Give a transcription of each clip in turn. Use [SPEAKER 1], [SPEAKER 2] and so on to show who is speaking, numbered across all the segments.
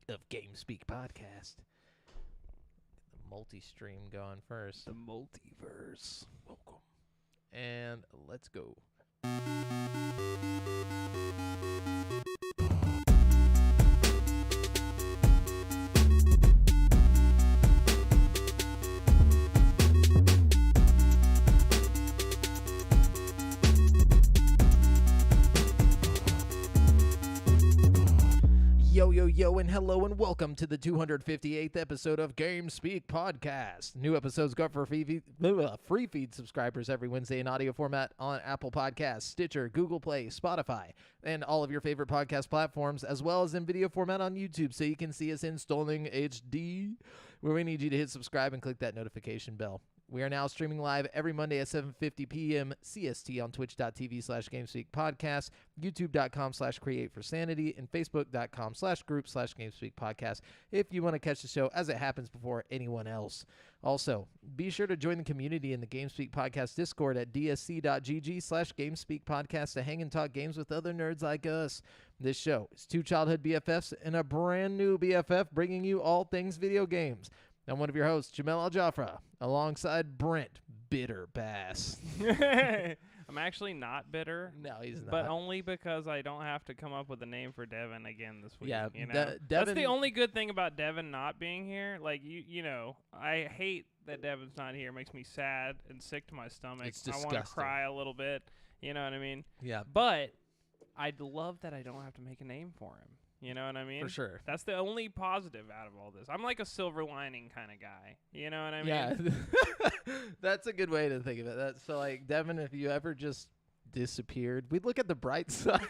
[SPEAKER 1] of GameSpeak Podcast. The multi-stream going first.
[SPEAKER 2] The multiverse.
[SPEAKER 1] Welcome. And let's go. Yo, and hello, and welcome to the 258th episode of GameSpeak Podcast. New episodes go up for free feed subscribers every Wednesday in audio format on Apple Podcasts, Stitcher, Google Play, Spotify, and all of your favorite podcast platforms, as well as in video format on YouTube, so you can see us in Stunning HD, where we need you to hit subscribe and click that notification bell. We are now streaming live every Monday at 7:50 p.m. CST on twitch.tv/GameSpeakPodcast, youtube.com/CreateForSanity, and facebook.com/group/GameSpeakPodcast if you want to catch the show as it happens before anyone else. Also, be sure to join the community in the GameSpeak Podcast Discord at dsc.gg/GameSpeakPodcast to hang and talk games with other nerds like us. This show is two childhood BFFs and a brand new BFF bringing you all things video games. I'm one of your hosts, Jamel Al-Jafra, alongside Brent Bitter Bass.
[SPEAKER 2] I'm actually not bitter.
[SPEAKER 1] No, he's not.
[SPEAKER 2] But only because I don't have to come up with a name for Devin again this week.
[SPEAKER 1] Yeah,
[SPEAKER 2] you know?
[SPEAKER 1] Devin,
[SPEAKER 2] that's the only good thing about Devin not being here. Like, you know, I hate that Devin's not here. It makes me sad and sick to my stomach.
[SPEAKER 1] It's
[SPEAKER 2] I want
[SPEAKER 1] disgusting.
[SPEAKER 2] to cry a little bit. You know what I mean?
[SPEAKER 1] Yeah,
[SPEAKER 2] But I'd love that I don't have to make a name for him. You know what I mean?
[SPEAKER 1] for sure.
[SPEAKER 2] That's the only positive out of all this. I'm like a silver lining kind of guy. You know what I mean?
[SPEAKER 1] Yeah, that's a good way to think of it. So, like, Devin, if you ever just disappeared, we'd look at the bright side.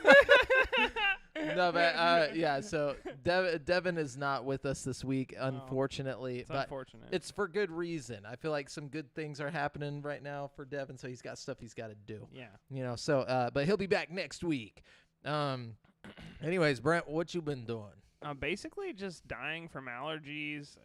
[SPEAKER 1] No, but yeah. So Devin is not with us this week, unfortunately.
[SPEAKER 2] It's
[SPEAKER 1] but
[SPEAKER 2] unfortunate.
[SPEAKER 1] it's for good reason. I feel like some good things are happening right now for Devin, so he's got stuff he's got to do.
[SPEAKER 2] Yeah.
[SPEAKER 1] You know. So, but he'll be back next week. Anyways, Brent, what you been doing?
[SPEAKER 2] Basically just dying from allergies,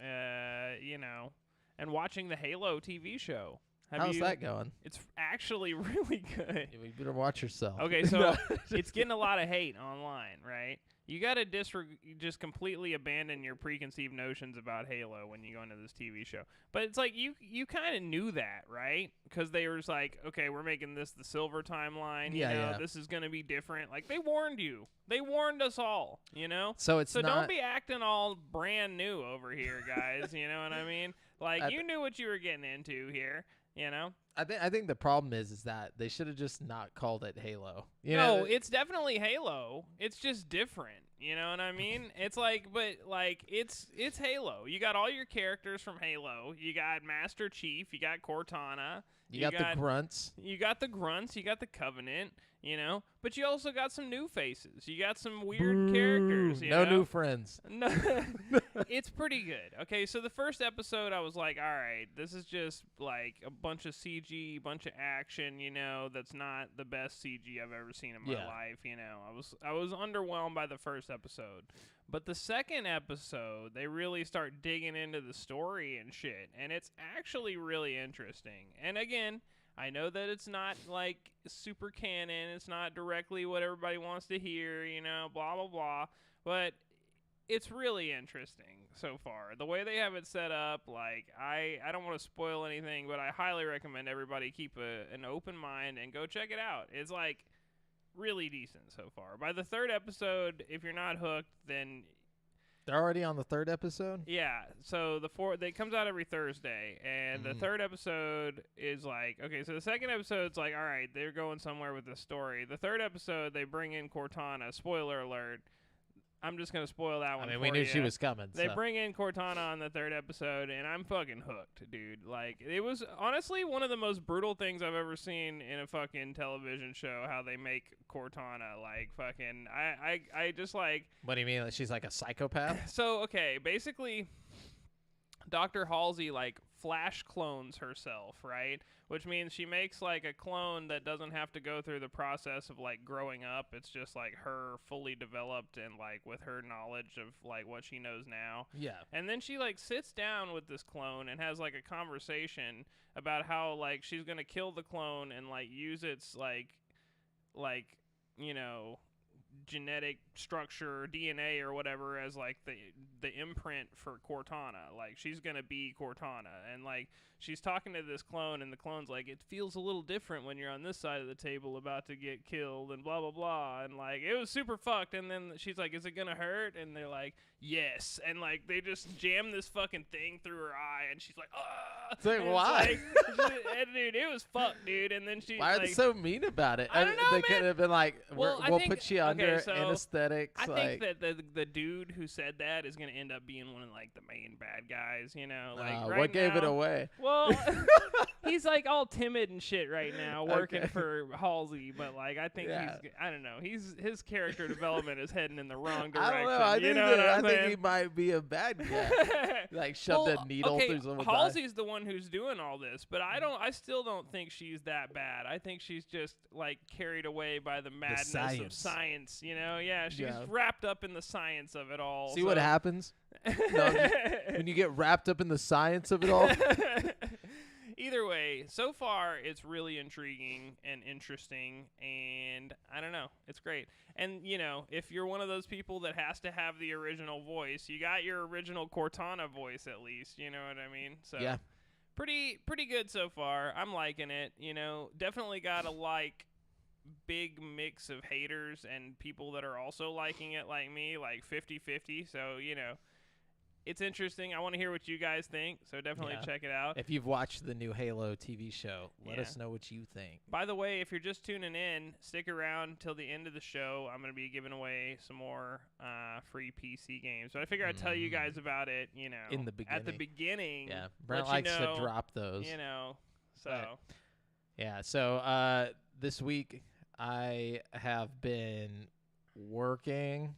[SPEAKER 2] you know, and watching the Halo TV show.
[SPEAKER 1] How's that going?
[SPEAKER 2] It's actually really good.
[SPEAKER 1] You better watch yourself.
[SPEAKER 2] Okay, so
[SPEAKER 1] No.
[SPEAKER 2] it's getting a lot of hate online, right? You got to just completely abandon your preconceived notions about Halo when you go into this TV show. But it's like you kind of knew that, right? Because they were just like, okay, we're making this the silver timeline. You know,
[SPEAKER 1] Yeah.
[SPEAKER 2] this is going to be different. Like, they warned you. They warned us all, you know?
[SPEAKER 1] So
[SPEAKER 2] So
[SPEAKER 1] not.
[SPEAKER 2] don't be acting all brand new over here, guys. You know what I mean? Like, you knew what you were getting into here, you know?
[SPEAKER 1] I think the problem is that they should have just not called it Halo. You
[SPEAKER 2] No,
[SPEAKER 1] know?
[SPEAKER 2] it's definitely Halo. It's just different. You know what I mean? It's like, but like, it's Halo. You got all your characters from Halo. You got Master Chief. You got Cortana.
[SPEAKER 1] you got the grunts.
[SPEAKER 2] You got the grunts. You got the Covenant. You know, but you also got some new faces. You got some weird characters. You
[SPEAKER 1] No
[SPEAKER 2] know?
[SPEAKER 1] new friends.
[SPEAKER 2] No, it's pretty good. Okay, so the first episode, I was like, all right, this is just like a bunch of CG, bunch of action. You know, that's not the best CG I've ever seen in my life. You know, I was underwhelmed by the first episode, but the second episode, they really start digging into the story and shit, and it's actually really interesting. And again, I know that it's not like super canon. It's not directly what everybody wants to hear, you know, blah, blah, blah. But it's really interesting so far. The way they have it set up, like, I don't want to spoil anything, but I highly recommend everybody keep an open mind and go check it out. It's, like, really decent so far. By the third episode, if you're not hooked, then...
[SPEAKER 1] They're already on the third episode?
[SPEAKER 2] Yeah, so it comes out every Thursday, and the third episode is like, okay, so the second episode's like, all right, they're going somewhere with the story. The third episode, they bring in Cortana. Spoiler alert. I'm just going to spoil that one.
[SPEAKER 1] I mean, we knew she was coming.
[SPEAKER 2] They
[SPEAKER 1] so.
[SPEAKER 2] bring in Cortana on the third episode, and I'm fucking hooked, dude. Like, it was honestly one of the most brutal things I've ever seen in a fucking television show, how they make Cortana. Like, fucking, I just, like...
[SPEAKER 1] What do you mean? Like she's like a psychopath?
[SPEAKER 2] So, okay, basically, Dr. Halsey, like, flash clones herself, right? Which means she makes, like, a clone that doesn't have to go through the process of, like, growing up. It's just, like, her fully developed and, like, with her knowledge of, like, what she knows now.
[SPEAKER 1] Yeah.
[SPEAKER 2] And then she, like, sits down with this clone and has, like, a conversation about how, like, she's going to kill the clone and, like, use its, like, you know, genetic structure, DNA or whatever, as like the imprint for Cortana. Like, she's gonna be Cortana, and like she's talking to this clone, and the clone's like, it feels a little different when you're on this side of the table about to get killed, and blah blah blah, and like it was super fucked. And then she's like, is it gonna hurt? And they're like, yes, and like they just jam this fucking thing through her eye, and she's like, ah.
[SPEAKER 1] It's like, why?
[SPEAKER 2] Dude, it was fucked, dude. And then she,
[SPEAKER 1] why are they so mean about it?
[SPEAKER 2] I don't know,
[SPEAKER 1] they
[SPEAKER 2] man.
[SPEAKER 1] could have been like, we'll put you under anesthetics.
[SPEAKER 2] I think that the dude who said that is gonna end up being one of like the main bad guys, you know? Like right
[SPEAKER 1] what gave it away?
[SPEAKER 2] Well, he's like all timid and shit right now, working for Halsey, but like I think I don't know. His character development is heading in the wrong direction.
[SPEAKER 1] I don't know. I think he might be a bad guy. Like shoved a needle through someone's eye.
[SPEAKER 2] Halsey's the one who's doing all this, but I still don't think she's that bad. I think she's just like carried away by the madness of science, you know? Yeah, she's wrapped up in the science of it all.
[SPEAKER 1] See what happens? When you get wrapped up in the science of it all?
[SPEAKER 2] Either way, so far it's really intriguing and interesting, and I don't know, it's great. And you know, if you're one of those people that has to have the original voice, you got your original Cortana voice at least, you know what I mean? So
[SPEAKER 1] yeah,
[SPEAKER 2] pretty good so far. I'm liking it. You know, definitely got a big mix of haters and people that are also liking it like me, like 50-50. So you know, it's interesting. I want to hear what you guys think, so definitely check it out.
[SPEAKER 1] If you've watched the new Halo TV show, let us know what you think.
[SPEAKER 2] By the way, if you're just tuning in, stick around till the end of the show. I'm going to be giving away some more free PC games. But I figure I'd tell you guys about it, you know,
[SPEAKER 1] in the beginning.
[SPEAKER 2] At the beginning.
[SPEAKER 1] Yeah, Brent likes to drop those.
[SPEAKER 2] You know, so.
[SPEAKER 1] But, yeah, so this week I have been working.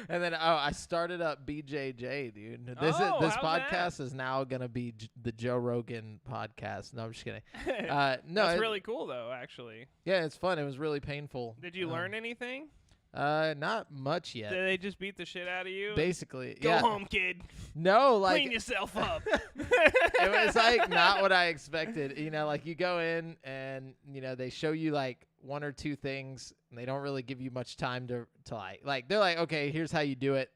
[SPEAKER 1] And then I started up BJJ, dude. This podcast is now gonna be the Joe Rogan podcast. No, I'm just kidding. No,
[SPEAKER 2] that's really cool though. Actually,
[SPEAKER 1] yeah, it's fun. It was really painful.
[SPEAKER 2] Did you learn anything?
[SPEAKER 1] Not much yet.
[SPEAKER 2] Did they just beat the shit out of you?
[SPEAKER 1] Basically,
[SPEAKER 2] Go home, kid.
[SPEAKER 1] No, like
[SPEAKER 2] clean yourself up.
[SPEAKER 1] It was like not what I expected. You know, like you go in and you know they show you like one or two things, and they don't really give you much time to like they're like, okay, here's how you do it.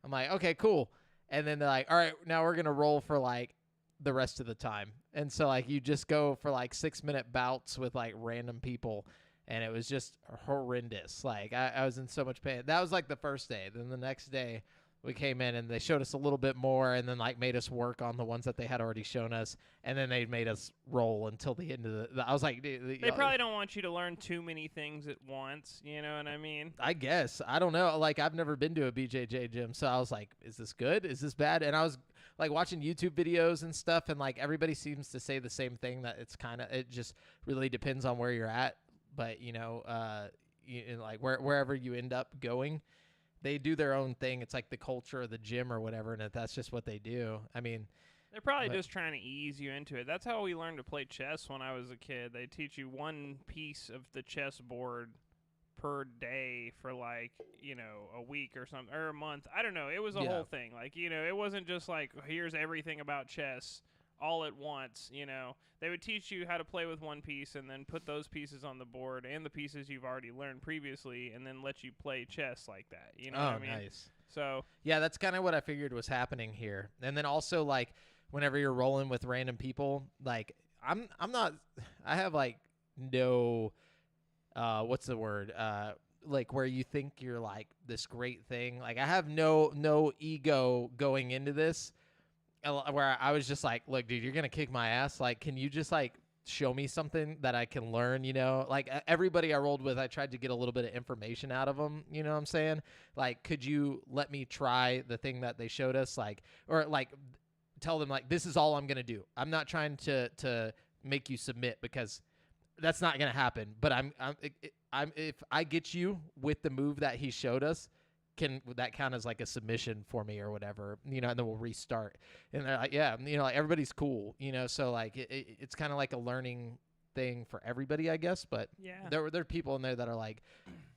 [SPEAKER 1] I'm like, okay, cool. And then they're like, all right, now we're gonna roll for like the rest of the time. And so like you just go for like 6-minute bouts with like random people. And it was just horrendous. Like, I was in so much pain. That was, like, the first day. Then the next day, we came in, and they showed us a little bit more and then, like, made us work on the ones that they had already shown us. And then they made us roll until the end of I was like...
[SPEAKER 2] They probably don't want you to learn too many things at once. You know what I mean?
[SPEAKER 1] I guess. I don't know. Like, I've never been to a BJJ gym, so I was like, is this good? Is this bad? And I was, like, watching YouTube videos and stuff, and, like, everybody seems to say the same thing, that it's kind of... It just really depends on where you're at. But, you know, like wherever you end up going, they do their own thing. It's like the culture of the gym or whatever, and that's just what they do. I mean,
[SPEAKER 2] they're probably just trying to ease you into it. That's how we learned to play chess when I was a kid. They teach you one piece of the chess board per day for like, you know, a week or something, or a month. I don't know. It was a whole thing. Like, you know, it wasn't just like, here's everything about chess all at once, you know. They would teach you how to play with one piece and then put those pieces on the board and the pieces you've already learned previously and then let you play chess like that. You know what I mean?
[SPEAKER 1] Nice.
[SPEAKER 2] So
[SPEAKER 1] yeah, that's kind of what I figured was happening here. And then also like whenever you're rolling with random people, like I have like no what's the word? Like where you think you're like this great thing. Like I have no ego going into this. Where I was just like, look, dude, you're going to kick my ass. Like, can you just, like, show me something that I can learn, you know? Like, everybody I rolled with, I tried to get a little bit of information out of them, you know what I'm saying? Like, could you let me try the thing that they showed us? Like, or, like, tell them, like, this is all I'm going to do. I'm not trying to make you submit because that's not going to happen. But if I get you with the move that he showed us, can that count as like a submission for me or whatever, you know, and then we'll restart. And they're like, yeah, you know, like everybody's cool, you know, so like it's kind of like a learning thing for everybody, I guess. But
[SPEAKER 2] yeah,
[SPEAKER 1] there are people in there that are like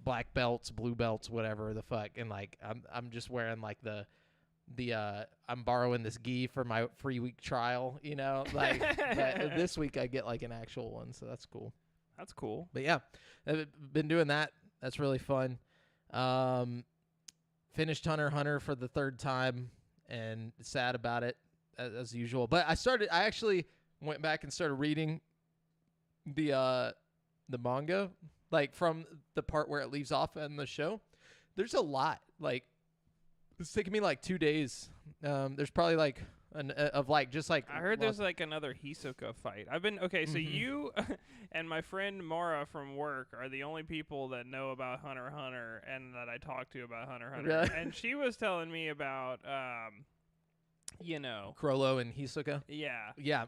[SPEAKER 1] black belts, blue belts, whatever the fuck. And like, I'm just wearing like the I'm borrowing this gi for my free week trial, you know, like but this week I get like an actual one. So that's cool.
[SPEAKER 2] That's cool.
[SPEAKER 1] But yeah, I've been doing that. That's really fun. Finished Hunter x Hunter for the third time and sad about it as usual. But I actually went back and started reading the manga, like from the part where it leaves off in the show. There's a lot. Like, it's taking me like 2 days. There's probably like I
[SPEAKER 2] heard there's like another Hisoka fight. So you and my friend Mara from work are the only people that know about Hunter x Hunter and that I talk to about Hunter x Hunter.
[SPEAKER 1] Really?
[SPEAKER 2] And she was telling me about
[SPEAKER 1] Crollo and Hisoka.
[SPEAKER 2] Yeah.
[SPEAKER 1] Yeah.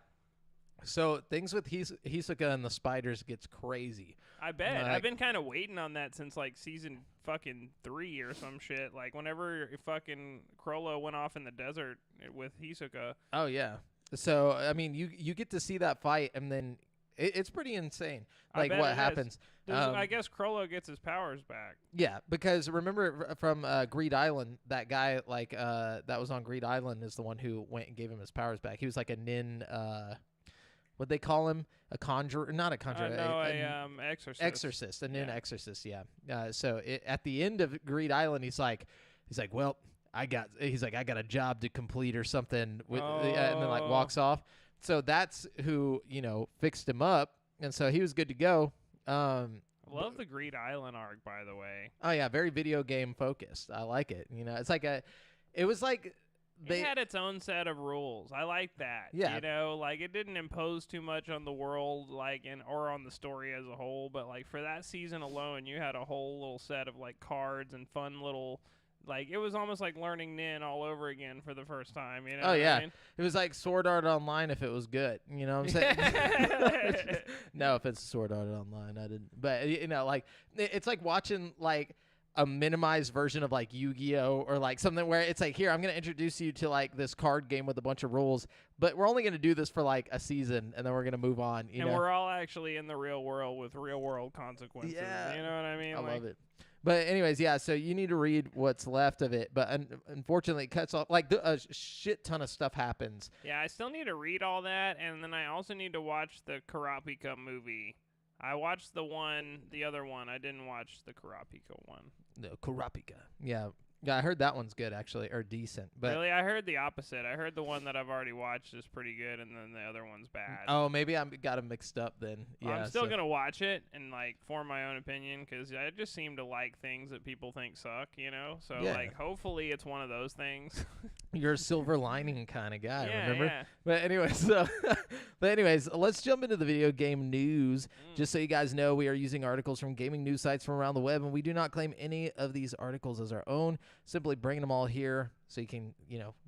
[SPEAKER 1] So things with Hisoka and the spiders gets crazy.
[SPEAKER 2] I bet. I've been kind of waiting on that since like season fucking 3 or some shit. Like whenever fucking Crollo went off in the desert with Hisoka.
[SPEAKER 1] Oh yeah. So I mean, you get to see that fight, and then it's pretty insane. Like what happens.
[SPEAKER 2] I guess Crollo gets his powers back.
[SPEAKER 1] Yeah, because remember from Greed Island, that guy that was on Greed Island is the one who went and gave him his powers back. He was like a nin. What'd they call him? A conjurer? Not a conjurer.
[SPEAKER 2] Exorcist.
[SPEAKER 1] Exorcist. A nin exorcist. Yeah. So at the end of Greed Island, he's like, well, I got a job to complete or something, and then like walks off. So that's who fixed him up, and so he was good to go.
[SPEAKER 2] Love the Greed Island arc, by the way.
[SPEAKER 1] Oh yeah, very video game focused. I like it. It's like it was like.
[SPEAKER 2] It had its own set of rules. I like that.
[SPEAKER 1] Yeah.
[SPEAKER 2] Like it didn't impose too much on the world, or on the story as a whole. But like for that season alone, you had a whole little set of like cards and fun little, like it was almost like learning Nin all over again for the first time.
[SPEAKER 1] Oh yeah, I mean? It was like Sword Art Online if it was good. You know what I'm saying? No offense to Sword Art Online, I didn't. But like it's like watching like a minimized version of like Yu-Gi-Oh or like something where it's like, here, I'm going to introduce you to like this card game with a bunch of rules, but we're only going to do this for like a season and then we're going to move on. You know?
[SPEAKER 2] We're all actually in the real world with real world consequences.
[SPEAKER 1] Yeah.
[SPEAKER 2] You know what I mean?
[SPEAKER 1] I love it. But anyways, yeah, so you need to read what's left of it, but unfortunately it cuts off, like a shit ton of stuff happens.
[SPEAKER 2] Yeah, I still need to read all that, and then I also need to watch the Kurapika movie. I watched the other one. I didn't watch the Kurapika one.
[SPEAKER 1] No, Kurapika. Yeah. Yeah, I heard that one's good, actually, or decent. But
[SPEAKER 2] really, I heard the opposite. I heard the one that I've already watched is pretty good, and then the other one's bad.
[SPEAKER 1] Oh, maybe I got them mixed up then. Yeah,
[SPEAKER 2] I'm still going to watch it and, like, form my own opinion, because I just seem to like things that people think suck, So, like, hopefully it's one of those things.
[SPEAKER 1] You're a silver lining kind of guy, remember?
[SPEAKER 2] Yeah.
[SPEAKER 1] But anyways, let's jump into the video game news. Just so you guys know, we are using articles from gaming news sites from around the web, and we do not claim any of these articles as our own. Simply bringing them all here so you can,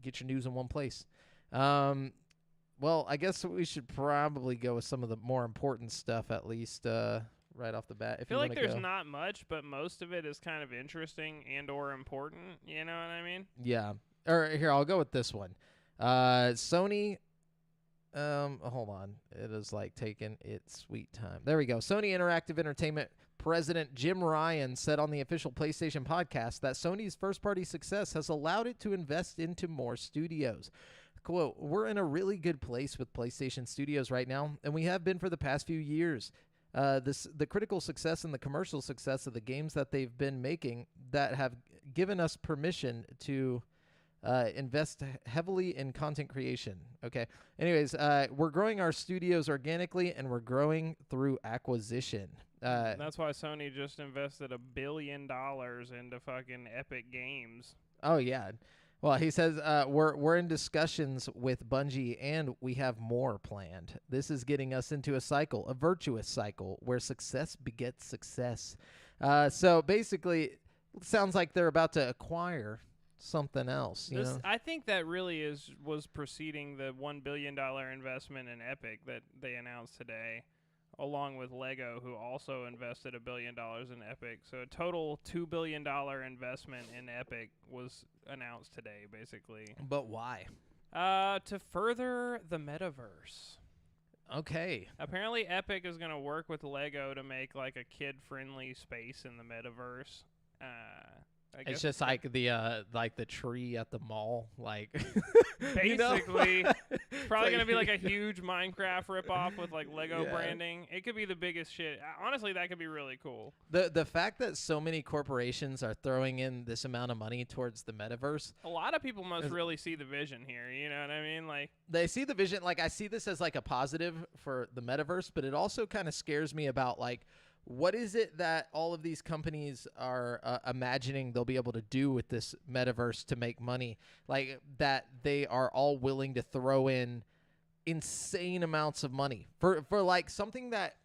[SPEAKER 1] get your news in one place. Well, I guess we should probably go with some of the more important stuff, at least right off the bat.
[SPEAKER 2] I feel like there's not much, but most of it is kind of interesting and or important. You know what I mean?
[SPEAKER 1] Yeah. Or here, I'll go with this one. Sony. Hold on. It is like taking its sweet time. There we go. Sony Interactive Entertainment President Jim Ryan said on the official PlayStation podcast that Sony's first-party success has allowed it to invest into more studios. Quote, "We're in a really good place with PlayStation Studios right now, and we have been for the past few years. The critical success and the commercial success of the games that they've been making that have given us permission to invest heavily in content creation." Okay. Anyways, we're growing our studios organically, and we're growing through acquisition.
[SPEAKER 2] That's why Sony just invested $1 billion into fucking Epic Games.
[SPEAKER 1] Oh yeah. Well, he says we're in discussions with Bungie, and we have more planned. This is getting us into a virtuous cycle where success begets success. So basically, it sounds like they're about to acquire something else.
[SPEAKER 2] I think that really was preceding the $1 billion investment in Epic that they announced today, along with Lego, who also invested $1 billion in Epic. So a total $2 billion investment in Epic was announced today, basically.
[SPEAKER 1] But why?
[SPEAKER 2] To further the metaverse.
[SPEAKER 1] Okay.
[SPEAKER 2] Apparently Epic is going to work with Lego to make like a kid-friendly space in the metaverse.
[SPEAKER 1] It's just like the tree at the mall, like
[SPEAKER 2] basically. Probably gonna be like a huge Minecraft ripoff with like Lego branding. It could be the biggest shit. Honestly, that could be really cool.
[SPEAKER 1] The fact that so many corporations are throwing in this amount of money towards the metaverse,
[SPEAKER 2] a lot of people must really see the vision here. You know what I mean? Like
[SPEAKER 1] they see the vision. Like I see this as like a positive for the metaverse, but it also kind of scares me about like, what is it that all of these companies are imagining they'll be able to do with this metaverse to make money? Like that they are all willing to throw in insane amounts of money for like something that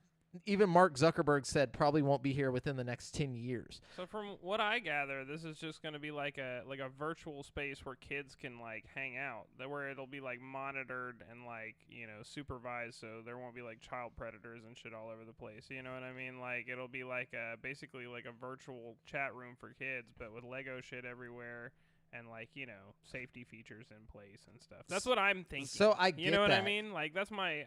[SPEAKER 1] even Mark Zuckerberg said probably won't be here within the next 10 years.
[SPEAKER 2] So from what I gather, this is just going to be like a virtual space where kids can like hang out, where it'll be like monitored and like, you know, supervised, so there won't be like child predators and shit all over the place. You know what I mean? Like it'll be like basically like a virtual chat room for kids, but with Lego shit everywhere. And like, you know, safety features in place and stuff. That's what I'm thinking.
[SPEAKER 1] So I get
[SPEAKER 2] you know what
[SPEAKER 1] that.
[SPEAKER 2] I mean? Like that's my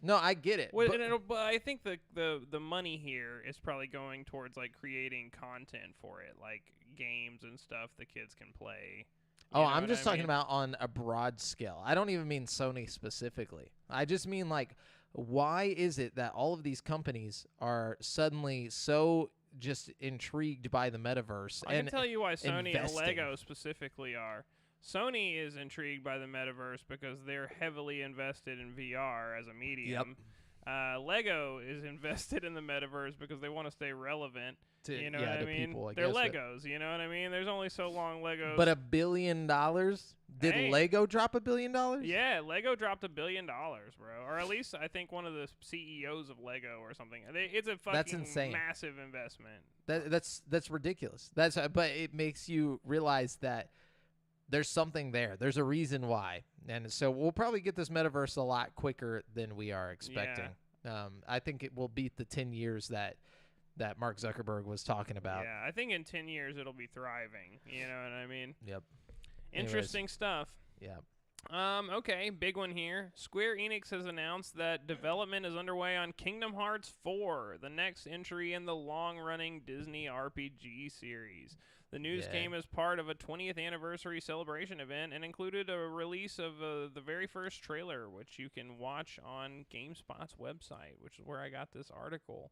[SPEAKER 1] No, I get it.
[SPEAKER 2] Well, but I think the money here is probably going towards like creating content for it, like games and stuff the kids can play.
[SPEAKER 1] Oh, I'm just talking about on a broad scale. I don't even mean Sony specifically. I just mean like, why is it that all of these companies are suddenly so just intrigued by the metaverse?
[SPEAKER 2] I can tell you why Sony
[SPEAKER 1] investing.
[SPEAKER 2] and Lego specifically are. Sony is intrigued by the metaverse because they're heavily invested in VR as a medium. Lego is invested in the metaverse because they want to stay relevant. You know what I mean?
[SPEAKER 1] People,
[SPEAKER 2] they're Legos, you know what I mean? There's only so long Legos.
[SPEAKER 1] But $1 billion? Did Lego drop $1 billion?
[SPEAKER 2] Yeah, Lego dropped $1 billion, bro. Or at least I think one of the CEOs of Lego or something. It's a fucking massive investment.
[SPEAKER 1] That's ridiculous. But it makes you realize that there's something there. There's a reason why. And so we'll probably get this metaverse a lot quicker than we are expecting. Yeah. I think it will beat the 10 years that Mark Zuckerberg was talking about.
[SPEAKER 2] Yeah, I think in 10 years it'll be thriving. You know what I mean?
[SPEAKER 1] Yep.
[SPEAKER 2] Interesting stuff.
[SPEAKER 1] Yeah.
[SPEAKER 2] Okay, big one here. Square Enix has announced that development is underway on Kingdom Hearts 4, the next entry in the long-running Disney RPG series. The news came as part of a 20th anniversary celebration event and included a release of the very first trailer, which you can watch on GameSpot's website, which is where I got this article.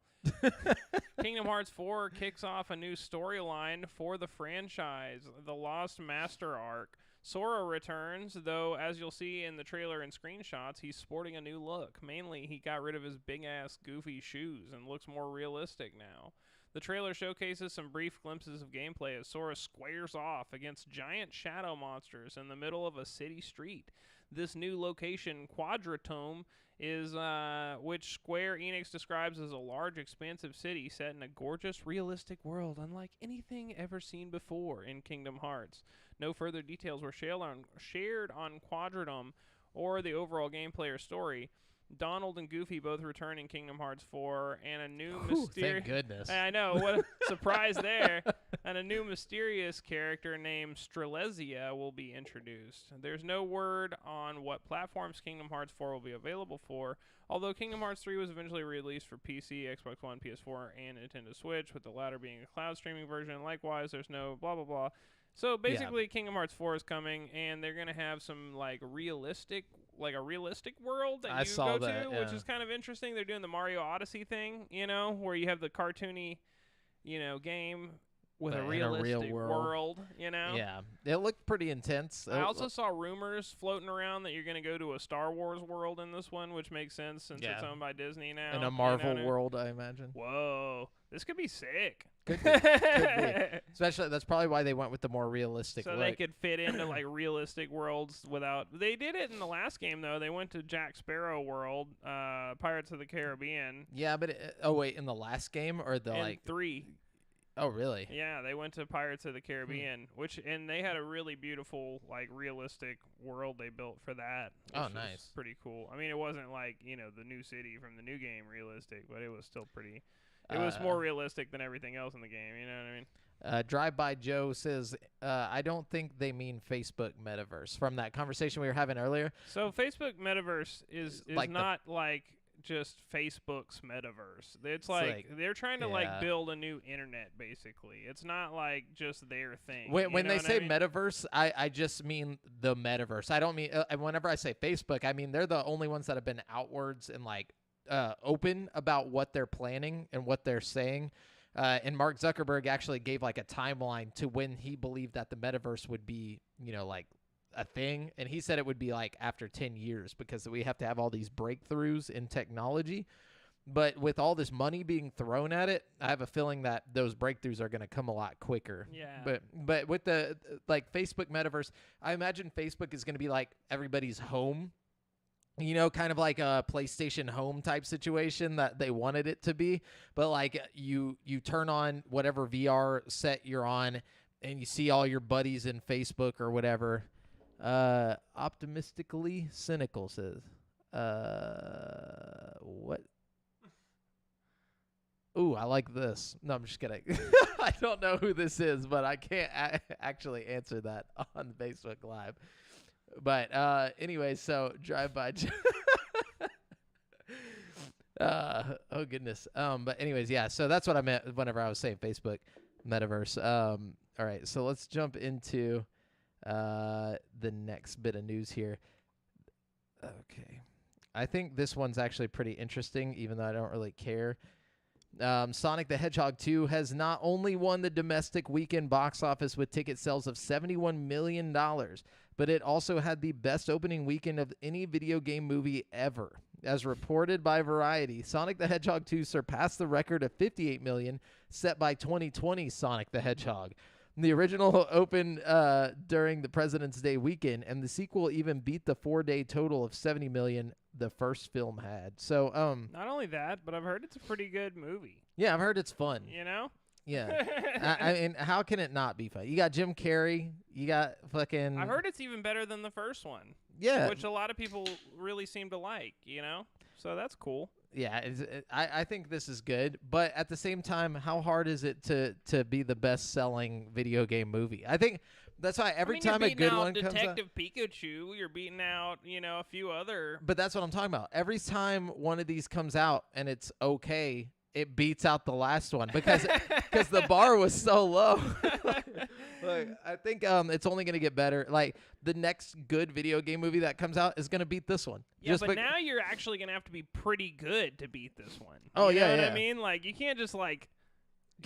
[SPEAKER 2] Kingdom Hearts 4 kicks off a new storyline for the franchise, the Lost Master arc. Sora returns, though, as you'll see in the trailer and screenshots, he's sporting a new look. Mainly, he got rid of his big-ass goofy shoes and looks more realistic now. The trailer showcases some brief glimpses of gameplay as Sora squares off against giant shadow monsters in the middle of a city street. This new location, Quadratome, is which Square Enix describes as a large, expansive city set in a gorgeous, realistic world unlike anything ever seen before in Kingdom Hearts. No further details were shared on Quadratome or the overall gameplay or story. Donald and Goofy both return in Kingdom Hearts 4, and a new mysterious...
[SPEAKER 1] Thank goodness.
[SPEAKER 2] I know, what a surprise there. And a new mysterious character named Strelezia will be introduced. There's no word on what platforms Kingdom Hearts 4 will be available for, although Kingdom Hearts 3 was eventually released for PC, Xbox One, PS4, and Nintendo Switch, with the latter being a cloud streaming version. Likewise, there's no blah, blah, blah. So basically, Kingdom Hearts 4 is coming, and they're going to have some, like, a realistic world that you go to, which is kind of interesting. They're doing the Mario Odyssey thing, you know, where you have the cartoony, you know, game with a realistic world, you know?
[SPEAKER 1] Yeah. It looked pretty intense.
[SPEAKER 2] I also saw rumors floating around that you're going to go to a Star Wars world in this one, which makes sense since it's owned by Disney now.
[SPEAKER 1] In a Marvel world, I imagine.
[SPEAKER 2] Whoa. This could be sick.
[SPEAKER 1] Could be. Could be. Especially, that's probably why they went with the more realistic look.
[SPEAKER 2] They could fit into, like, realistic worlds without... They did it in the last game, though. They went to Jack Sparrow world, Pirates of the Caribbean.
[SPEAKER 1] Yeah, but... in the last game? Or the,
[SPEAKER 2] in 3.
[SPEAKER 1] Oh, really?
[SPEAKER 2] Yeah, they went to Pirates of the Caribbean, and they had a really beautiful, like, realistic world they built for that.
[SPEAKER 1] Oh, nice.
[SPEAKER 2] Pretty cool. I mean, it wasn't like, you know, the new city from the new game realistic, but it was still pretty... It was more realistic than everything else in the game, you know what I mean?
[SPEAKER 1] Drive-By Joe says, I don't think they mean Facebook Metaverse, from that conversation we were having earlier.
[SPEAKER 2] So Facebook Metaverse is like not like just Facebook's metaverse. It's like they're trying to like build a new internet. Basically, it's not like just their thing.
[SPEAKER 1] When they say metaverse, I just mean the metaverse. I don't mean whenever I say Facebook, I mean they're the only ones that have been outwards and like open about what they're planning and what they're saying. And Mark Zuckerberg actually gave like a timeline to when he believed that the metaverse would be, like a thing. And he said it would be like after 10 years because we have to have all these breakthroughs in technology. But with all this money being thrown at it, I have a feeling that those breakthroughs are going to come a lot quicker.
[SPEAKER 2] Yeah.
[SPEAKER 1] But with the like Facebook metaverse, I imagine Facebook is going to be like everybody's home. Kind of like a PlayStation Home type situation that they wanted it to be. But like you turn on whatever VR set you're on and you see all your buddies in Facebook or whatever. Optimistically cynical says, what? Ooh, I like this. No, I'm just kidding. I don't know who this is, but I can't actually answer that on Facebook Live. But anyway, so drive by. Oh goodness. But anyways, yeah. So that's what I meant whenever I was saying Facebook metaverse. All right. So let's jump into the next bit of news here. Okay. I think this one's actually pretty interesting, even though I don't really care. Sonic the Hedgehog 2 has not only won the domestic weekend box office with ticket sales of $71 million, but it also had the best opening weekend of any video game movie ever. As reported by Variety, Sonic the Hedgehog 2 surpassed the record of $58 million set by 2020's Sonic the Hedgehog. The original opened during the President's Day weekend, and the sequel even beat the 4-day total of $70 million the first film had. So,
[SPEAKER 2] not only that, but I've heard it's a pretty good movie.
[SPEAKER 1] Yeah, I've heard it's fun. Yeah. I mean, how can it not be fun? You got Jim Carrey. You got fucking...
[SPEAKER 2] I've heard it's even better than the first one.
[SPEAKER 1] Yeah.
[SPEAKER 2] Which a lot of people really seem to like, So that's cool.
[SPEAKER 1] Yeah, I think this is good. But at the same time, how hard is it to be the best-selling video game movie? I think... That's why every time a good one comes out,
[SPEAKER 2] Detective Pikachu, you're beating out, a few other.
[SPEAKER 1] But that's what I'm talking about. Every time one of these comes out and it's okay, it beats out the last one because the bar was so low. Like, I think it's only going to get better. Like the next good video game movie that comes out is going to beat this one.
[SPEAKER 2] Yeah, but now you're actually going to have to be pretty good to beat this one.
[SPEAKER 1] Oh,
[SPEAKER 2] you
[SPEAKER 1] yeah,
[SPEAKER 2] know what I mean? Like you can't just
[SPEAKER 1] Tomb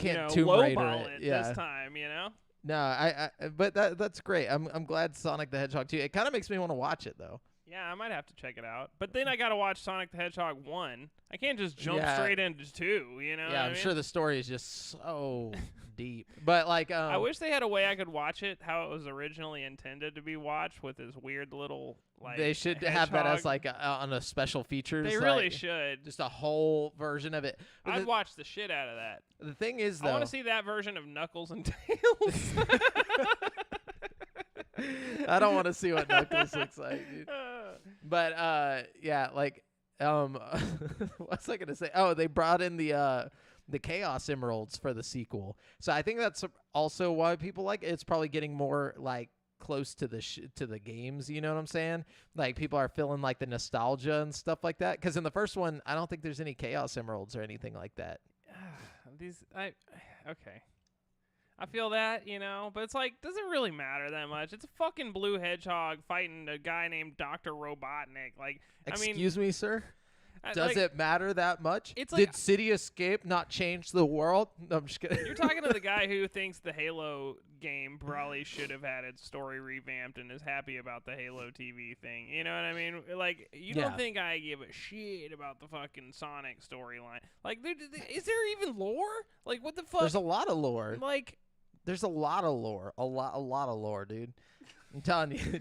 [SPEAKER 1] Raider
[SPEAKER 2] lowball it this time,
[SPEAKER 1] No, but that's great. I'm glad Sonic the Hedgehog 2. It kind of makes me want to watch it though.
[SPEAKER 2] Yeah, I might have to check it out. But then I got to watch Sonic the Hedgehog 1. I can't just jump straight into 2,
[SPEAKER 1] Yeah, I'm sure the story is just so deep. But
[SPEAKER 2] I wish they had a way I could watch it how it was originally intended to be watched with this weird little
[SPEAKER 1] they should
[SPEAKER 2] hedgehog.
[SPEAKER 1] Have that as on a special features.
[SPEAKER 2] They really should.
[SPEAKER 1] Just a whole version of it. But
[SPEAKER 2] I'd watch the shit out of that.
[SPEAKER 1] The thing is, though,
[SPEAKER 2] I want to see that version of Knuckles and Tails.
[SPEAKER 1] I don't want to see what Knuckles looks like, dude. But yeah, what's I gonna say? Oh, they brought in the Chaos Emeralds for the sequel, so I think that's also why people like it. It's probably getting more close to the games. You know what I'm saying? Like people are feeling like the nostalgia and stuff like that. Because in the first one, I don't think there's any Chaos Emeralds or anything like that.
[SPEAKER 2] Okay. I feel that, but it's does it really matter that much? It's a fucking blue hedgehog fighting a guy named Dr. Robotnik.
[SPEAKER 1] Excuse me, sir? Does it matter that much? Did City Escape not change the world? No, I'm just kidding.
[SPEAKER 2] You're talking to the guy who thinks the Halo game probably should have had its story revamped and is happy about the Halo TV thing. You know what I mean? You don't think I give a shit about the fucking Sonic storyline. Dude, is there even lore? What the fuck?
[SPEAKER 1] There's a lot of lore. There's a lot of lore. A lot of lore, dude. I'm telling you.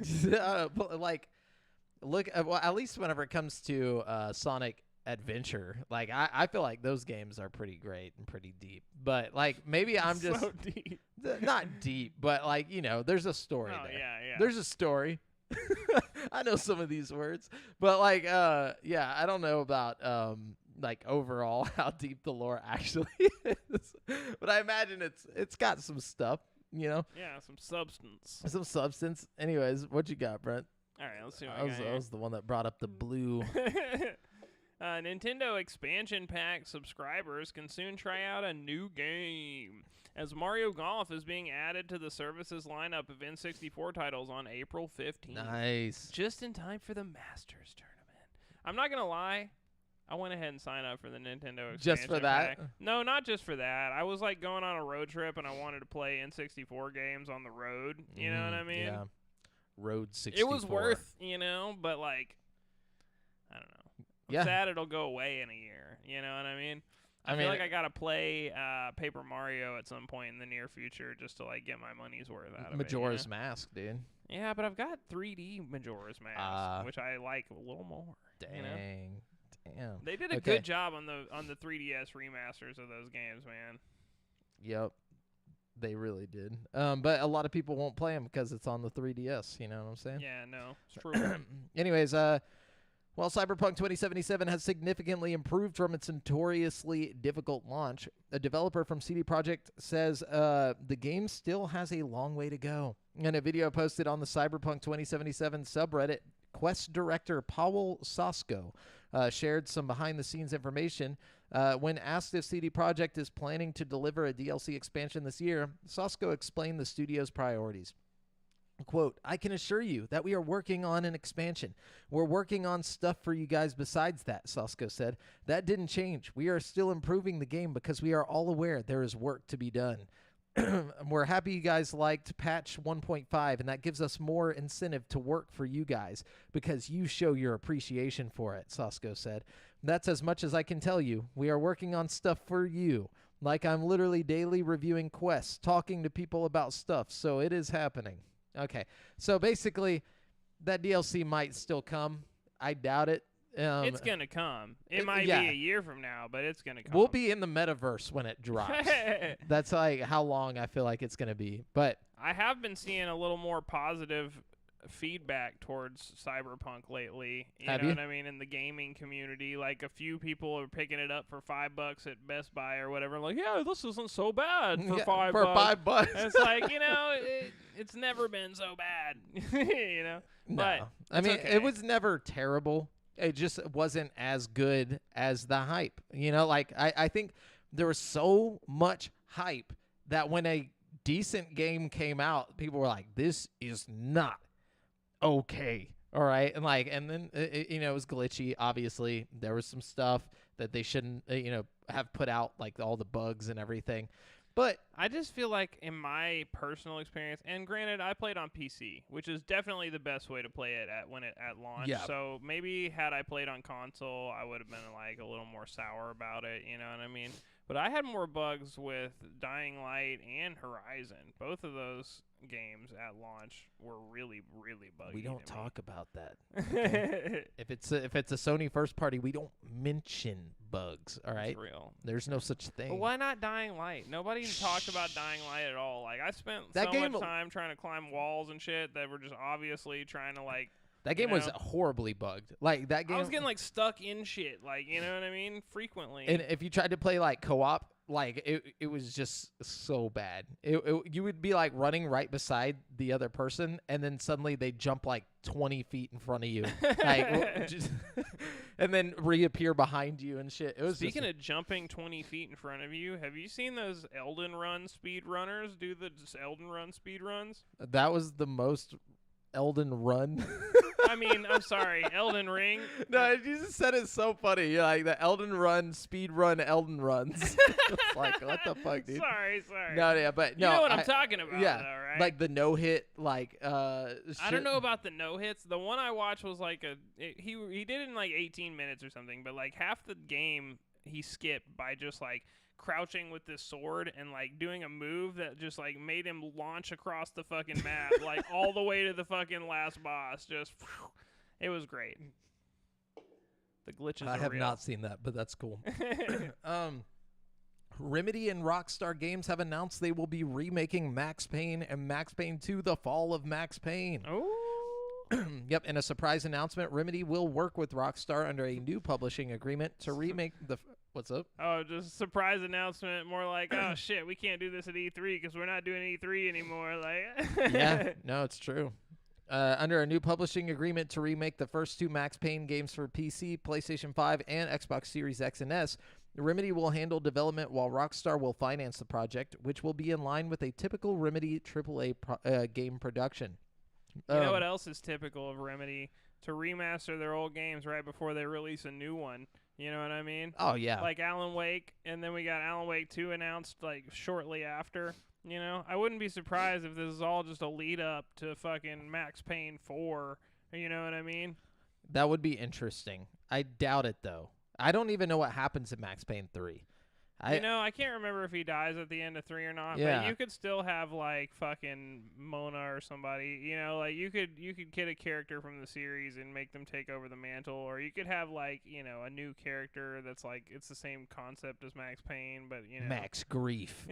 [SPEAKER 1] Look, at least whenever it comes to Sonic Adventure, I feel like those games are pretty great and pretty deep. But maybe I'm just
[SPEAKER 2] so deep.
[SPEAKER 1] Not deep, but there's a story there.
[SPEAKER 2] Yeah.
[SPEAKER 1] There's a story. I know some of these words, but yeah, I don't know about overall how deep the lore actually is. But I imagine it's got some stuff,
[SPEAKER 2] Yeah, some substance.
[SPEAKER 1] Some substance. Anyways, what you got, Brent?
[SPEAKER 2] All right, let's see what
[SPEAKER 1] I was the one that brought up the blue.
[SPEAKER 2] Nintendo expansion pack subscribers can soon try out a new game, as Mario Golf is being added to the service's lineup of N64 titles on April 15th.
[SPEAKER 1] Nice.
[SPEAKER 2] Just in time for the Masters tournament. I'm not going to lie. I went ahead and signed up for the Nintendo expansion
[SPEAKER 1] Just for that?
[SPEAKER 2] pack. No, not just for that. I was like going on a road trip and I wanted to play N64 games on the road. You know what I mean?
[SPEAKER 1] Yeah. Road 64.
[SPEAKER 2] It was worth, but like, I don't know. I'm sad it'll go away in a year. You know what I mean? I feel like I gotta play Paper Mario at some point in the near future just to like get my money's worth out of
[SPEAKER 1] Majora's Mask, dude.
[SPEAKER 2] Yeah, but I've got 3D Majora's Mask, which I like a little more.
[SPEAKER 1] Dang. Damn.
[SPEAKER 2] They did a good job on the 3DS remasters of those games, man. Yep.
[SPEAKER 1] They really did. But a lot of people won't play them because it's on the 3DS. You know what I'm saying?
[SPEAKER 2] Yeah, no, it's true.
[SPEAKER 1] Anyways, while Cyberpunk 2077 has significantly improved from its notoriously difficult launch, a developer from CD Projekt says the game still has a long way to go. In a video posted on the Cyberpunk 2077 subreddit, Quest director Paul Sasko shared some behind-the-scenes information. When asked if CD Projekt is planning to deliver a DLC expansion this year, Sasko explained the studio's priorities. Quote, I can assure you that we are working on an expansion. We're working on stuff for you guys besides that, Sasko said. That didn't change. We are still improving the game because we are all aware there is work to be done. We're happy you guys liked patch 1.5, and that gives us more incentive to work for you guys because you show your appreciation for it, Sasko said. That's as much as I can tell you. We are working on stuff for you. Like I'm literally daily reviewing quests, talking to people about stuff, so it is happening. Okay, so basically, that DLC might still come. I doubt it.
[SPEAKER 2] It's going to come. It might be a year from now, but it's going to come.
[SPEAKER 1] We'll be in the metaverse when it drops. That's like how long I feel like it's going to be. But
[SPEAKER 2] I have been seeing a little more positive feedback towards Cyberpunk lately. You know what I mean? In the gaming community, like a few people are picking it up for $5 at Best Buy or whatever. Like, yeah, this isn't so bad for $5.
[SPEAKER 1] For $5.
[SPEAKER 2] And it's like, it's never been so bad.
[SPEAKER 1] No.
[SPEAKER 2] But
[SPEAKER 1] I mean,
[SPEAKER 2] okay.
[SPEAKER 1] It was never terrible. It just wasn't as good as the hype. Like I think there was so much hype that when a decent game came out, people were like, this is not okay. All right. And then it was glitchy. Obviously there was some stuff that they shouldn't, have put out, like all the bugs and everything. But
[SPEAKER 2] I just feel like in my personal experience, and granted, I played on PC, which is definitely the best way to play it at launch.
[SPEAKER 1] Yeah.
[SPEAKER 2] So maybe had I played on console, I would have been like a little more sour about it. You know what I mean? But I had more bugs with Dying Light and Horizon. Both of those games at launch were really, really buggy.
[SPEAKER 1] We don't talk about that. Okay? If it's a Sony first party, we don't mention bugs. All right,
[SPEAKER 2] it's real.
[SPEAKER 1] There's no such thing.
[SPEAKER 2] But why not Dying Light? Nobody even talked about Dying Light at all. Like I spent so much time trying to climb walls and shit that were just obviously trying to like.
[SPEAKER 1] That game was horribly bugged. Like that game,
[SPEAKER 2] I was getting like stuck in shit. Like you know what I mean? Frequently.
[SPEAKER 1] And if you tried to play like co-op, like it was just so bad. You would be like running right beside the other person, and then suddenly they jump like 20 feet in front of you, like, and then reappear behind you and shit. It was
[SPEAKER 2] Speaking of jumping 20 feet in front of you, have you seen those Elden Run speed runners do the Elden Run speed runs?
[SPEAKER 1] That was the most Elden Run.
[SPEAKER 2] I mean, I'm sorry, Elden Ring.
[SPEAKER 1] No, you just said it so funny. You're like the Elden Run, speed run, Elden Runs. It's like, what the fuck, dude?
[SPEAKER 2] Sorry.
[SPEAKER 1] No, yeah, but no.
[SPEAKER 2] You know what I'm talking about,
[SPEAKER 1] yeah,
[SPEAKER 2] though, right?
[SPEAKER 1] Like the no-hit, like,
[SPEAKER 2] I don't know about the no-hits. The one I watched was like he did it in like 18 minutes or something, but like half the game he skipped by just like crouching with this sword and like doing a move that just like made him launch across the fucking map like all the way to the fucking last boss. Just it was great. The glitches
[SPEAKER 1] I have
[SPEAKER 2] real.
[SPEAKER 1] not seen that, but that's cool. Remedy and Rockstar Games have announced they will be remaking Max Payne and Max Payne 2: The Fall of Max Payne.
[SPEAKER 2] Oh.
[SPEAKER 1] Yep, in a surprise announcement, Remedy will work with Rockstar under a new publishing agreement to remake the What's up?
[SPEAKER 2] Oh, just a surprise announcement. More like, oh, shit, we can't do this at E3 because we're not doing E3 anymore. Like,
[SPEAKER 1] yeah, no, it's true. Under a new publishing agreement to remake the first 2 Max Payne games for PC, PlayStation 5, and Xbox Series X and S, Remedy will handle development while Rockstar will finance the project, which will be in line with a typical Remedy AAA game production.
[SPEAKER 2] You know what else is typical of Remedy? To remaster their old games right before they release a new one. You know what I mean?
[SPEAKER 1] Oh, yeah.
[SPEAKER 2] Like Alan Wake, and then we got Alan Wake 2 announced like shortly after. You know, I wouldn't be surprised if this is all just a lead up to fucking Max Payne 4. You know what I mean?
[SPEAKER 1] That would be interesting. I doubt it, though. I don't even know what happens in Max Payne 3.
[SPEAKER 2] I can't remember if he dies at the end of 3 or not,
[SPEAKER 1] yeah.
[SPEAKER 2] But you could still have, like, fucking Mona or somebody, you know, like, you could get a character from the series and make them take over the mantle, or you could have, like, you know, a new character that's, like, it's the same concept as Max Payne, but, you know.
[SPEAKER 1] Max Grief.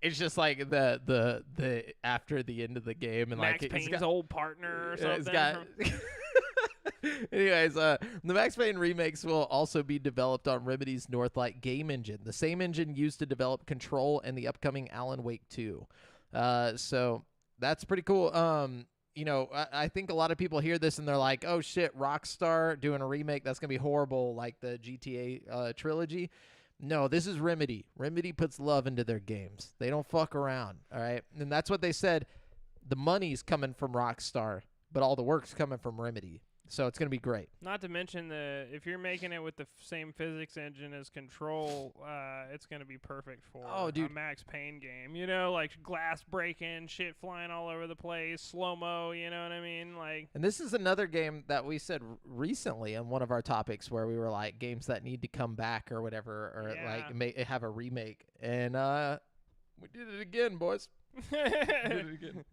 [SPEAKER 1] It's just like the after the end of the game. And
[SPEAKER 2] Max
[SPEAKER 1] like
[SPEAKER 2] Payne's old partner or something.
[SPEAKER 1] Anyways, the Max Payne remakes will also be developed on Remedy's Northlight game engine, the same engine used to develop Control and the upcoming Alan Wake 2. So that's pretty cool. You know, I think a lot of people hear this and they're like, oh shit, Rockstar doing a remake, that's going to be horrible like the GTA trilogy. No, this is Remedy. Remedy puts love into their games. They don't fuck around, all right? And that's what they said. The money's coming from Rockstar, but all the work's coming from Remedy. So it's going to be great.
[SPEAKER 2] Not to mention if you're making it with the same physics engine as Control, it's going to be perfect for a Max Payne game. You know, like glass breaking, shit flying all over the place, slow-mo, you know what I mean? Like.
[SPEAKER 1] And this is another game that we said recently in one of our topics where we were like games that need to come back or whatever, or like have a remake. And we did it again, boys. We did it again.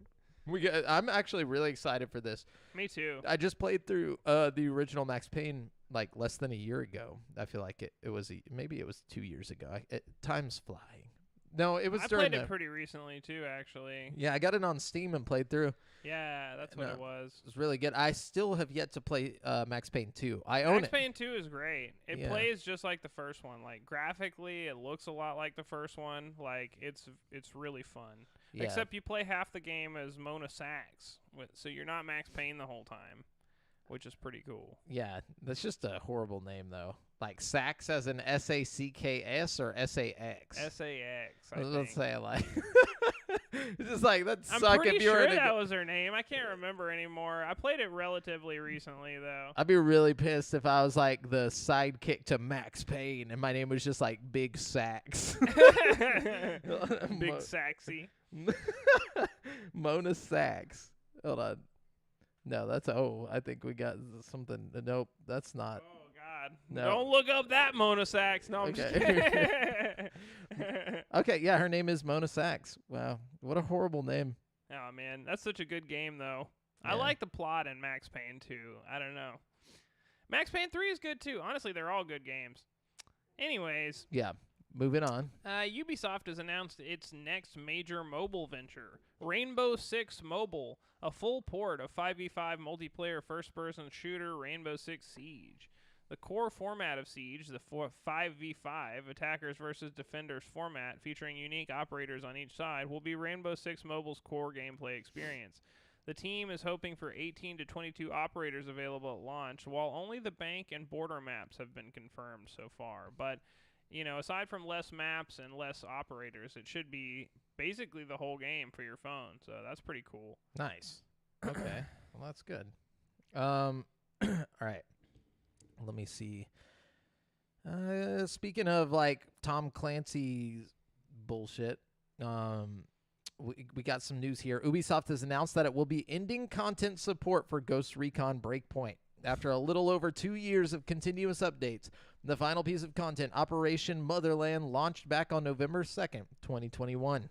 [SPEAKER 1] I'm actually really excited for this.
[SPEAKER 2] Me too.
[SPEAKER 1] I just played through the original Max Payne like less than a year ago. I feel like it was maybe it was 2 years ago. Time's flying. No, it was
[SPEAKER 2] I
[SPEAKER 1] during
[SPEAKER 2] played it pretty recently too, actually.
[SPEAKER 1] Yeah, I got it on Steam and played through.
[SPEAKER 2] Yeah, that's what it was.
[SPEAKER 1] It was really good. I still have yet to play Max Payne 2. I own it.
[SPEAKER 2] Max Payne 2 is great. It plays just like the first one. Like graphically, it looks a lot like the first one. Like it's really fun. Yeah. Except you play half the game as Mona Sachs, so you're not Max Payne the whole time, which is pretty cool.
[SPEAKER 1] Yeah, that's just a horrible name though. Like Sachs as an SACKS or SAX?
[SPEAKER 2] SAX.
[SPEAKER 1] Let's say like. It's just like that suck.
[SPEAKER 2] I'm pretty
[SPEAKER 1] if you were
[SPEAKER 2] sure that was her name. I can't remember anymore. I played it relatively recently though.
[SPEAKER 1] I'd be really pissed if I was like the sidekick to Max Payne and my name was just like Big Sax.
[SPEAKER 2] Big Saxy.
[SPEAKER 1] Mona Sachs. Hold on. No, that's I think we got something. Nope, that's not.
[SPEAKER 2] Oh God!
[SPEAKER 1] No.
[SPEAKER 2] Don't look up that Mona Sachs. No, I'm just kidding.
[SPEAKER 1] Okay, yeah, her name is Mona Sachs. Wow, what a horrible name.
[SPEAKER 2] Oh man, that's such a good game though.
[SPEAKER 1] Yeah.
[SPEAKER 2] I like the plot in Max Payne 2. I don't know. Max Payne 3 is good too. Honestly, they're all good games. Anyways.
[SPEAKER 1] Yeah. Moving on.
[SPEAKER 2] Ubisoft has announced its next major mobile venture, Rainbow Six Mobile, a full port of 5v5 multiplayer first-person shooter Rainbow Six Siege. The core format of Siege, the 5v5 attackers versus defenders format featuring unique operators on each side, will be Rainbow Six Mobile's core gameplay experience. The team is hoping for 18 to 22 operators available at launch, while only the bank and border maps have been confirmed so far. But you know, aside from less maps and less operators, it should be basically the whole game for your phone. So that's pretty cool.
[SPEAKER 1] Nice. Okay. Well, that's good. All right. Let me see. Speaking of like Tom Clancy's bullshit, we got some news here. Ubisoft has announced that it will be ending content support for Ghost Recon Breakpoint. After a little over 2 years of continuous updates, the final piece of content, Operation Motherland, launched back on November 2nd, 2021.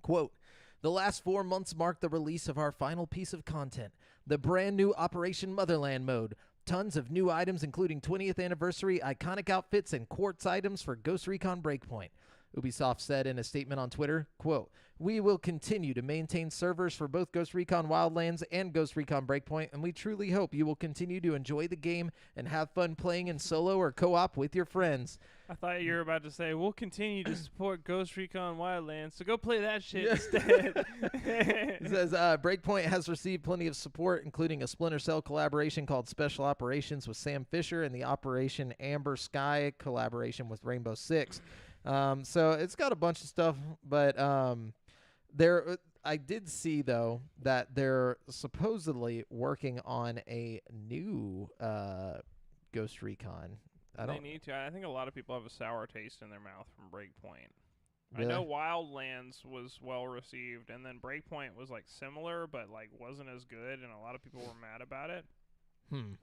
[SPEAKER 1] Quote, "The last 4 months marked the release of our final piece of content, the brand new Operation Motherland mode. Tons of new items, including 20th anniversary iconic outfits and quartz items for Ghost Recon Breakpoint. Ubisoft said in a statement on Twitter, quote, "We will continue to maintain servers for both Ghost Recon Wildlands and Ghost Recon Breakpoint, and we truly hope you will continue to enjoy the game and have fun playing in solo or co-op with your friends."
[SPEAKER 2] I thought you were about to say, we'll continue to support Ghost Recon Wildlands, so go play that shit instead.
[SPEAKER 1] It says, Breakpoint has received plenty of support, including a Splinter Cell collaboration called Special Operations with Sam Fisher and the Operation Amber Sky collaboration with Rainbow Six. So it's got a bunch of stuff, but I did see, though, that they're supposedly working on a new Ghost Recon.
[SPEAKER 2] They need to. I think a lot of people have a sour taste in their mouth from Breakpoint.
[SPEAKER 1] Really?
[SPEAKER 2] I know Wildlands was well received, and then Breakpoint was like similar, but like wasn't as good, and a lot of people were mad about it.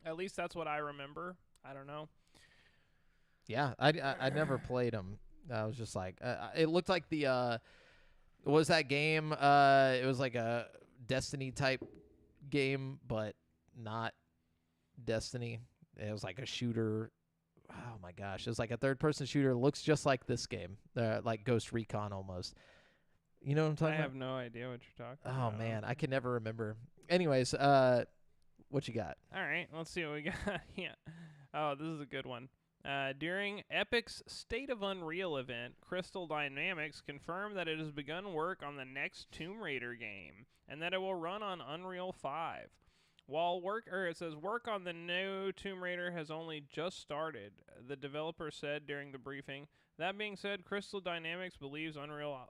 [SPEAKER 2] At least that's what I remember. I don't know.
[SPEAKER 1] Yeah, I never played them. I was just like, it looked like the what was that game? It was like a Destiny type game, but not Destiny. It was like a shooter. Oh my gosh, it was like a third-person shooter. Looks just like this game, like Ghost Recon almost. You know what I'm talking about?
[SPEAKER 2] I have no idea what you're talking about.
[SPEAKER 1] Oh man, I can never remember. Anyways, what you got?
[SPEAKER 2] All right, let's see what we got. Yeah. Oh, this is a good one. During Epic's State of Unreal event, Crystal Dynamics confirmed that it has begun work on the next Tomb Raider game and that it will run on Unreal 5. While it says work on the new Tomb Raider has only just started, the developer said during the briefing. That being said, Crystal Dynamics believes Unreal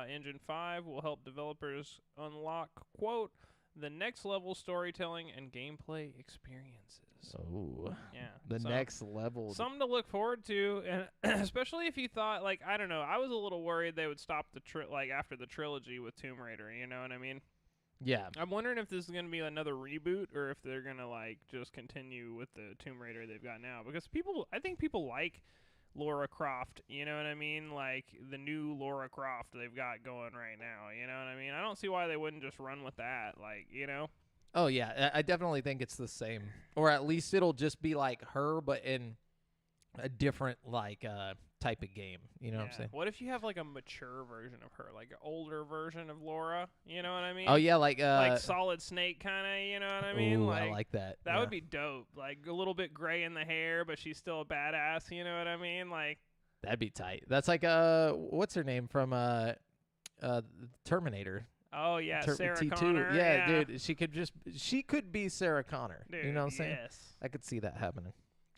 [SPEAKER 2] Engine 5 will help developers unlock, quote, the next level storytelling and gameplay experiences.
[SPEAKER 1] Oh,
[SPEAKER 2] yeah.
[SPEAKER 1] The next level.
[SPEAKER 2] Something to look forward to, and especially if you thought, like, I don't know, I was a little worried they would stop after the trilogy with Tomb Raider, you know what I mean?
[SPEAKER 1] Yeah.
[SPEAKER 2] I'm wondering if this is going to be another reboot or if they're going to, like, just continue with the Tomb Raider they've got now. Because I think people like Lara Croft, you know what I mean? Like, the new Lara Croft they've got going right now, you know what I mean? I don't see why they wouldn't just run with that, like, you know?
[SPEAKER 1] Oh, yeah. I definitely think it's the same. Or at least it'll just be like her, but in a different, like, type of game. You know what I'm saying?
[SPEAKER 2] What if you have, like, a mature version of her? Like, an older version of Laura? You know what I mean?
[SPEAKER 1] Oh, yeah, like
[SPEAKER 2] Solid Snake kind of, you know what I mean?
[SPEAKER 1] Ooh,
[SPEAKER 2] like,
[SPEAKER 1] I like that.
[SPEAKER 2] That would be dope. Like, a little bit gray in the hair, but she's still a badass, you know what I mean? Like,
[SPEAKER 1] that'd be tight. That's like, what's her name from Terminator?
[SPEAKER 2] Oh, yeah, Sarah
[SPEAKER 1] T2.
[SPEAKER 2] Connor.
[SPEAKER 1] Yeah, dude, she could be Sarah Connor.
[SPEAKER 2] Dude,
[SPEAKER 1] you know what I'm saying?
[SPEAKER 2] Yes.
[SPEAKER 1] I could see that happening.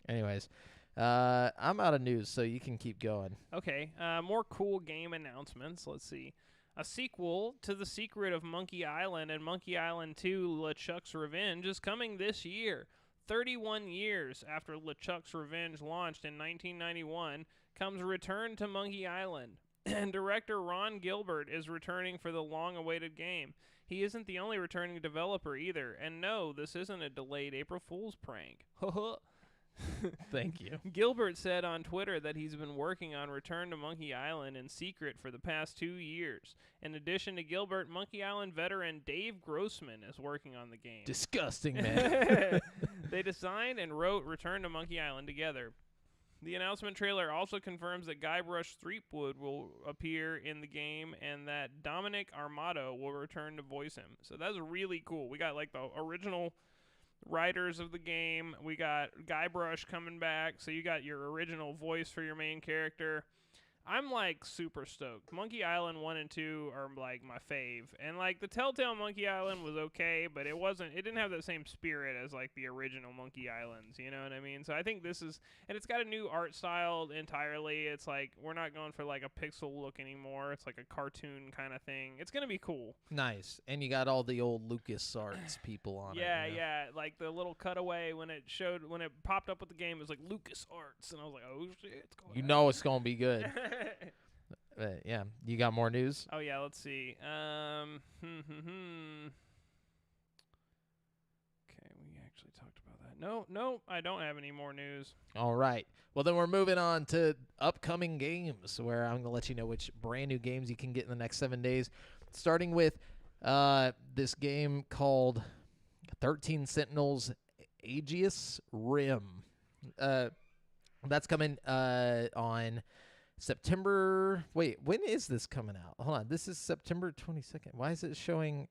[SPEAKER 1] Anyways, I'm out of news, so you can keep going.
[SPEAKER 2] Okay, more cool game announcements. Let's see. A sequel to The Secret of Monkey Island and Monkey Island 2 LeChuck's Revenge is coming this year. 31 years after LeChuck's Revenge launched in 1991 comes Return to Monkey Island. And director Ron Gilbert is returning for the long-awaited game. He isn't the only returning developer either. And no, this isn't a delayed April Fool's prank.
[SPEAKER 1] Thank you.
[SPEAKER 2] Gilbert said on Twitter that he's been working on Return to Monkey Island in secret for the past 2 years. In addition to Gilbert, Monkey Island veteran Dave Grossman is working on the game.
[SPEAKER 1] Disgusting, man.
[SPEAKER 2] They designed and wrote Return to Monkey Island together. The announcement trailer also confirms that Guybrush Threepwood will appear in the game and that Dominic Armato will return to voice him. So that's really cool. We got like the original writers of the game. We got Guybrush coming back. So you got your original voice for your main character. I'm like super stoked. Monkey Island 1 and 2 are like my fave. And like the Telltale Monkey Island was okay, but it didn't have the same spirit as like the original Monkey Islands, you know what I mean? So I think this is, and it's got a new art style entirely. It's like, we're not going for like a pixel look anymore. It's like a cartoon kind of thing. It's going to be cool.
[SPEAKER 1] Nice. And you got all the old LucasArts people on it.
[SPEAKER 2] Yeah. Like the little cutaway when it popped up with the game, it was like LucasArts. And I was like, oh shit, it's going
[SPEAKER 1] You know it's going to be good. Yeah, you got more news?
[SPEAKER 2] Oh yeah, let's see. Okay, we actually talked about that. No, I don't have any more news.
[SPEAKER 1] All right. Well, then we're moving on to upcoming games, where I'm going to let you know which brand new games you can get in the next 7 days, starting with this game called 13 Sentinels Aegis Rim. That's coming on September. Wait, when is this coming out? Hold on. This is September 22nd. Why is it showing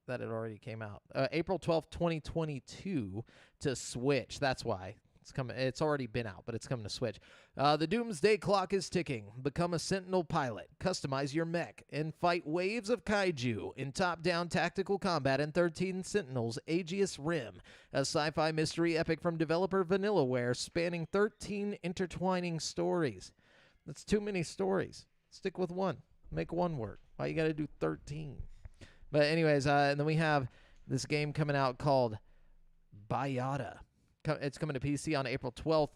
[SPEAKER 1] that it already came out? April 12th, 2022 to Switch. That's why. It's coming. It's already been out, but it's coming to Switch. The doomsday clock is ticking. Become a Sentinel pilot. Customize your mech and fight waves of kaiju in top-down tactical combat in 13 Sentinels Aegis Rim, a sci-fi mystery epic from developer Vanillaware spanning 13 intertwining stories. That's too many stories. Stick with one. Make one work. Why you got to do 13? But anyways, and then we have this game coming out called Bayada. It's coming to PC on April 12th.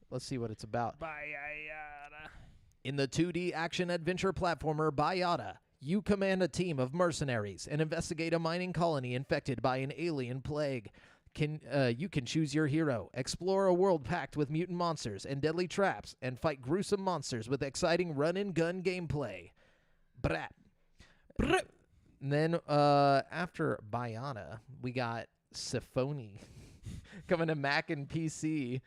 [SPEAKER 1] Let's see what it's about.
[SPEAKER 2] Bayada.
[SPEAKER 1] In the 2D action-adventure platformer Bayada, you command a team of mercenaries and investigate a mining colony infected by an alien plague. You can choose your hero, explore a world packed with mutant monsters and deadly traps, and fight gruesome monsters with exciting run-and-gun gameplay. Brat.
[SPEAKER 2] Brat.
[SPEAKER 1] And then after Bayada, we got Symphony coming to Mac and PC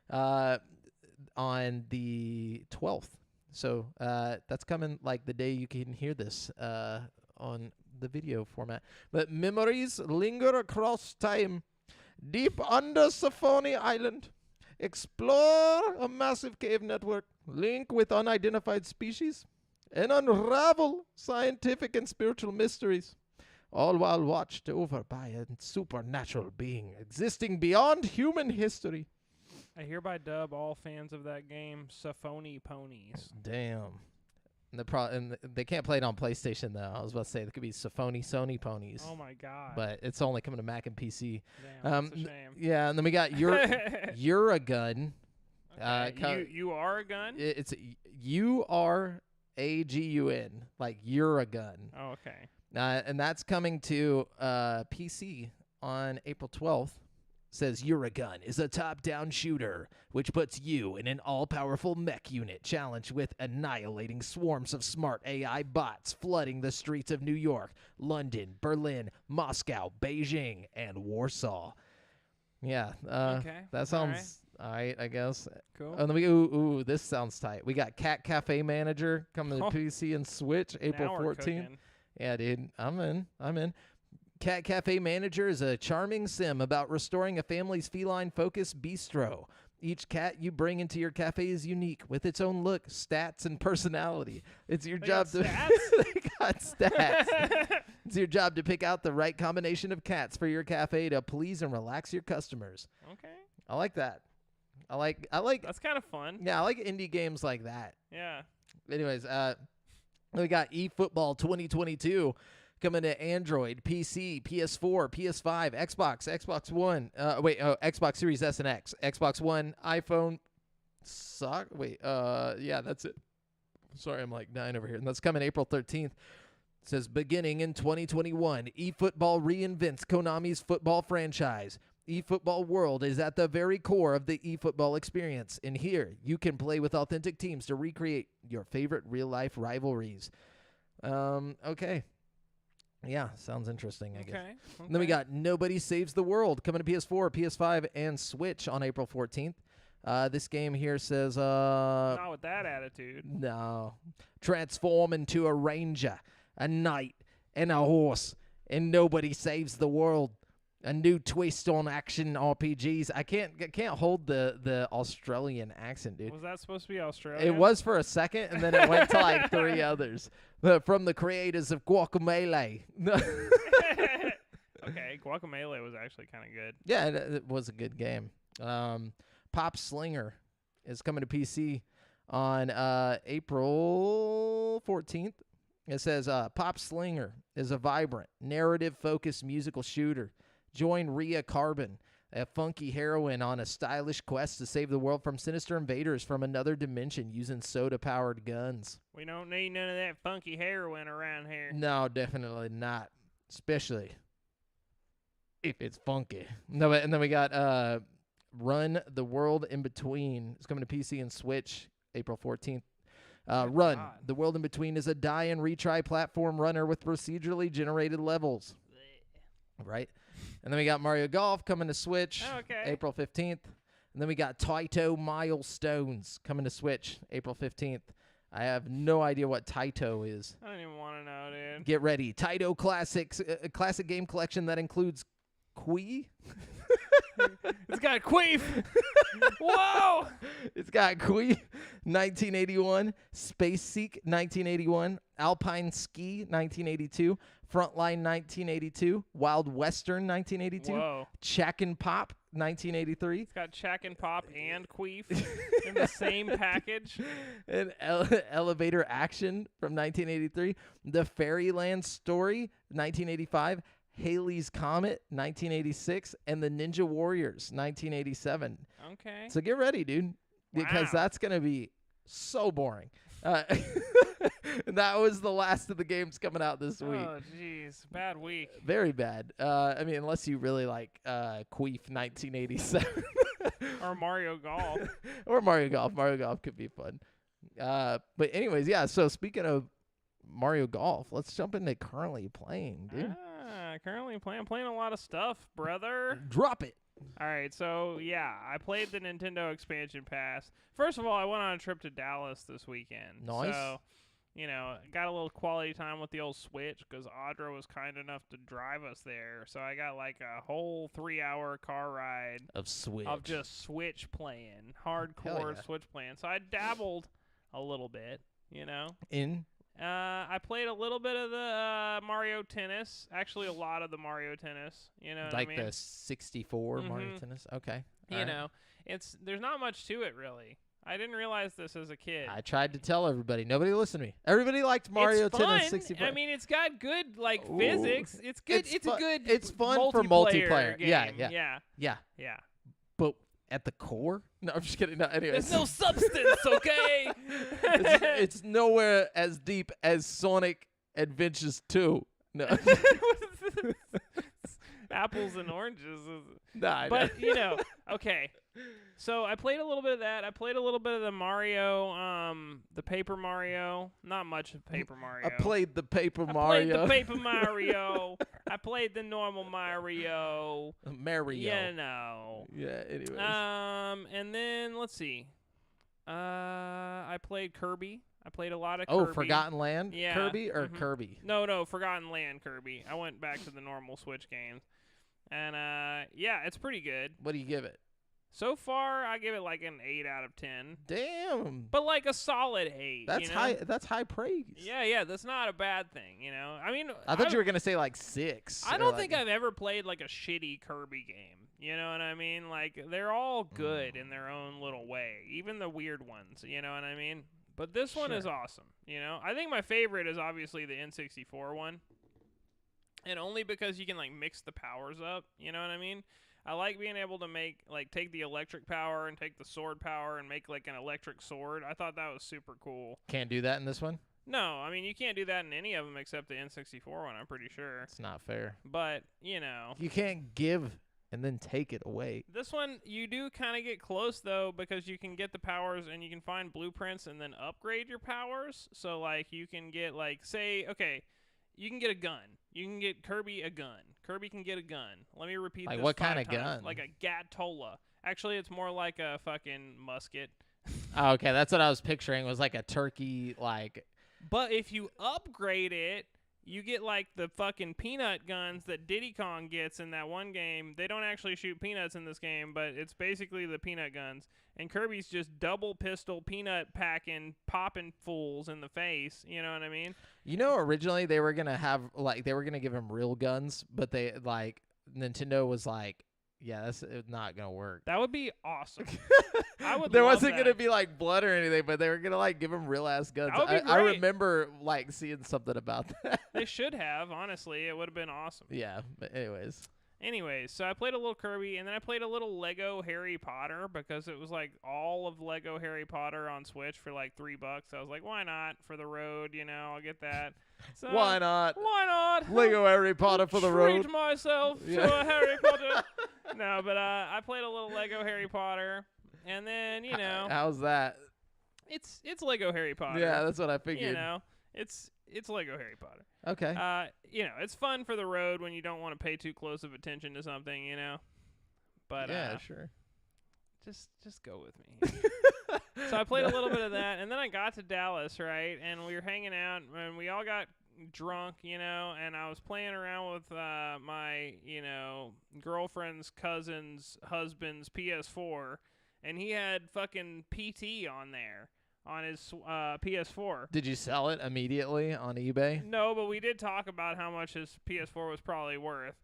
[SPEAKER 1] on the 12th. So that's coming like the day you can hear this on the video format. But memories linger across time. Deep under Symphony Island, explore a massive cave network, link with unidentified species, and unravel scientific and spiritual mysteries, all while watched over by a supernatural being existing beyond human history.
[SPEAKER 2] I hereby dub all fans of that game Symphony Ponies.
[SPEAKER 1] Damn. And they can't play it on PlayStation, though. I was about to say, there could be Sony Ponies.
[SPEAKER 2] Oh, my God.
[SPEAKER 1] But it's only coming to Mac and PC.
[SPEAKER 2] Damn, that's a shame.
[SPEAKER 1] Yeah, and then we got Uragun.
[SPEAKER 2] Okay. You are a gun?
[SPEAKER 1] It's Uragun, like Uragun.
[SPEAKER 2] Oh, okay.
[SPEAKER 1] And that's coming to PC on April 12th. Says Uragun is a top-down shooter, which puts you in an all-powerful mech unit challenged with annihilating swarms of smart AI bots flooding the streets of New York, London, Berlin, Moscow, Beijing, and Warsaw. Yeah,
[SPEAKER 2] okay.
[SPEAKER 1] That sounds all right, I guess.
[SPEAKER 2] Cool.
[SPEAKER 1] And then this sounds tight. We got Cat Cafe Manager coming to PC and Switch April 14th. Yeah, dude, I'm in. Cat Cafe Manager is a charming sim about restoring a family's feline-focused bistro. Each cat you bring into your cafe is unique, with its own look, stats, and personality. It's your job to they got stats. It's your job to pick out the right combination of cats for your cafe to please and relax your customers.
[SPEAKER 2] Okay.
[SPEAKER 1] I like that. I like.
[SPEAKER 2] That's kind of fun.
[SPEAKER 1] Yeah, I like indie games like that.
[SPEAKER 2] Yeah.
[SPEAKER 1] Anyways, we got eFootball 2022. Coming to Android, PC, PS4, PS5, Xbox One. Xbox Series S and X, Xbox One, iPhone. Yeah, that's it. Sorry, I'm like dying over here. And that's coming April 13th. It says, beginning in 2021, eFootball reinvents Konami's football franchise. eFootball World is at the very core of the eFootball experience. And here, you can play with authentic teams to recreate your favorite real-life rivalries. Okay. Yeah, sounds interesting, I guess.
[SPEAKER 2] Okay.
[SPEAKER 1] And then we got Nobody Saves the World coming to PS4, PS5, and Switch on April 14th. This game here says...
[SPEAKER 2] not with that attitude.
[SPEAKER 1] No. Transform into a ranger, a knight, and a horse, and nobody saves the world. A new twist on action RPGs. I can't hold the Australian accent, dude.
[SPEAKER 2] Was that supposed to be Australian?
[SPEAKER 1] It was for a second, and then it went to like 3 others. From the creators of Guacamelee.
[SPEAKER 2] Okay, Guacamelee was actually kind of good.
[SPEAKER 1] Yeah, it was a good game. Pop Slinger is coming to PC on April 14th. It says, Pop Slinger is a vibrant, narrative-focused musical shooter. Join Rhea Carbon, a funky heroine on a stylish quest to save the world from sinister invaders from another dimension using soda-powered guns.
[SPEAKER 2] We don't need none of that funky heroin around here.
[SPEAKER 1] No, definitely not. Especially if it's funky. No, and then we got Run the World in Between. It's coming to PC and Switch April 14th. Run.
[SPEAKER 2] God.
[SPEAKER 1] The World in Between is a die and retry platform runner with procedurally generated levels. Right? And then we got Mario Golf coming to Switch April 15th. And then we got Taito Milestones coming to Switch April 15th. I have no idea what Taito is.
[SPEAKER 2] I don't even want to know, dude.
[SPEAKER 1] Get ready. Taito Classics, a classic game collection that includes Quee.
[SPEAKER 2] It's got Queef. Whoa!
[SPEAKER 1] It's got Quee, 1981, Space Seek, 1981, Alpine Ski, 1982, Frontline, 1982, Wild Western, 1982,
[SPEAKER 2] Whoa.
[SPEAKER 1] Chack and Pop, 1983.
[SPEAKER 2] It's got Chack and Pop and Queef in the same package.
[SPEAKER 1] And Elevator Action from 1983, The Fairyland Story, 1985, Halley's Comet, 1986, and The Ninja Warriors, 1987.
[SPEAKER 2] Okay.
[SPEAKER 1] So get ready, dude, because
[SPEAKER 2] Wow.
[SPEAKER 1] that's going to be so boring. And that was the last of the games coming out this week.
[SPEAKER 2] Oh, jeez. Bad week.
[SPEAKER 1] Very bad. I mean, unless you really like Queef 1987.
[SPEAKER 2] Or Mario Golf.
[SPEAKER 1] Or Mario Golf. Mario Golf could be fun. But anyways, yeah, so speaking of Mario Golf, let's jump into currently playing, dude.
[SPEAKER 2] Currently playing a lot of stuff, brother.
[SPEAKER 1] Drop it.
[SPEAKER 2] All right, so yeah, I played the Nintendo Expansion Pass. First of all, I went on a trip to Dallas this weekend.
[SPEAKER 1] Nice.
[SPEAKER 2] So, got a little quality time with the old Switch because Audra was kind enough to drive us there. So I got like a whole 3-hour car ride
[SPEAKER 1] Of Switch.
[SPEAKER 2] of just Switch playing,
[SPEAKER 1] Hell
[SPEAKER 2] hardcore
[SPEAKER 1] yeah.
[SPEAKER 2] Switch playing. So I dabbled a little bit,
[SPEAKER 1] In.
[SPEAKER 2] I played a little bit of the Mario Tennis. Actually, a lot of the Mario Tennis. You know what I
[SPEAKER 1] Like
[SPEAKER 2] mean?
[SPEAKER 1] the 64 Mario
[SPEAKER 2] Mhm.
[SPEAKER 1] Tennis. Okay.
[SPEAKER 2] You know, there's not much to it really. I didn't realize this as a kid.
[SPEAKER 1] I tried to tell everybody. Nobody listened to me. Everybody liked Mario
[SPEAKER 2] it's fun.
[SPEAKER 1] Tennis 64.
[SPEAKER 2] I mean, it's got good
[SPEAKER 1] Ooh.
[SPEAKER 2] physics. It's good. It's a good.
[SPEAKER 1] It's fun for multiplayer.
[SPEAKER 2] Game.
[SPEAKER 1] Yeah.
[SPEAKER 2] Yeah.
[SPEAKER 1] But at the core? No, I'm just kidding. No, anyways.
[SPEAKER 2] There's no substance, okay?
[SPEAKER 1] it's nowhere as deep as Sonic Adventures 2. No.
[SPEAKER 2] Apples and oranges.
[SPEAKER 1] Nah,
[SPEAKER 2] But, okay. So I played a little bit of that. I played a little bit of the Mario, the Paper Mario. Not much of Paper Mario.
[SPEAKER 1] I played the Paper
[SPEAKER 2] I
[SPEAKER 1] Mario.
[SPEAKER 2] played the Paper Mario. I played the normal Mario.
[SPEAKER 1] Mario. Yeah, anyways.
[SPEAKER 2] And then let's see. I played Kirby. I played a lot of Kirby.
[SPEAKER 1] Oh, Forgotten Land
[SPEAKER 2] Yeah.
[SPEAKER 1] Kirby or
[SPEAKER 2] Mhm.
[SPEAKER 1] Kirby?
[SPEAKER 2] No, Forgotten Land Kirby. I went back to the normal Switch games. And yeah, it's pretty good.
[SPEAKER 1] What do you give it?
[SPEAKER 2] So far, I give it like an 8 out of 10.
[SPEAKER 1] Damn.
[SPEAKER 2] But like a solid 8.
[SPEAKER 1] That's high. That's high praise.
[SPEAKER 2] Yeah, that's not a bad thing, I mean,
[SPEAKER 1] I thought you were gonna say like 6.
[SPEAKER 2] I
[SPEAKER 1] or
[SPEAKER 2] don't
[SPEAKER 1] like-
[SPEAKER 2] think I've ever played like a shitty Kirby game. You know what I mean? Like they're all good in their own little way, even the weird ones. You know what I mean? But this one is
[SPEAKER 1] Sure.
[SPEAKER 2] awesome. I think my favorite is obviously the N64 one, and only because you can like mix the powers up. You know what I mean? I like being able to take the electric power and take the sword power and make like an electric sword. I thought that was super cool.
[SPEAKER 1] Can't do that in this one.
[SPEAKER 2] No, I mean you can't do that in any of them except the N64 one. I'm pretty sure.
[SPEAKER 1] It's not fair.
[SPEAKER 2] But
[SPEAKER 1] You can't give and then take it away.
[SPEAKER 2] this one you do kind of get close though because you can get the powers and you can find blueprints and then upgrade your powers. So like you can get you can get a gun. You can get Kirby a gun. Kirby can get a gun. Let me repeat
[SPEAKER 1] Like
[SPEAKER 2] this
[SPEAKER 1] what
[SPEAKER 2] 5
[SPEAKER 1] kind of
[SPEAKER 2] times.
[SPEAKER 1] gun?
[SPEAKER 2] Like a Gattola. Actually, it's more like a fucking musket.
[SPEAKER 1] Oh, okay, that's what I was picturing. Was like a turkey, like.
[SPEAKER 2] But if you upgrade it, you get like the fucking peanut guns that Diddy Kong gets in that one game. They don't actually shoot peanuts in this game, but it's basically the peanut guns. And Kirby's just double pistol peanut packing, popping fools in the face. You know what I mean?
[SPEAKER 1] Originally they were gonna give him real guns, but they Nintendo was like, yeah, that's not gonna work.
[SPEAKER 2] That would be awesome. I would.
[SPEAKER 1] There
[SPEAKER 2] love
[SPEAKER 1] wasn't
[SPEAKER 2] that.
[SPEAKER 1] gonna be like blood or anything, but they were gonna give him real ass guns.
[SPEAKER 2] That would be
[SPEAKER 1] I
[SPEAKER 2] great.
[SPEAKER 1] remember seeing something about that.
[SPEAKER 2] They should have. Honestly, it would have been awesome.
[SPEAKER 1] Yeah, but
[SPEAKER 2] Anyways, so I played a little Kirby, and then I played a little Lego Harry Potter because it was like all of Lego Harry Potter on Switch for like $3. I was like, why not for the road? I'll get that. So,
[SPEAKER 1] why not?
[SPEAKER 2] Why not?
[SPEAKER 1] Lego Harry Potter for the road.
[SPEAKER 2] Treat myself
[SPEAKER 1] Yeah.
[SPEAKER 2] to a Harry Potter. No, but I played a little Lego Harry Potter, and then
[SPEAKER 1] How's that?
[SPEAKER 2] it's Lego Harry Potter.
[SPEAKER 1] Yeah, that's what I figured.
[SPEAKER 2] It's Lego Harry Potter.
[SPEAKER 1] Okay.
[SPEAKER 2] It's fun for the road when you don't want to pay too close of attention to something, But
[SPEAKER 1] yeah, sure.
[SPEAKER 2] just go with me. So I played a little bit of that, and then I got to Dallas, right? And we were hanging out, and we all got drunk, and I was playing around with my, girlfriend's cousin's husband's PS4, and he had fucking PT on there on his PS4.
[SPEAKER 1] Did you sell it immediately on eBay?
[SPEAKER 2] No, but we did talk about how much his PS4 was probably worth.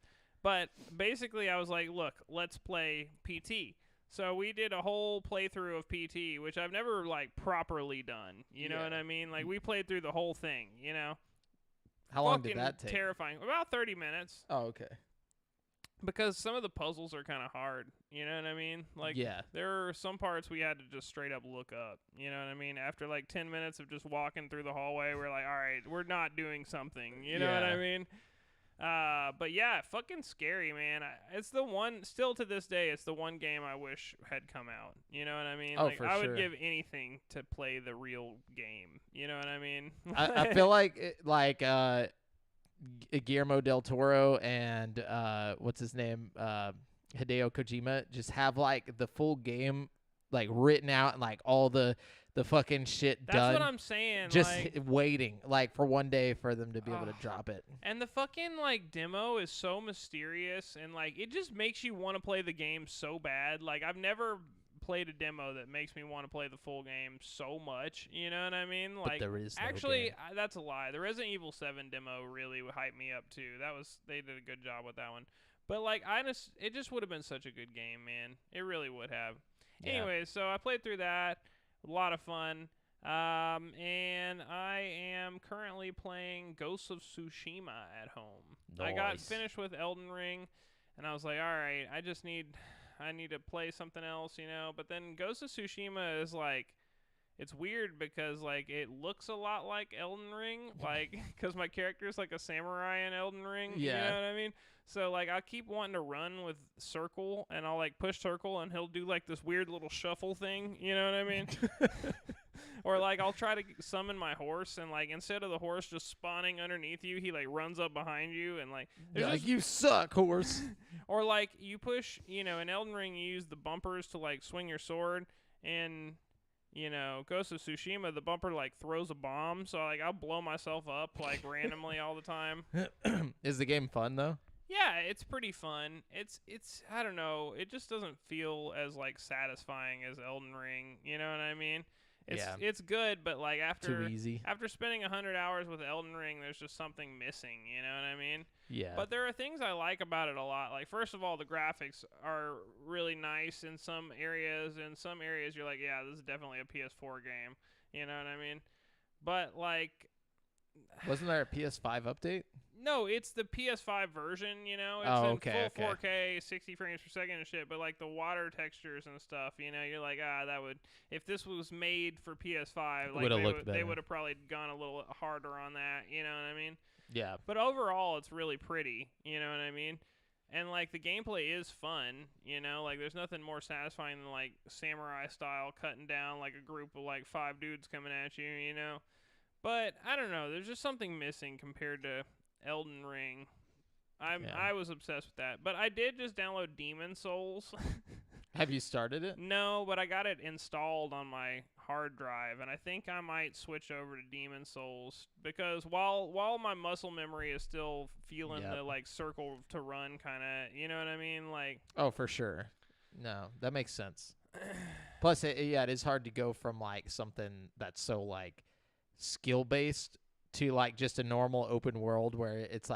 [SPEAKER 2] But basically, I was like, look, let's play PT. So we did a whole playthrough of PT, which I've never, properly done. You know what I mean? Like, we played through the whole thing,
[SPEAKER 1] How long did that take?
[SPEAKER 2] Terrifying. About 30 minutes.
[SPEAKER 1] Oh, okay.
[SPEAKER 2] Because some of the puzzles are kind of hard. You know what I mean? Like, there are some parts we had to just straight up look up. You know what I mean? After, 10 minutes of just walking through the hallway, we're like, all right, we're not doing something. You know what I mean? But yeah, fucking scary, man. It's the one, still to this day, it's the one game I wish had come out. You know what I mean?
[SPEAKER 1] Oh, for
[SPEAKER 2] I
[SPEAKER 1] sure.
[SPEAKER 2] would give anything to play the real game. You know what I mean?
[SPEAKER 1] I feel like Guillermo del Toro and what's his name, Hideo Kojima, just have the full game written out and all the fucking shit done.
[SPEAKER 2] That's what I'm saying.
[SPEAKER 1] Just waiting for one day for them to be able to drop it.
[SPEAKER 2] And the fucking demo is so mysterious, and it just makes you want to play the game so bad. I've never played a demo that makes me want to play the full game so much. You know what I mean?
[SPEAKER 1] But there is no
[SPEAKER 2] actually,
[SPEAKER 1] game.
[SPEAKER 2] That's a lie. The Resident Evil 7 demo really hyped me up too. They did a good job with that one. But it just would have been such a good game, man. It really would have.
[SPEAKER 1] Yeah.
[SPEAKER 2] Anyway, so I played through that. A lot of fun. And I am currently playing Ghosts of Tsushima at home.
[SPEAKER 1] Nice.
[SPEAKER 2] I got finished with Elden Ring, and I was like, all right, I need to play something else, But then Ghosts of Tsushima is it's weird because it looks a lot like Elden Ring, because my character is a samurai in Elden Ring.
[SPEAKER 1] Yeah.
[SPEAKER 2] You know what I mean? So I keep wanting to run with circle, and I'll push circle, and he'll do this weird little shuffle thing. You know what I mean? Or I'll try to summon my horse, and instead of the horse just spawning underneath you, he runs up behind you, and
[SPEAKER 1] you suck, horse.
[SPEAKER 2] Or you push, in Elden Ring you use the bumpers to swing your sword, and Ghost of Tsushima, the bumper throws a bomb, so I'll blow myself up randomly all the time.
[SPEAKER 1] Is the game fun though?
[SPEAKER 2] Yeah, it's pretty fun. It's I don't know, it just doesn't feel as satisfying as Elden Ring. You know what I mean? It's good, but
[SPEAKER 1] too easy.
[SPEAKER 2] After spending 100 hours with Elden Ring, there's just something missing. You know what I mean?
[SPEAKER 1] Yeah.
[SPEAKER 2] But there are things I like about it a lot. First of all, the graphics are really nice in some areas. In some areas, you're yeah, this is definitely a PS4 game. You know what I mean? But
[SPEAKER 1] wasn't there a PS5 update?
[SPEAKER 2] No, it's the PS5 version, It's in full 4K, 60 frames per second and shit, but the water textures and stuff, you're that would, if this was made for PS5, they would have probably gone a little harder on that, you know what I mean?
[SPEAKER 1] Yeah.
[SPEAKER 2] But overall, it's really pretty, you know what I mean? And the gameplay is fun, there's nothing more satisfying than samurai style cutting down a group of 5 dudes coming at you, But I don't know, there's just something missing compared to Elden Ring. I was obsessed with that. But I did just download Demon Souls.
[SPEAKER 1] Have you started it?
[SPEAKER 2] No, but I got it installed on my hard drive, and I think I might switch over to Demon Souls because while my muscle memory is still feeling the circle to run kind of, you know what I mean?
[SPEAKER 1] Oh, for sure. No, that makes sense. Plus, it is hard to go from something that's so skill based to just a normal open world where it's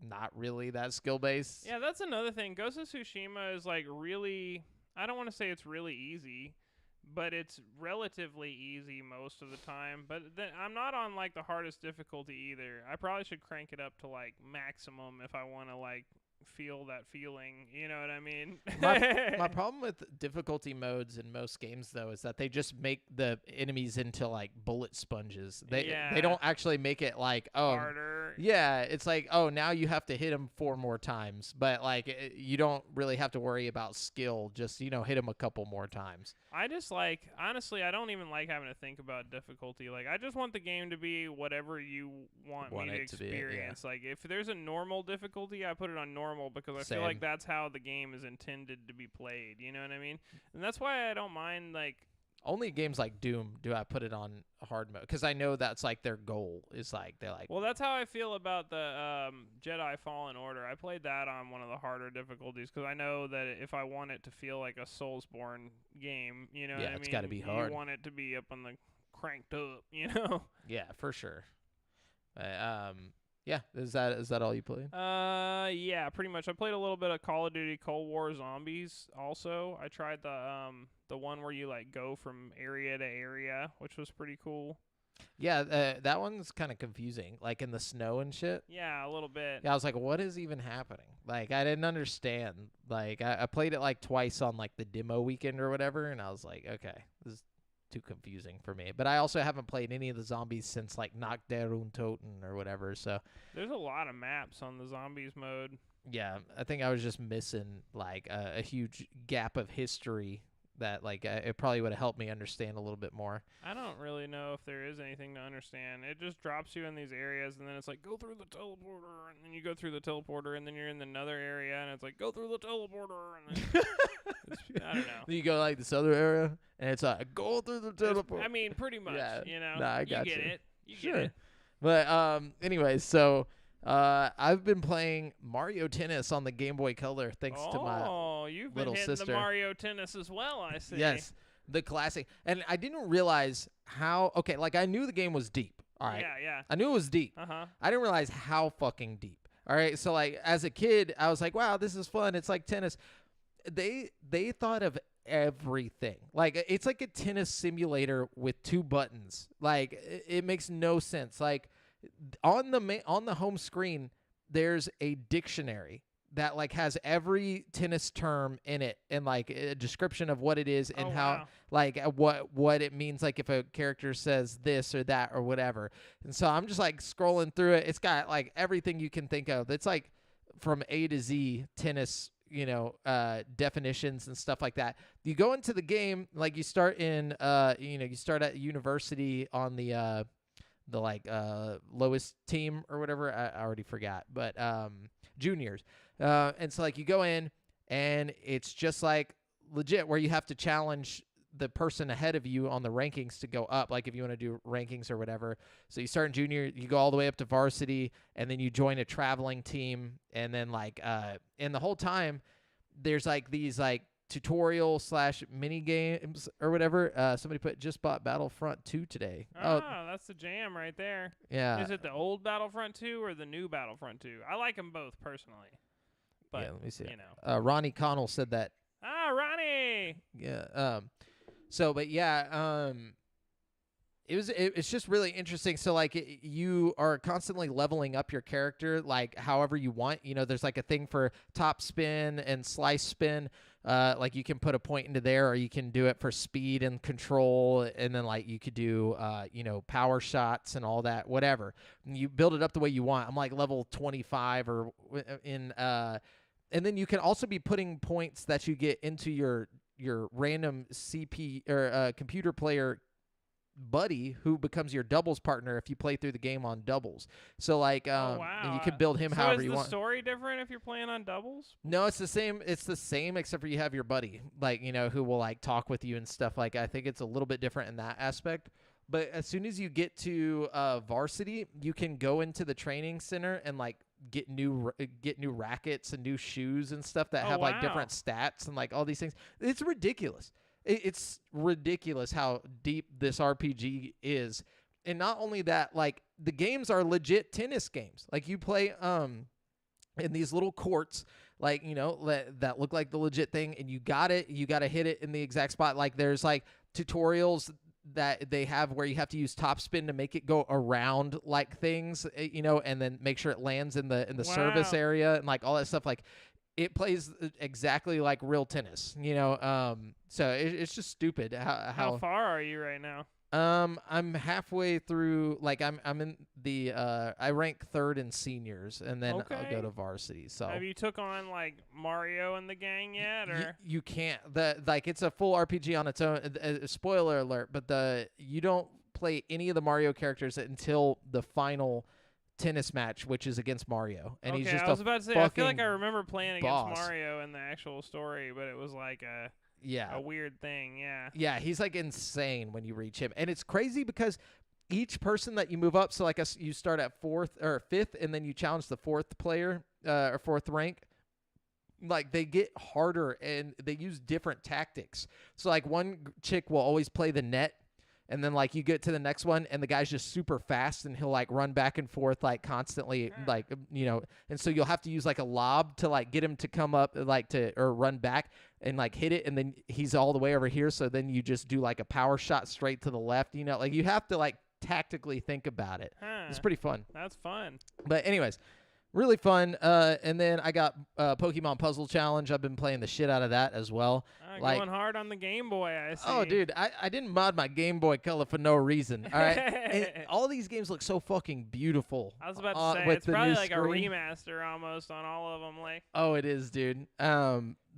[SPEAKER 1] not really that skill based.
[SPEAKER 2] Yeah, that's another thing. Ghost of Tsushima is really, I don't want to say it's really easy, but it's relatively easy most of the time. But then I'm not on the hardest difficulty either. I probably should crank it up to maximum if I want to feel that feeling, you know what I mean?
[SPEAKER 1] My problem with difficulty modes in most games though is that they just make the enemies into bullet sponges. They don't actually make it
[SPEAKER 2] harder.
[SPEAKER 1] Yeah, it's now you have to hit them 4 more times, but you don't really have to worry about skill, just hit them a couple more times.
[SPEAKER 2] I just honestly, I don't even having to think about difficulty. I just want the game to be whatever you want me to experience. If there's a normal difficulty, I put it on normal because I feel that's how the game is intended to be played. You know what I mean? And that's why I don't mind
[SPEAKER 1] Only games like Doom do I put it on hard mode because I know that's like their goal is like they're like.
[SPEAKER 2] Well, that's how I feel about the Jedi Fallen Order. I played that on one of the harder difficulties because I know that if I want it to feel like a Soulsborne game, you know, what I mean?
[SPEAKER 1] It's got to be hard.
[SPEAKER 2] You want it to be up on the cranked up, you know.
[SPEAKER 1] Yeah, for sure. Yeah, is that all you played?
[SPEAKER 2] Yeah, pretty much. I played a little bit of Call of Duty Cold War Zombies also. I tried the one where you like go from area to area, which was pretty cool.
[SPEAKER 1] Yeah, that one's kind of confusing, like in the snow and shit.
[SPEAKER 2] Yeah, a little bit.
[SPEAKER 1] Yeah, I was like, what is even happening? Like, I didn't understand. Like, I played it like twice on like the demo weekend or whatever, and I was like, okay, this is too confusing for me. But I also haven't played any of the zombies since like Nacht der Untoten or whatever. So
[SPEAKER 2] there's a lot of maps on the zombies mode.
[SPEAKER 1] Yeah, I think I was just missing like a huge gap of history that like it probably would have helped me understand a little bit more.
[SPEAKER 2] I don't really know if there is anything to understand. It just drops you in these areas, and then it's like, go through the teleporter, and then you go through the teleporter, and then you're in another area, and it's like, go through the teleporter, and then I don't know.
[SPEAKER 1] You go like this other area, and it's like, go through the teleporter.
[SPEAKER 2] I mean, pretty much, you know.
[SPEAKER 1] Nah, I got
[SPEAKER 2] you. Get it. You
[SPEAKER 1] sure.
[SPEAKER 2] get it.
[SPEAKER 1] But anyways, so I've been playing Mario Tennis on the Game Boy Color thanks to my
[SPEAKER 2] you've been
[SPEAKER 1] little
[SPEAKER 2] hitting
[SPEAKER 1] sister.
[SPEAKER 2] the Mario Tennis as well, I see.
[SPEAKER 1] Yes, the classic. And I didn't realize how like I knew the game was deep. All right.
[SPEAKER 2] Yeah.
[SPEAKER 1] I knew it was deep.
[SPEAKER 2] Uh-huh.
[SPEAKER 1] I didn't realize how fucking deep. All right. So like as a kid, I was like, wow, this is fun. It's like tennis. They thought of everything. Like it's like a tennis simulator with 2 buttons. Like it makes no sense. Like on the home screen, there's a dictionary that like has every tennis term in it and like a description of what it is and how like what it means, like if a character says this or that or whatever. And so I'm just like scrolling through it. It's got like everything you can think of. It's like from A to Z tennis, you know, definitions and stuff like that. You go into the game, like you start in you start at university on the like lowest team or whatever. I already forgot, but juniors. And so like you go in and it's just like legit where you have to challenge the person ahead of you on the rankings to go up, like if you want to do rankings or whatever. So you start in junior, you go all the way up to varsity, and then you join a traveling team, and then like and the whole time there's like these like tutorial / mini games or whatever. Somebody just bought Battlefront 2 today.
[SPEAKER 2] Oh, that's the jam right there.
[SPEAKER 1] Yeah.
[SPEAKER 2] Is it the old Battlefront 2 or the new Battlefront 2? I like them both personally. But,
[SPEAKER 1] yeah, let me see.
[SPEAKER 2] You know.
[SPEAKER 1] Ronnie Connell said that.
[SPEAKER 2] Ronnie.
[SPEAKER 1] Yeah. It's just really interesting. So like you are constantly leveling up your character like however you want. You know, there's like a thing for top spin and slice spin. Like you can put a point into there, or you can do it for speed and control, and then like you could do power shots and all that, whatever. And you build it up the way you want. I'm like level 25 or and then you can also be putting points that you get into your random CP or computer player buddy who becomes your doubles partner if you play through the game on doubles. So like and you can build him however you want.
[SPEAKER 2] Is the story different if you're playing on doubles?
[SPEAKER 1] No, it's the same except for you have your buddy like who will like talk with you and stuff. Like I think it's a little bit different in that aspect. But as soon as you get to varsity, you can go into the training center and like get new rackets and new shoes and stuff that have like different stats and like all these things. It's ridiculous. It's ridiculous how deep this RPG is. And not only that, like the games are legit tennis games. Like you play in these little courts, like, that look like the legit thing, and you got to hit it in the exact spot. Like there's like tutorials that they have where you have to use top spin to make it go around like things, and then make sure it lands in the service area and like all that stuff. Like it plays exactly like real tennis, so it's just stupid.
[SPEAKER 2] How far are you right now?
[SPEAKER 1] I'm halfway through. Like I'm in the I rank 3rd in seniors, and then I'll go to varsity. So
[SPEAKER 2] have you took on like Mario and the gang yet, or
[SPEAKER 1] you can't? It's a full RPG on its own. Spoiler alert, but you don't play any of the Mario characters until the final tennis match, which is against Mario, and he's just
[SPEAKER 2] I was about to say, I feel like I remember playing
[SPEAKER 1] boss.
[SPEAKER 2] against Mario in the actual story, but it was like a weird thing. Yeah.
[SPEAKER 1] Yeah, he's like insane when you reach him. And it's crazy because each person that you move up, so like you start at 4th or 5th, and then you challenge the 4th player or 4th rank, like they get harder and they use different tactics. So like one chick will always play the net, and then like you get to the next one and the guy's just super fast and he'll like run back and forth like constantly, like, you know, and so you'll have to use like a lob to like get him to come up like or run back and like hit it, and then he's all the way over here, so then you just do like a power shot straight to the left, you know, like you have to like tactically think about it. It's pretty fun.
[SPEAKER 2] That's fun.
[SPEAKER 1] But anyways, really fun. And then I got Pokemon Puzzle Challenge. I've been playing the shit out of that as well.
[SPEAKER 2] Like, going hard on the Game Boy, I see.
[SPEAKER 1] Oh, dude, I didn't mod my Game Boy Color for no reason. All right, and all these games look so fucking beautiful.
[SPEAKER 2] I was about to say it's probably like screen. A remaster almost on all of them. Like,
[SPEAKER 1] oh, it is, dude.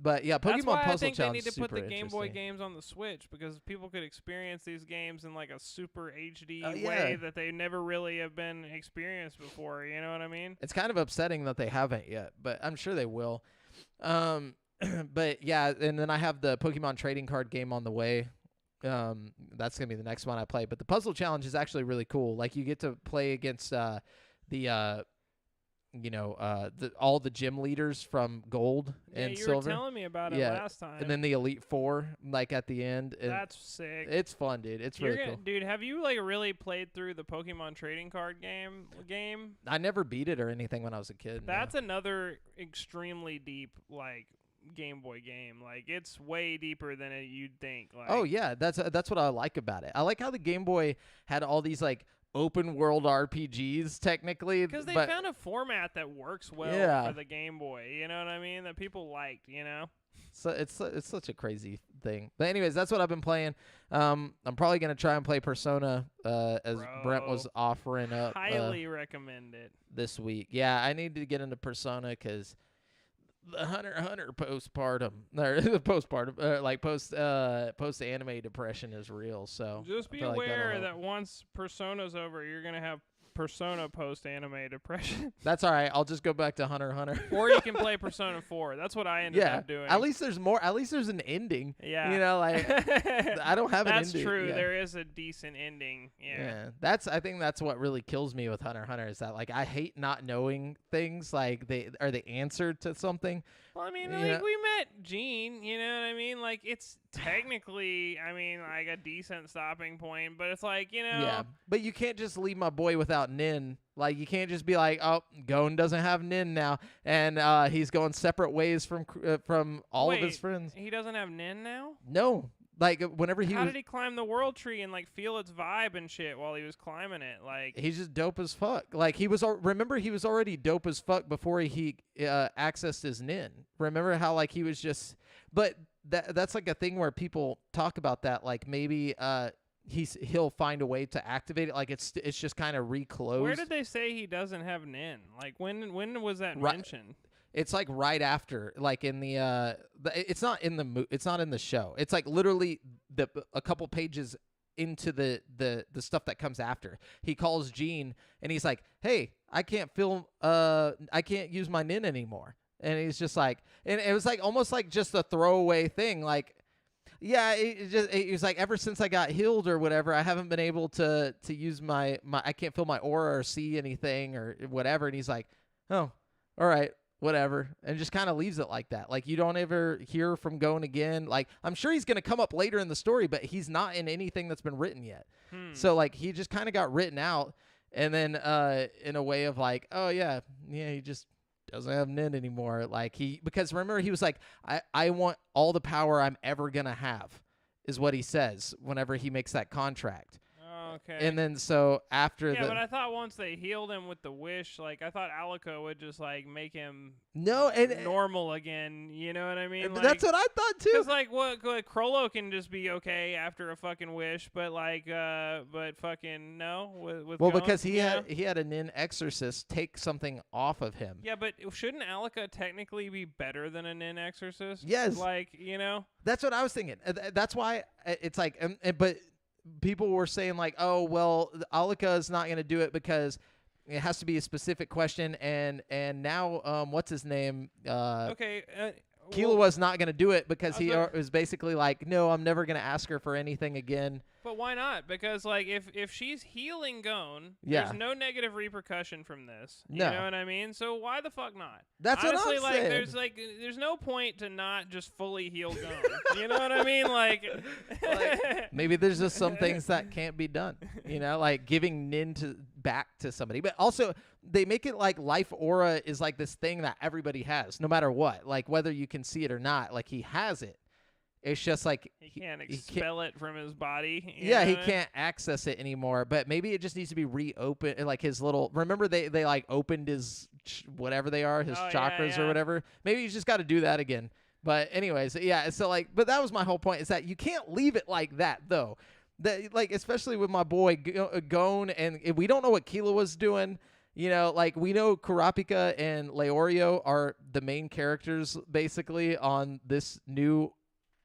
[SPEAKER 1] But yeah, Pokemon
[SPEAKER 2] That's why
[SPEAKER 1] Puzzle
[SPEAKER 2] I think
[SPEAKER 1] Challenge.
[SPEAKER 2] They need to put the Game Boy games on the Switch because people could experience these games in like a super HD way that they never really have been experienced before. You know what I mean?
[SPEAKER 1] It's kind of upsetting that they haven't yet, but I'm sure they will. But yeah, and then I have the Pokemon trading card game on the way. That's gonna be the next one I play. But the Puzzle Challenge is actually really cool. Like you get to play against all the gym leaders from Gold and Silver.
[SPEAKER 2] You were telling me about it last time.
[SPEAKER 1] And then the Elite Four, like at the end.
[SPEAKER 2] That's sick.
[SPEAKER 1] It's fun, dude. It's really cool.
[SPEAKER 2] Dude, have you like really played through the Pokemon trading card game?
[SPEAKER 1] I never beat it or anything when I was a kid.
[SPEAKER 2] That's another extremely deep like Game Boy game. Like it's way deeper than you'd think. Like,
[SPEAKER 1] oh yeah, that's what I like about it. I like how the Game Boy had all these like open world RPGs technically,
[SPEAKER 2] because they found a format that works well for the Game Boy. You know what I mean? That people liked. You know.
[SPEAKER 1] So it's such a crazy thing. But anyways, that's what I've been playing. I'm probably gonna try and play Persona as Brent was offering up.
[SPEAKER 2] Highly recommend it
[SPEAKER 1] this week. Yeah, I need to get into Persona because the Hunter x Hunter postpartum or post anime depression is real. So
[SPEAKER 2] just be aware that once Persona's over, you're gonna have Persona post anime depression.
[SPEAKER 1] That's all right. I'll just go back to Hunter x Hunter.
[SPEAKER 2] Or you can play Persona 4. That's what I ended up doing.
[SPEAKER 1] At least there's more. At least there's an ending.
[SPEAKER 2] Yeah.
[SPEAKER 1] You know, like I don't have an ending.
[SPEAKER 2] That's true. Yeah. There is a decent ending. Yeah.
[SPEAKER 1] I think that's what really kills me with Hunter x Hunter is that like I hate not knowing things like they are the answer to something.
[SPEAKER 2] Well, I mean, like we met Gene, you know what I mean? Like it's technically, I mean, like a decent stopping point, but it's like, you know.
[SPEAKER 1] Yeah, but you can't just leave my boy without Nin. Like you can't just be like, oh, Gon doesn't have Nin now, and he's going separate ways from all of his friends.
[SPEAKER 2] He doesn't have Nin now?
[SPEAKER 1] No. Like whenever
[SPEAKER 2] How did he climb the world tree and like feel its vibe and shit while he was climbing it? Like
[SPEAKER 1] he's just dope as fuck. Like he was already dope as fuck before he accessed his Nin. Remember how like he was just, but that's like a thing where people talk about that. Like maybe he'll find a way to activate it. Like it's just kind of reclosed.
[SPEAKER 2] Where did they say he doesn't have Nin? Like when was that mentioned?
[SPEAKER 1] It's like right after, like in the it's not in the show. It's like literally a couple pages into the stuff that comes after. He calls Gene and he's like, "Hey, I can't use my Nin anymore." And he's just like, and it was like almost like just a throwaway thing. Like, yeah, it was like ever since I got healed or whatever, I haven't been able to use my I can't feel my aura or see anything or whatever. And he's like, "Oh, all right. Whatever," and just kind of leaves it like that. Like you don't ever hear from Gon again. Like I'm sure he's gonna come up later in the story, but he's not in anything that's been written yet. So like he just kind of got written out, and then in a way of like, oh yeah, he just doesn't have Nin anymore. Like because remember he was like, I want all the power I'm ever gonna have, is what he says whenever he makes that contract.
[SPEAKER 2] Okay.
[SPEAKER 1] And then so after
[SPEAKER 2] but I thought once they healed him with the wish, like I thought Alico would just like make him normal again. You know what I mean? Like,
[SPEAKER 1] that's what I thought too.
[SPEAKER 2] Because like Crollo can just be okay after a fucking wish, but like but fucking no with
[SPEAKER 1] well
[SPEAKER 2] Gon,
[SPEAKER 1] because he had a Nin exorcist take something off of him.
[SPEAKER 2] Yeah, but shouldn't Alica technically be better than a Nin exorcist?
[SPEAKER 1] Yes.
[SPEAKER 2] Like you know.
[SPEAKER 1] That's what I was thinking. That's why it's like but. People were saying like, oh well, Alica is not going to do it because it has to be a specific question, and now what's his name?
[SPEAKER 2] Okay,
[SPEAKER 1] Killua's not going to do it because he was basically like, no, I'm never going to ask her for anything again.
[SPEAKER 2] But why not? Because, like, if she's healing Gon, there's no negative repercussion from this. You know what I mean? So why the fuck not?
[SPEAKER 1] That's
[SPEAKER 2] honestly,
[SPEAKER 1] what I'm saying.
[SPEAKER 2] There's no point to not just fully heal Gon. You know what I mean? Like
[SPEAKER 1] maybe there's just some things that can't be done. You know, like giving Nin back to somebody. But also, they make it like life aura is like this thing that everybody has, no matter what. Like, whether you can see it or not, like, he has it. It's just like
[SPEAKER 2] he can't expel it from his body.
[SPEAKER 1] Yeah, he can't access it anymore. But maybe it just needs to be reopened. Like his little. Remember they like opened his whatever they are, his chakras or whatever. Maybe he's just got to do that again. But anyways, yeah. So like, but that was my whole point, is that you can't leave it like that though. That, like, especially with my boy Gon, and we don't know what Killua's doing. You know, like, we know Kurapika and Leorio are the main characters basically on this new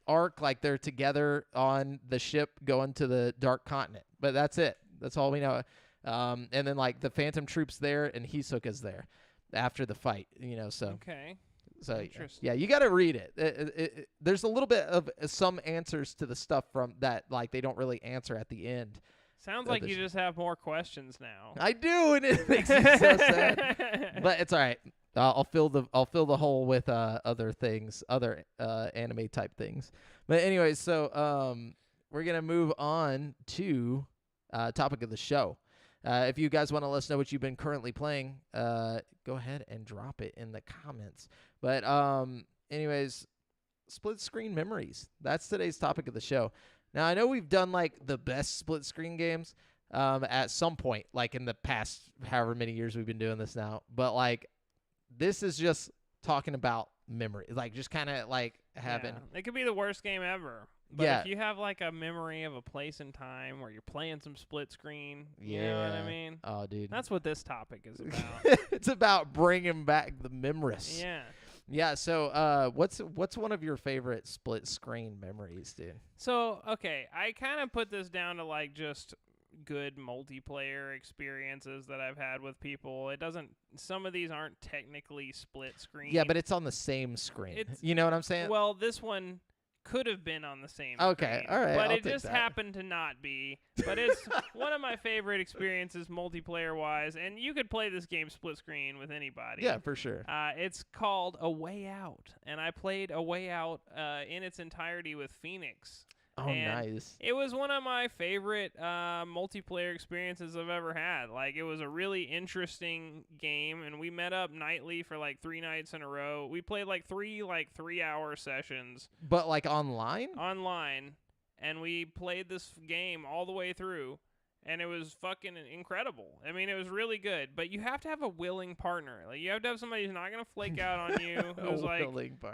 [SPEAKER 1] arc. Like, they're together on the ship going to the Dark Continent, but that's it. That's all we know. And then like the Phantom Troop's there and Hisoka's there after the fight. You know, so
[SPEAKER 2] okay.
[SPEAKER 1] So yeah, you got to read it. There's a little bit of some answers to the stuff from that, like, they don't really answer at the end.
[SPEAKER 2] Sounds like you just have more questions now.
[SPEAKER 1] I do, and it makes me so sad. But it's all right. I'll fill the hole with other things, other anime type things. But anyway, so we're gonna move on to topic of the show. If you guys want to let us know what you've been currently playing, go ahead and drop it in the comments. But anyways, split screen memories. That's today's topic of the show. Now, I know we've done like the best split screen games at some point, like in the past however many years we've been doing this now. But like, this is just talking about memory, like just kind of like having.
[SPEAKER 2] Yeah. It could be the worst game ever. But if you have like a memory of a place and time where you're playing some split screen, you know what I mean?
[SPEAKER 1] Oh, dude.
[SPEAKER 2] That's what this topic is about.
[SPEAKER 1] It's about bringing back the memories.
[SPEAKER 2] Yeah.
[SPEAKER 1] Yeah, so what's one of your favorite split screen memories, dude?
[SPEAKER 2] So, okay, I kind of put this down to like just good multiplayer experiences that I've had with people. Some of these aren't technically split screen.
[SPEAKER 1] Yeah, but it's on the same screen. You know what I'm saying?
[SPEAKER 2] Well, this one could have been on the same
[SPEAKER 1] screen. All right.
[SPEAKER 2] But
[SPEAKER 1] I'll
[SPEAKER 2] it just happened to not be. But it's one of my favorite experiences multiplayer-wise, and you could play this game split screen with anybody.
[SPEAKER 1] Yeah, for sure.
[SPEAKER 2] It's called A Way Out, and I played A Way Out in its entirety with Phoenix.
[SPEAKER 1] Oh, nice.
[SPEAKER 2] It was one of my favorite multiplayer experiences I've ever had. Like, it was a really interesting game, and we met up nightly for like 3 nights in a row. We played like 3-hour sessions.
[SPEAKER 1] But like online?
[SPEAKER 2] Online. And we played this game all the way through, and it was fucking incredible. I mean, it was really good, but you have to have a willing partner. Like, you have to have somebody who's not going to flake out on you,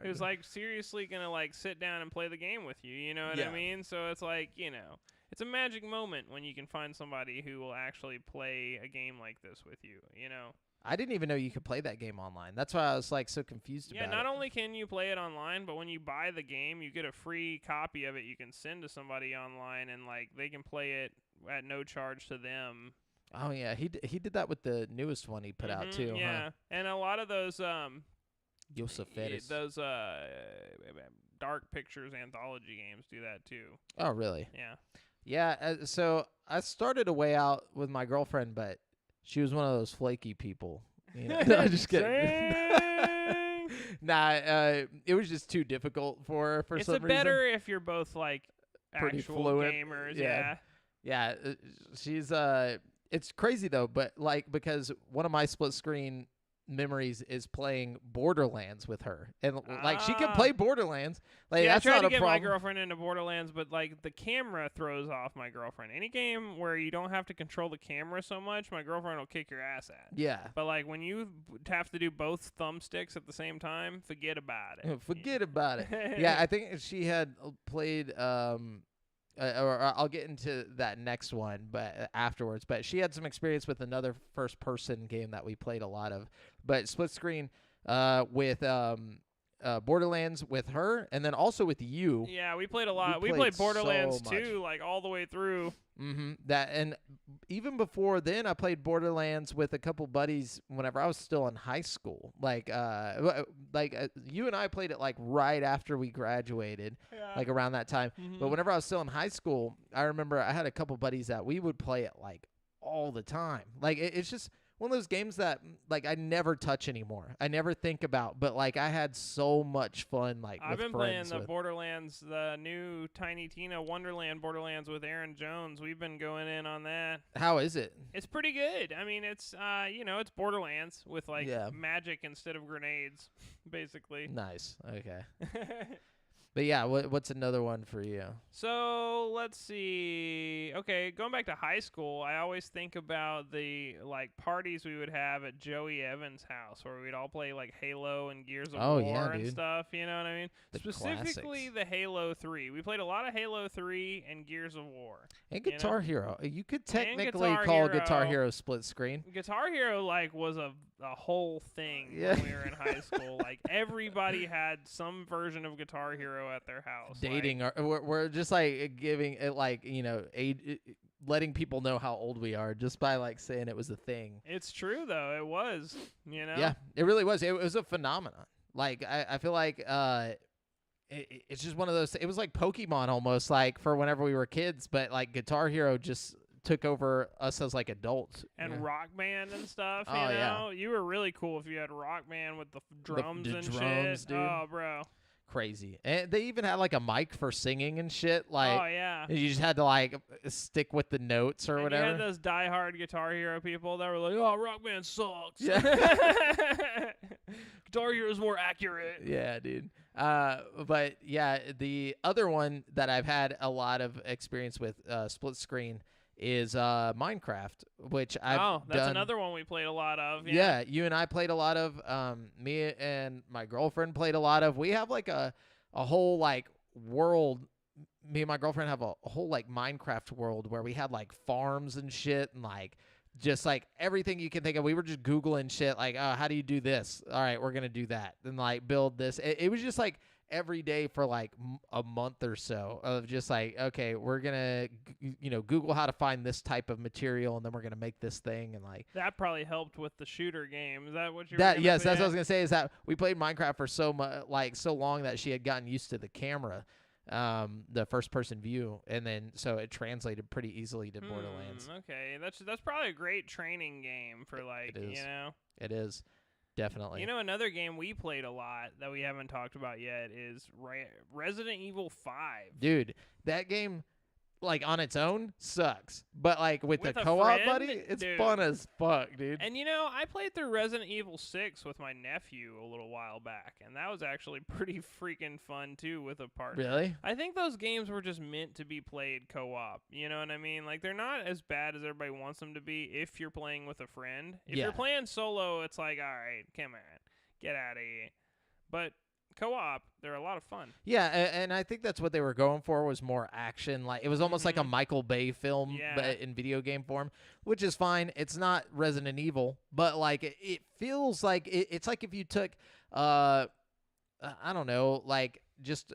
[SPEAKER 2] who's like seriously going to like sit down and play the game with you, you know what I mean? So it's like, you know, it's a magic moment when you can find somebody who will actually play a game like this with you, you know?
[SPEAKER 1] I didn't even know you could play that game online. That's why I was like so confused about it.
[SPEAKER 2] Yeah, not only can you play it online, but when you buy the game, you get a free copy of it you can send to somebody online, and like they can play it at no charge to them.
[SPEAKER 1] Oh yeah, he did that with the newest one he put out too.
[SPEAKER 2] Yeah,
[SPEAKER 1] huh?
[SPEAKER 2] And a lot of those
[SPEAKER 1] those
[SPEAKER 2] Dark Pictures anthology games do that too.
[SPEAKER 1] Oh really?
[SPEAKER 2] Yeah.
[SPEAKER 1] Yeah. So I started A Way Out with my girlfriend, but she was one of those flaky people. You know? No, I'm just kidding. Nah, it was just too difficult for her for some reason.
[SPEAKER 2] It's better if you're both like
[SPEAKER 1] pretty
[SPEAKER 2] actual
[SPEAKER 1] fluent
[SPEAKER 2] gamers.
[SPEAKER 1] Yeah. She's it's crazy though, but like, because one of my split screen memories is playing Borderlands with her, and like she can play Borderlands. Like, that's
[SPEAKER 2] I tried
[SPEAKER 1] not
[SPEAKER 2] to
[SPEAKER 1] a
[SPEAKER 2] get
[SPEAKER 1] problem.
[SPEAKER 2] my girlfriend into Borderlands, but like the camera throws off my girlfriend. Any game where you don't have to control the camera so much, my girlfriend will kick your ass at.
[SPEAKER 1] Yeah.
[SPEAKER 2] But like when you have to do both thumbsticks at the same time, forget about it.
[SPEAKER 1] Forget about it. Yeah, I think she had played or I'll get into that next one, but afterwards. But she had some experience with another first-person game that we played a lot of. But split screen with Borderlands with her, and then also with you.
[SPEAKER 2] Yeah, we played a lot. We played Borderlands 2, like all the way through.
[SPEAKER 1] That, and even before then, I played Borderlands with a couple buddies whenever I was still in high school. Like you and I played it like right after we graduated, like around that time. But whenever I was still in high school, I remember I had a couple buddies that we would play it like all the time. Like it's just one of those games that like I never touch anymore. I never think about, but like I had so much fun. Like
[SPEAKER 2] I've
[SPEAKER 1] with
[SPEAKER 2] been playing
[SPEAKER 1] friends
[SPEAKER 2] the Borderlands, the new Tiny Tina Wonderland Borderlands with Aaron Jones. We've been going in on that.
[SPEAKER 1] How is it?
[SPEAKER 2] It's pretty good. I mean, it's it's Borderlands with like magic instead of grenades, basically.
[SPEAKER 1] Nice. Okay. But yeah, what's another one for you?
[SPEAKER 2] So let's see. Okay, going back to high school, I always think about the like parties we would have at Joey Evans' house, where we'd all play like Halo and Gears of War and stuff. You know what I mean?
[SPEAKER 1] The
[SPEAKER 2] Specifically, the Halo 3. We played a lot of Halo 3 and Gears of War.
[SPEAKER 1] And Guitar Hero. You could technically call Guitar Hero split screen.
[SPEAKER 2] Guitar Hero like was a whole thing when we were in high school. Like everybody had some version of Guitar Hero at their house.
[SPEAKER 1] Dating, we're just like giving it like letting people know how old we are just by like saying it was a thing.
[SPEAKER 2] It's true though. It was.
[SPEAKER 1] Yeah, it really was. It was a phenomenon. Like I feel like it's just one of those. It was like Pokemon almost, like for whenever we were kids, but like Guitar Hero just took over us as like adults.
[SPEAKER 2] And Rock Band and stuff. You know?
[SPEAKER 1] Yeah.
[SPEAKER 2] You were really cool if you had Rock Band with the drums
[SPEAKER 1] the
[SPEAKER 2] and
[SPEAKER 1] drums,
[SPEAKER 2] shit.
[SPEAKER 1] Dude.
[SPEAKER 2] Oh, bro.
[SPEAKER 1] Crazy. And they even had like a mic for singing and shit. Like,
[SPEAKER 2] oh yeah,
[SPEAKER 1] you just had to like stick with the notes or whatever.
[SPEAKER 2] You had those diehard Guitar Hero people that were like, "Oh, Rock Band sucks."
[SPEAKER 1] Yeah.
[SPEAKER 2] Guitar Hero is more accurate.
[SPEAKER 1] Yeah, dude. But yeah, the other one that I've had a lot of experience with split screen is Minecraft, which I've
[SPEAKER 2] that's
[SPEAKER 1] done.
[SPEAKER 2] Another one we played a lot of.
[SPEAKER 1] Yeah, you and I played a lot of. Me and my girlfriend played a lot of. We have like a whole like world. Me and my girlfriend have a whole like Minecraft world where we had like farms and shit and like just like everything you can think of. We were just Googling shit like, oh, how do you do this? All right, we're gonna do that and like build this. It was just like every day for like a month or so of just like, okay, we're gonna Google how to find this type of material and then we're gonna make this thing. And like
[SPEAKER 2] that probably helped with the shooter game. Is that what you
[SPEAKER 1] yes, that's what I was gonna say, is that we played Minecraft for so long that she had gotten used to the camera, the first person view, and then so it translated pretty easily to Borderlands.
[SPEAKER 2] Okay, that's probably a great training game for like,
[SPEAKER 1] It is. Definitely.
[SPEAKER 2] Another game we played a lot that we haven't talked about yet is Resident Evil 5.
[SPEAKER 1] Dude, that game, like on its own, sucks. But like with the co-op
[SPEAKER 2] friend,
[SPEAKER 1] buddy, it's fun as fuck, dude.
[SPEAKER 2] And I played through Resident Evil 6 with my nephew a little while back, and that was actually pretty freaking fun too with a partner.
[SPEAKER 1] Really?
[SPEAKER 2] I think those games were just meant to be played co-op. You know what I mean? Like they're not as bad as everybody wants them to be if you're playing with a friend. If you're playing solo, it's like, all right, come on, get out of here. But co-op, they're a lot of fun.
[SPEAKER 1] Yeah, and I think that's what they were going for, was more action. Like it was almost like a Michael Bay film, but in video game form, which is fine. It's not Resident Evil, but like it feels like it's like if you took I don't know, like just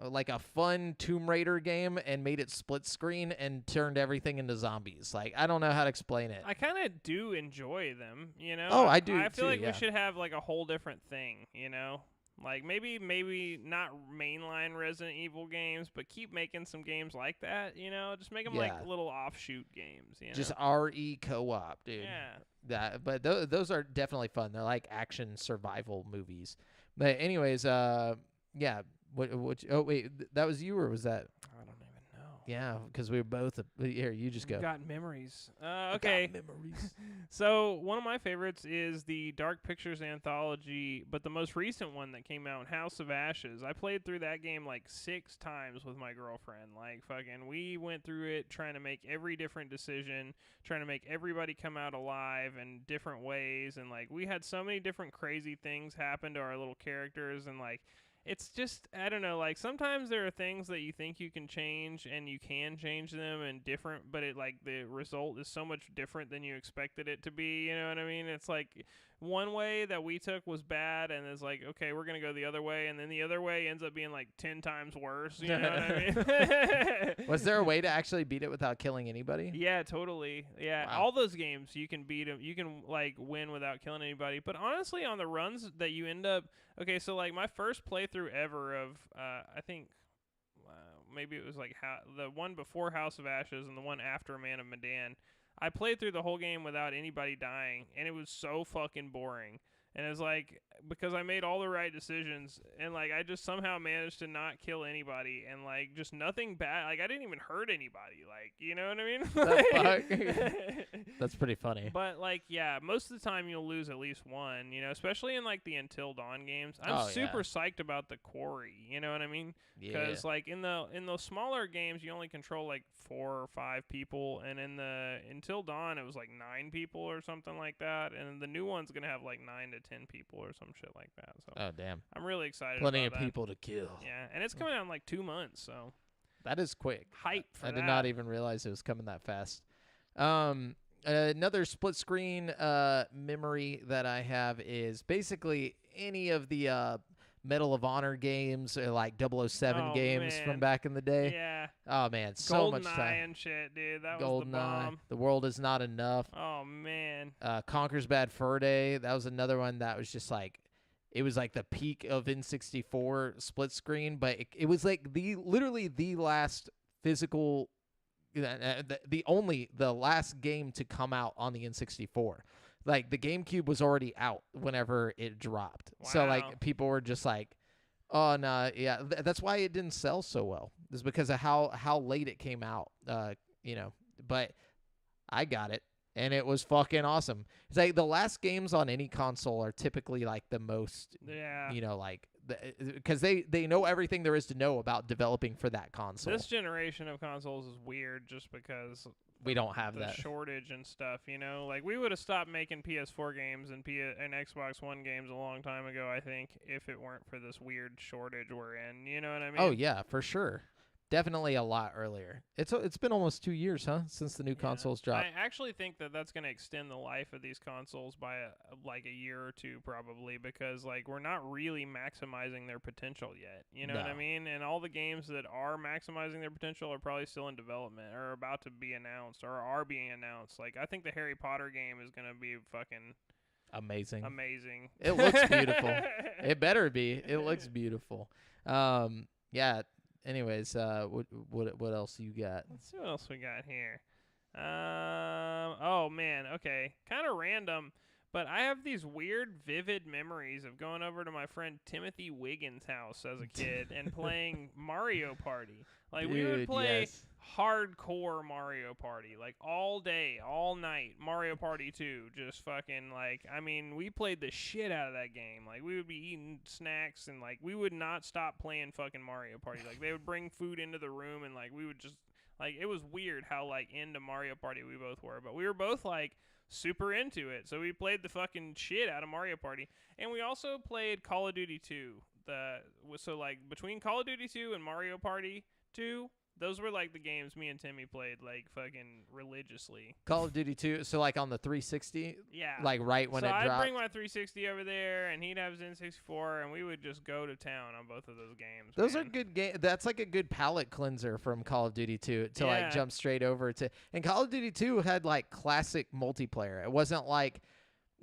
[SPEAKER 1] like a fun Tomb Raider game and made it split screen and turned everything into zombies. Like I don't know how to explain it.
[SPEAKER 2] I kind of do enjoy them,
[SPEAKER 1] Oh, I do.
[SPEAKER 2] I feel
[SPEAKER 1] too,
[SPEAKER 2] like we should have like a whole different thing, Like maybe not mainline Resident Evil games, but keep making some games like that, Just make them like little offshoot games,
[SPEAKER 1] Just RE co-op, dude.
[SPEAKER 2] Yeah.
[SPEAKER 1] But those are definitely fun. They're like action survival movies. But anyways, yeah. Oh wait, that was you or was that?
[SPEAKER 2] I don't even know.
[SPEAKER 1] Yeah, because we were both. Here, you just go.
[SPEAKER 2] Got memories. Okay.
[SPEAKER 1] Got memories.
[SPEAKER 2] So one of my favorites is the Dark Pictures anthology, but the most recent one that came out, House of Ashes. I played through that game like 6 times with my girlfriend. Like fucking, we went through it trying to make every different decision, trying to make everybody come out alive in different ways, and like we had so many different crazy things happen to our little characters, and like. It's just, I don't know, like, sometimes there are things that you think you can change, and you can change them, and different, but it, like, the result is so much different than you expected it to be, you know what I mean? It's like, one way that we took was bad, and it's like, okay, we're gonna go the other way, and then the other way ends up being like 10 times worse. You know what I mean?
[SPEAKER 1] Was there a way to actually beat it without killing anybody?
[SPEAKER 2] Yeah, totally. Yeah,
[SPEAKER 1] Wow.
[SPEAKER 2] all those games you can beat them. You can like win without killing anybody. But honestly, on the runs that you end up, okay, so like my first playthrough ever of, I think. Maybe it was like the one before House of Ashes and the one after Man of Medan. I played through the whole game without anybody dying, and it was so fucking boring. And it was like, because I made all the right decisions, and like I just somehow managed to not kill anybody, and like just nothing bad. Like I didn't even hurt anybody. Like, you know what I mean?
[SPEAKER 1] The fuck? That's pretty funny.
[SPEAKER 2] But like, yeah, most of the time you'll lose at least one. You know, especially in like the Until Dawn games. I'm super psyched about the quarry. You know what I mean? Because like in those smaller games, you only control like 4 or 5 people, and in the Until Dawn, it was like 9 people or something like that, and the new one's gonna have like 9 to 10 people or some shit like that. So
[SPEAKER 1] oh damn,
[SPEAKER 2] I'm really excited.
[SPEAKER 1] Plenty
[SPEAKER 2] about
[SPEAKER 1] of people to kill.
[SPEAKER 2] Yeah, and it's coming out in like 2 months, so
[SPEAKER 1] that is quick.
[SPEAKER 2] Hype for
[SPEAKER 1] I
[SPEAKER 2] that.
[SPEAKER 1] did not even realize it was coming that fast. Another split screen memory that I have is basically any of the Medal of Honor games or like 007 games from back in the day.
[SPEAKER 2] Yeah.
[SPEAKER 1] Oh man, so much
[SPEAKER 2] GoldenEye
[SPEAKER 1] time.
[SPEAKER 2] and shit, dude. That was the bomb.
[SPEAKER 1] The World Is Not Enough.
[SPEAKER 2] Oh man.
[SPEAKER 1] Conker's Bad Fur Day. That was another one that was just like, it was like the peak of N64 split screen, but it was like literally the last physical, the last game to come out on the N64. Like the GameCube was already out whenever it dropped.
[SPEAKER 2] Wow.
[SPEAKER 1] So like people were just like, oh no, yeah. That's why it didn't sell so well. Is because of how late it came out. You know, but I got it. And it was fucking awesome. It's like the last games on any console are typically like the most, you know, like, because they know everything there is to know about developing for that console.
[SPEAKER 2] This generation of consoles is weird just because
[SPEAKER 1] we don't have
[SPEAKER 2] the
[SPEAKER 1] that
[SPEAKER 2] shortage and stuff, you know? Like, we would have stopped making PS4 games and Xbox One games a long time ago, I think, if it weren't for this weird shortage we're in. You know what I mean?
[SPEAKER 1] Oh, yeah, for sure. Definitely a lot earlier. It's been almost 2 years, huh, since the new consoles dropped.
[SPEAKER 2] I actually think that that's going to extend the life of these consoles by like a year or two probably, because like we're not really maximizing their potential yet. You know what I mean? And all the games that are maximizing their potential are probably still in development or about to be announced or are being announced. Like I think the Harry Potter game is going to be fucking amazing.
[SPEAKER 1] It looks beautiful. It better be. It looks beautiful. Yeah. Anyways, what else you got?
[SPEAKER 2] Let's see what else we got here. Oh man, okay, kind of random, but I have these weird, vivid memories of going over to my friend Timothy Wiggins' house as a kid and playing Mario Party. Like we would play hardcore Mario Party, like all day, all night. Mario Party 2, just fucking like, I mean, we played the shit out of that game. Like we would be eating snacks and like we would not stop playing fucking Mario Party. Like they would bring food into the room and like we would just like, it was weird how like into Mario Party we both were, but we were both like super into it. So we played the fucking shit out of Mario Party, and we also played Call of Duty 2. So like between Call of Duty 2 and Mario Party 2, those were like the games me and Timmy played like fucking religiously.
[SPEAKER 1] Call of Duty 2, so like on the 360?
[SPEAKER 2] Yeah.
[SPEAKER 1] Like right when it dropped?
[SPEAKER 2] So I'd bring my 360 over there, and he'd have his N64, and we would just go to town on both of those games.
[SPEAKER 1] Those are good games. That's like a good palate cleanser from Call of Duty 2 to like jump straight over to. And Call of Duty 2 had like classic multiplayer. It wasn't like,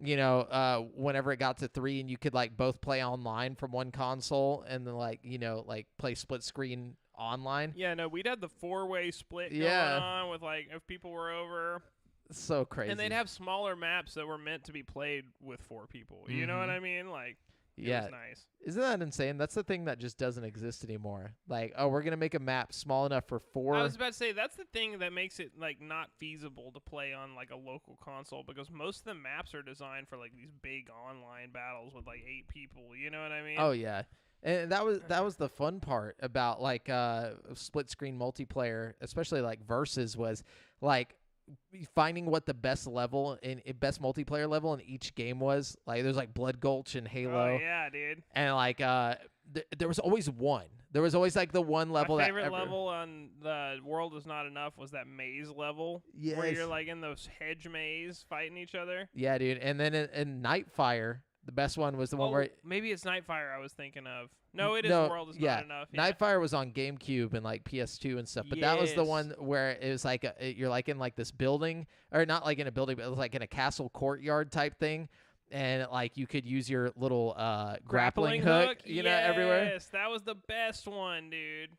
[SPEAKER 1] you know, whenever it got to 3 and you could like both play online from one console and then like, you know, like play split screen online.
[SPEAKER 2] Yeah, no, we'd have the 4-way split going on with like if people were over.
[SPEAKER 1] So crazy.
[SPEAKER 2] And they'd have smaller maps that were meant to be played with 4 people. You know what I mean? Like, it was nice.
[SPEAKER 1] Isn't that insane? That's the thing that just doesn't exist anymore. Like, oh, we're going to make a map small enough for 4.
[SPEAKER 2] I was about to say, that's the thing that makes it, like, not feasible to play on, like, a local console, because most of the maps are designed for, like, these big online battles with, like, 8 people. You know what I mean?
[SPEAKER 1] Oh, yeah. And that was the fun part about, like, split-screen multiplayer, especially, like, Versus, was, like, finding what the best level in best multiplayer level in each game was. Like there's like Blood Gulch and Halo.
[SPEAKER 2] Oh yeah, dude.
[SPEAKER 1] And like there was always one. There was always like the one level
[SPEAKER 2] My
[SPEAKER 1] that
[SPEAKER 2] favorite level on the World Is Not Enough was that maze level.
[SPEAKER 1] Yes.
[SPEAKER 2] Where you're like in those hedge maze fighting each other.
[SPEAKER 1] Yeah, dude. And then in Nightfire, the best one was the one where
[SPEAKER 2] maybe it's Nightfire I was thinking of. No, it is World Is Not Enough. Yeah.
[SPEAKER 1] Nightfire was on GameCube and like PS2 and stuff. But that was the one where it was like you're like in like this building, or not like in a building, but it was like in a castle courtyard type thing. And like you could use your little grappling hook, you know, everywhere.
[SPEAKER 2] Yes, that was the best one, dude.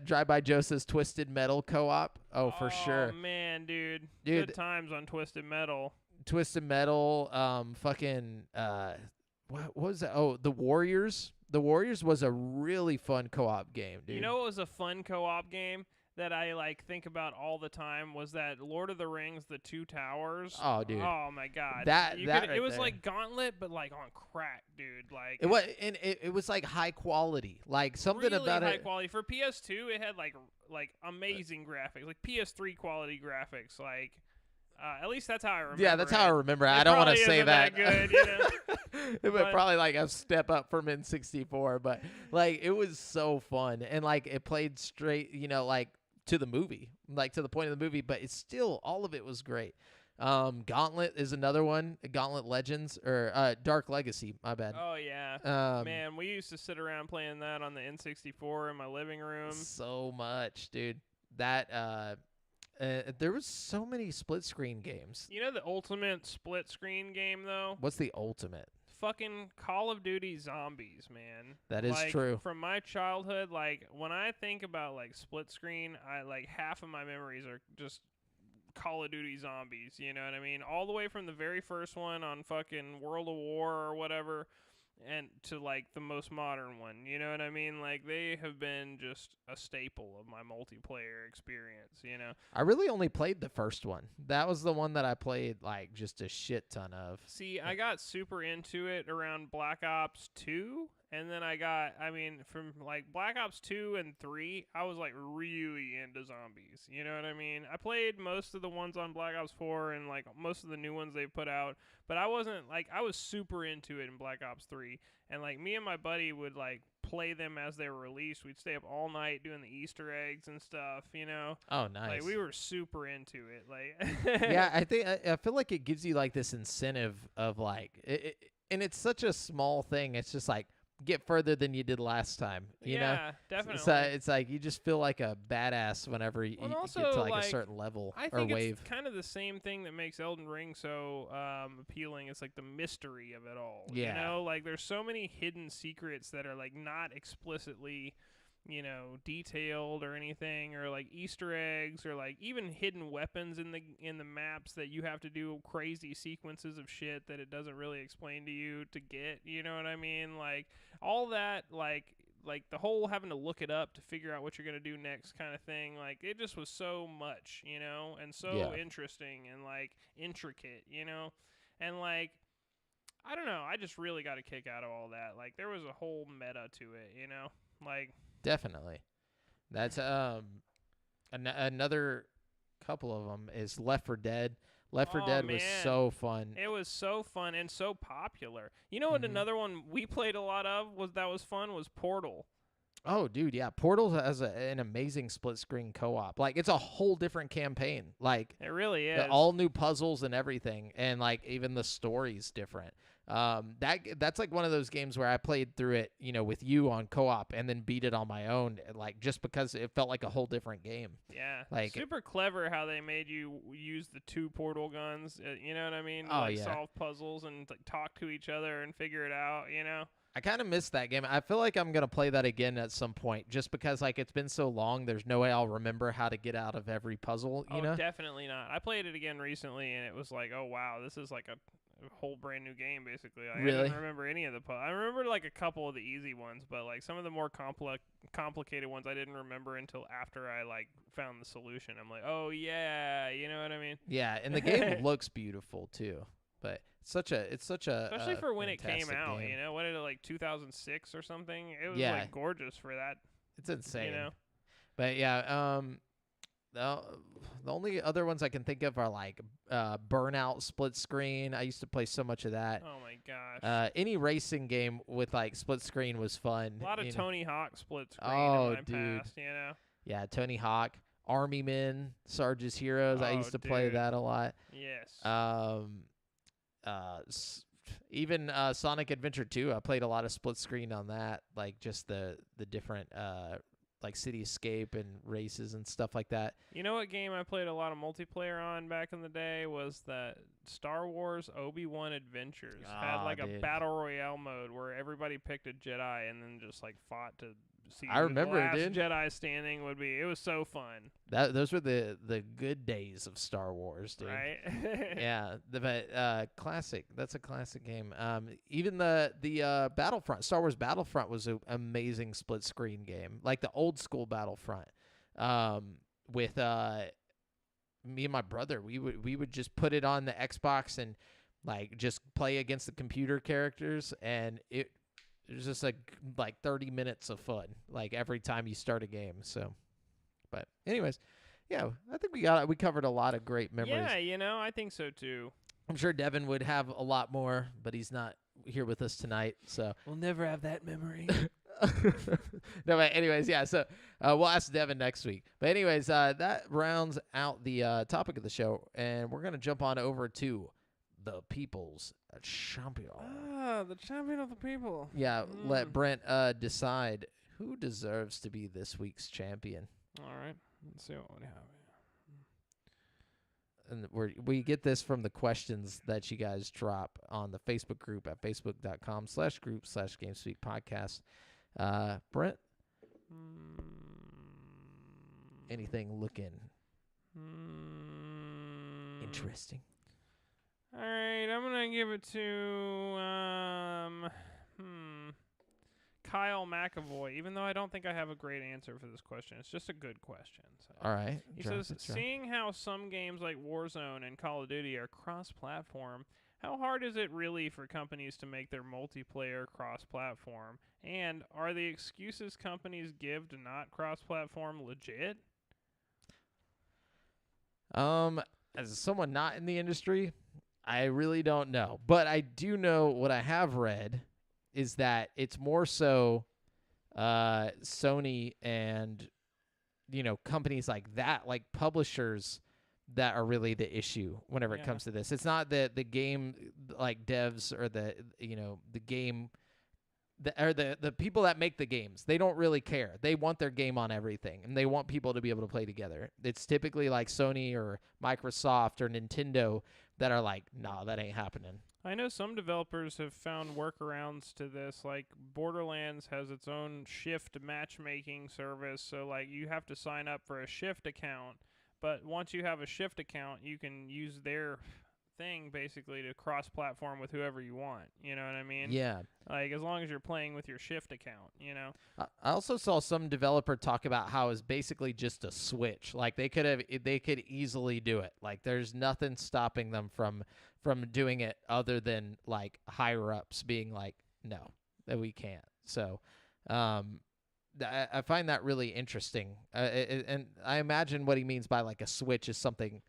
[SPEAKER 1] Drive by Joseph's Twisted Metal co-op. Oh, for sure.
[SPEAKER 2] Oh man, dude. Good times on Twisted Metal.
[SPEAKER 1] Twisted Metal. What was that? Oh, The Warriors. The Warriors was a really fun co-op game, dude.
[SPEAKER 2] You know what was a fun co-op game that I like think about all the time was that Lord of the Rings, The Two Towers.
[SPEAKER 1] Oh, dude.
[SPEAKER 2] Oh my God.
[SPEAKER 1] It
[SPEAKER 2] was like Gauntlet, but like on crack, dude. Like
[SPEAKER 1] it was, and it was like high quality. Like something
[SPEAKER 2] really
[SPEAKER 1] about
[SPEAKER 2] high quality for PS2. It had like amazing graphics, like PS3 quality graphics. Like at least that's how I remember.
[SPEAKER 1] Yeah, that's how I remember. I don't want to say that.
[SPEAKER 2] Good, you know?
[SPEAKER 1] It was probably like a step up from N64, but like it was so fun, and like it played straight, you know, like to the movie, like to the point of the movie, but it's still, all of it was great. Gauntlet is another one. Gauntlet Legends, or Dark Legacy, my bad.
[SPEAKER 2] Oh yeah. Man, we used to sit around playing that on the N64 in my living room.
[SPEAKER 1] So much, dude. That there was so many split screen games.
[SPEAKER 2] You know the ultimate split screen game though?
[SPEAKER 1] What's the ultimate?
[SPEAKER 2] Fucking Call of Duty Zombies, man.
[SPEAKER 1] That is true.
[SPEAKER 2] From my childhood, like when I think about like split screen, I like half of my memories are just Call of Duty Zombies, you know what I mean? All the way from the very first one on fucking World of War or whatever, and to like the most modern one, you know what I mean? Like they have been just a staple of my multiplayer experience, you know?
[SPEAKER 1] I really only played the first one. That was the one that I played like just a shit ton of.
[SPEAKER 2] See, I got super into it around Black Ops 2, and then from like Black Ops 2 and 3, I was like really into zombies, you know what I mean? I played most of the ones on Black Ops 4 and like most of the new ones they put out, but I wasn't like, I was super into it in Black Ops 3, and like me and my buddy would like play them as they were released. We'd stay up all night doing the Easter eggs and stuff, you know?
[SPEAKER 1] Oh, nice.
[SPEAKER 2] Like we were super into it. Like
[SPEAKER 1] yeah, I feel like it gives you like this incentive of like, and it's such a small thing. It's just like, get further than you did last time, you know?
[SPEAKER 2] Yeah, definitely.
[SPEAKER 1] So it's like you just feel like a badass whenever you get to like a certain level
[SPEAKER 2] I
[SPEAKER 1] or
[SPEAKER 2] think
[SPEAKER 1] wave.
[SPEAKER 2] It's kind of the same thing that makes Elden Ring so appealing. It's like the mystery of it all.
[SPEAKER 1] Yeah.
[SPEAKER 2] You know, like there's so many hidden secrets that are like not explicitly, you know, detailed or anything, or like Easter eggs, or like even hidden weapons in the maps that you have to do crazy sequences of shit that it doesn't really explain to you to get, you know what I mean? Like all that, like the whole having to look it up to figure out what you're going to do next kind of thing, like it just was so much, you know, and so interesting and like intricate, you know, and like I don't know, I just really got a kick out of all that. Like there was a whole meta to it, you know, like
[SPEAKER 1] Definitely. That's another couple of them is Left 4 Dead. Left 4 Dead was so fun.
[SPEAKER 2] It was so fun and so popular. You know what another one we played a lot of was fun was Portal.
[SPEAKER 1] Oh, dude, yeah. Portal has an amazing split screen co-op. Like it's a whole different campaign. Like
[SPEAKER 2] it really is.
[SPEAKER 1] All new puzzles and everything, and like even the story's different. That's like one of those games where I played through it, you know, with you on co-op and then beat it on my own, like just because it felt like a whole different game.
[SPEAKER 2] Yeah,
[SPEAKER 1] like
[SPEAKER 2] super clever how they made you use the two portal guns. You know what I mean?
[SPEAKER 1] Oh,
[SPEAKER 2] like
[SPEAKER 1] yeah.
[SPEAKER 2] Solve puzzles and like talk to each other and figure it out. You know.
[SPEAKER 1] I kind of missed that game. I feel like I'm gonna play that again at some point, just because like it's been so long. There's no way I'll remember how to get out of every puzzle. You know?
[SPEAKER 2] Definitely not. I played it again recently, and it was like, oh wow, this is like a whole brand new game basically. Like,
[SPEAKER 1] really?
[SPEAKER 2] I didn't remember any of the I remember like a couple of the easy ones, but like some of the more complicated ones I didn't remember until after I like found the solution. I'm like, oh yeah, you know what I mean?
[SPEAKER 1] Yeah, and the game looks beautiful too. But it's such a
[SPEAKER 2] especially for when it came out,
[SPEAKER 1] game.
[SPEAKER 2] you know, what is it, like 2006 or something? It was
[SPEAKER 1] Yeah.
[SPEAKER 2] like gorgeous for that.
[SPEAKER 1] It's insane.
[SPEAKER 2] You know?
[SPEAKER 1] But yeah, The only other ones I can think of are like Burnout, Split Screen. I used to play so much of that.
[SPEAKER 2] Oh my gosh.
[SPEAKER 1] Any racing game with like split screen was fun.
[SPEAKER 2] A lot of Tony Hawk split screen
[SPEAKER 1] Oh,
[SPEAKER 2] in my
[SPEAKER 1] dude.
[SPEAKER 2] past, you know.
[SPEAKER 1] Yeah, Tony Hawk, Army Men, Sarge's Heroes. I used to play that a lot.
[SPEAKER 2] Yes.
[SPEAKER 1] Even Sonic Adventure 2, I played a lot of split screen on that, like just the different like City Escape and races and stuff like that.
[SPEAKER 2] You know what game I played a lot of multiplayer on back in the day was that Star Wars Obi-Wan Adventures. Had like a battle royale mode where everybody picked a Jedi and then just like fought to see
[SPEAKER 1] I remember
[SPEAKER 2] the last
[SPEAKER 1] dude.
[SPEAKER 2] Jedi standing would be. It was so fun.
[SPEAKER 1] Those were the good days of Star Wars, dude.
[SPEAKER 2] Right?
[SPEAKER 1] Yeah, classic. That's a classic game. Even the Battlefront, Star Wars Battlefront was an amazing split screen game, like the old school Battlefront. With me and my brother, we would just put it on the Xbox and like just play against the computer characters, and it was just like 30 minutes of fun, like every time you start a game. So, but anyways, yeah, I think we covered a lot of great memories.
[SPEAKER 2] Yeah, you know, I think so too.
[SPEAKER 1] I'm sure Devin would have a lot more, but he's not here with us tonight, so
[SPEAKER 2] we'll never have that memory.
[SPEAKER 1] No, but anyways, yeah, so we'll ask Devin next week. But anyways, that rounds out the topic of the show, and we're going to jump on over to the People's Champion.
[SPEAKER 2] The champion of the people.
[SPEAKER 1] Yeah, let Brent decide who deserves to be this week's champion.
[SPEAKER 2] All right, let's see what we have here.
[SPEAKER 1] And we get this from the questions that you guys drop on the Facebook group at facebook.com/group/GameSpeak podcast. Brent, anything looking interesting?
[SPEAKER 2] All right, I'm gonna give it to Kyle McAvoy. Even though I don't think I have a great answer for this question, it's just a good question. So.
[SPEAKER 1] All right.
[SPEAKER 2] He says, seeing how some games like Warzone and Call of Duty are cross-platform, how hard is it really for companies to make their multiplayer cross-platform? And are the excuses companies give to not cross-platform legit?
[SPEAKER 1] As someone not in the industry, I really don't know. But I do know what I have read is that it's more so Sony and, companies like that, like publishers that are really the issue whenever it comes to this. It's not the game like devs or the game the people that make the games. They don't really care. They want their game on everything, and they want people to be able to play together. It's typically like Sony or Microsoft or Nintendo that are like, nah, that ain't happening.
[SPEAKER 2] I know some developers have found workarounds to this, like Borderlands has its own Shift matchmaking service, so like you have to sign up for a Shift account, but once you have a Shift account, you can use their thing basically to cross-platform with whoever you want. You know what I mean?
[SPEAKER 1] Yeah.
[SPEAKER 2] Like as long as you're playing with your Shift account,
[SPEAKER 1] I also saw some developer talk about how it's basically just a switch. Like they could easily do it. Like there's nothing stopping them from doing it other than like higher ups being like, no, that we can't. So, I find that really interesting. And I imagine what he means by like a switch is something,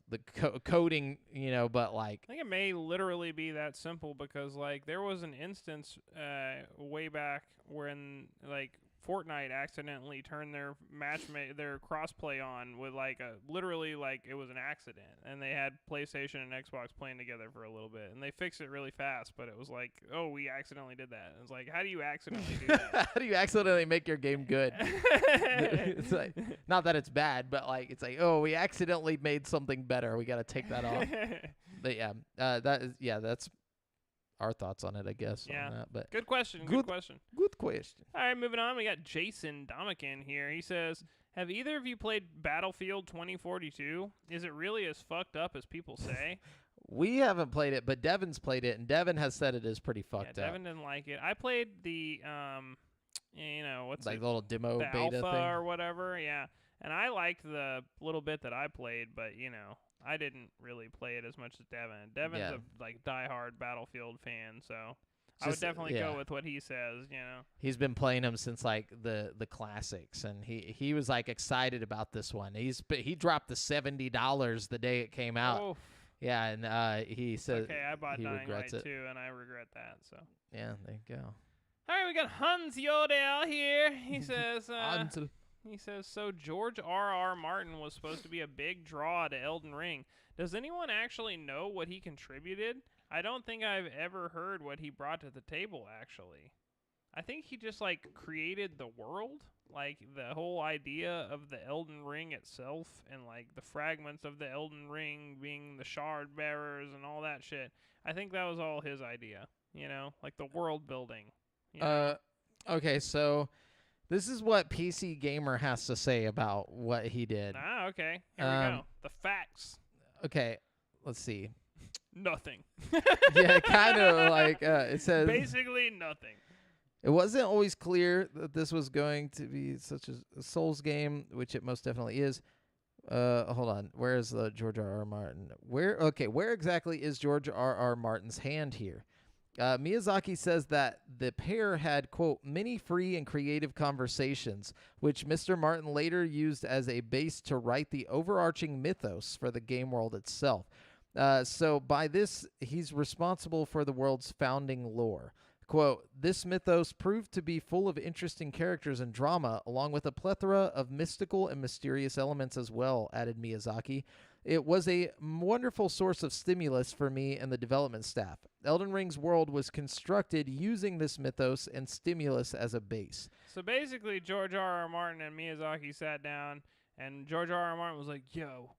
[SPEAKER 1] the coding, but like.
[SPEAKER 2] I think it may literally be that simple because like there was an instance way back when like Fortnite accidentally turned their their crossplay on with like literally like it was an accident, and they had PlayStation and Xbox playing together for a little bit, and they fixed it really fast, but it was like, oh, we accidentally did that. And it's like, how do you accidentally do that?
[SPEAKER 1] How do you accidentally make your game good? It's like, not that it's bad, but like it's like, oh, we accidentally made something better. We got to take that off. But that's our thoughts on it, I guess.
[SPEAKER 2] Yeah.
[SPEAKER 1] On that, but
[SPEAKER 2] good question. Good question.
[SPEAKER 1] Good question.
[SPEAKER 2] All right, moving on. We got Jason Domican here. He says, have either of you played Battlefield 2042? Is it really as fucked up as people say?
[SPEAKER 1] We haven't played it, but Devin's played it, and Devin has said it is pretty fucked up.
[SPEAKER 2] Devin didn't like it. I played the, what's
[SPEAKER 1] like
[SPEAKER 2] it?
[SPEAKER 1] the little demo
[SPEAKER 2] the
[SPEAKER 1] beta
[SPEAKER 2] alpha
[SPEAKER 1] thing
[SPEAKER 2] or whatever, yeah. And I liked the little bit that I played, but, I didn't really play it as much as Devin. Devin's a diehard Battlefield fan, so I would definitely go with what he says.
[SPEAKER 1] He's been playing them since like the classics, and he was like excited about this one. He dropped the $70 the day it came out.
[SPEAKER 2] Oh.
[SPEAKER 1] Yeah, and he said,
[SPEAKER 2] okay, I bought
[SPEAKER 1] he
[SPEAKER 2] Dying
[SPEAKER 1] regrets
[SPEAKER 2] Light
[SPEAKER 1] it.
[SPEAKER 2] too, and I regret that. So
[SPEAKER 1] yeah, there you go.
[SPEAKER 2] All right, we got Hans Yodel here. He says, so George R.R. Martin was supposed to be a big draw to Elden Ring. Does anyone actually know what he contributed? I don't think I've ever heard what he brought to the table, actually. I think he just, like, created the world. Like, the whole idea of the Elden Ring itself and, like, the fragments of the Elden Ring being the shard bearers and all that shit. I think that was all his idea, like the world building.
[SPEAKER 1] Okay, so this is what PC Gamer has to say about what he did.
[SPEAKER 2] Okay. Here we go. The facts.
[SPEAKER 1] Okay, let's see.
[SPEAKER 2] Nothing.
[SPEAKER 1] Yeah, kind of like it says.
[SPEAKER 2] Basically nothing.
[SPEAKER 1] It wasn't always clear that this was going to be such a Souls game, which it most definitely is. Hold on. Where is the George R.R. Martin? Where exactly is George R.R. Martin's hand here? Miyazaki says that the pair had, quote, many free and creative conversations, which Mr. Martin later used as a base to write the overarching mythos for the game world itself. So by this, he's responsible for the world's founding lore. Quote, this mythos proved to be full of interesting characters and drama, along with a plethora of mystical and mysterious elements as well, added Miyazaki. It was a wonderful source of stimulus for me and the development staff. Elden Ring's world was constructed using this mythos and stimulus as a base.
[SPEAKER 2] So basically, George R.R. Martin and Miyazaki sat down, and George R.R. Martin was like, yo,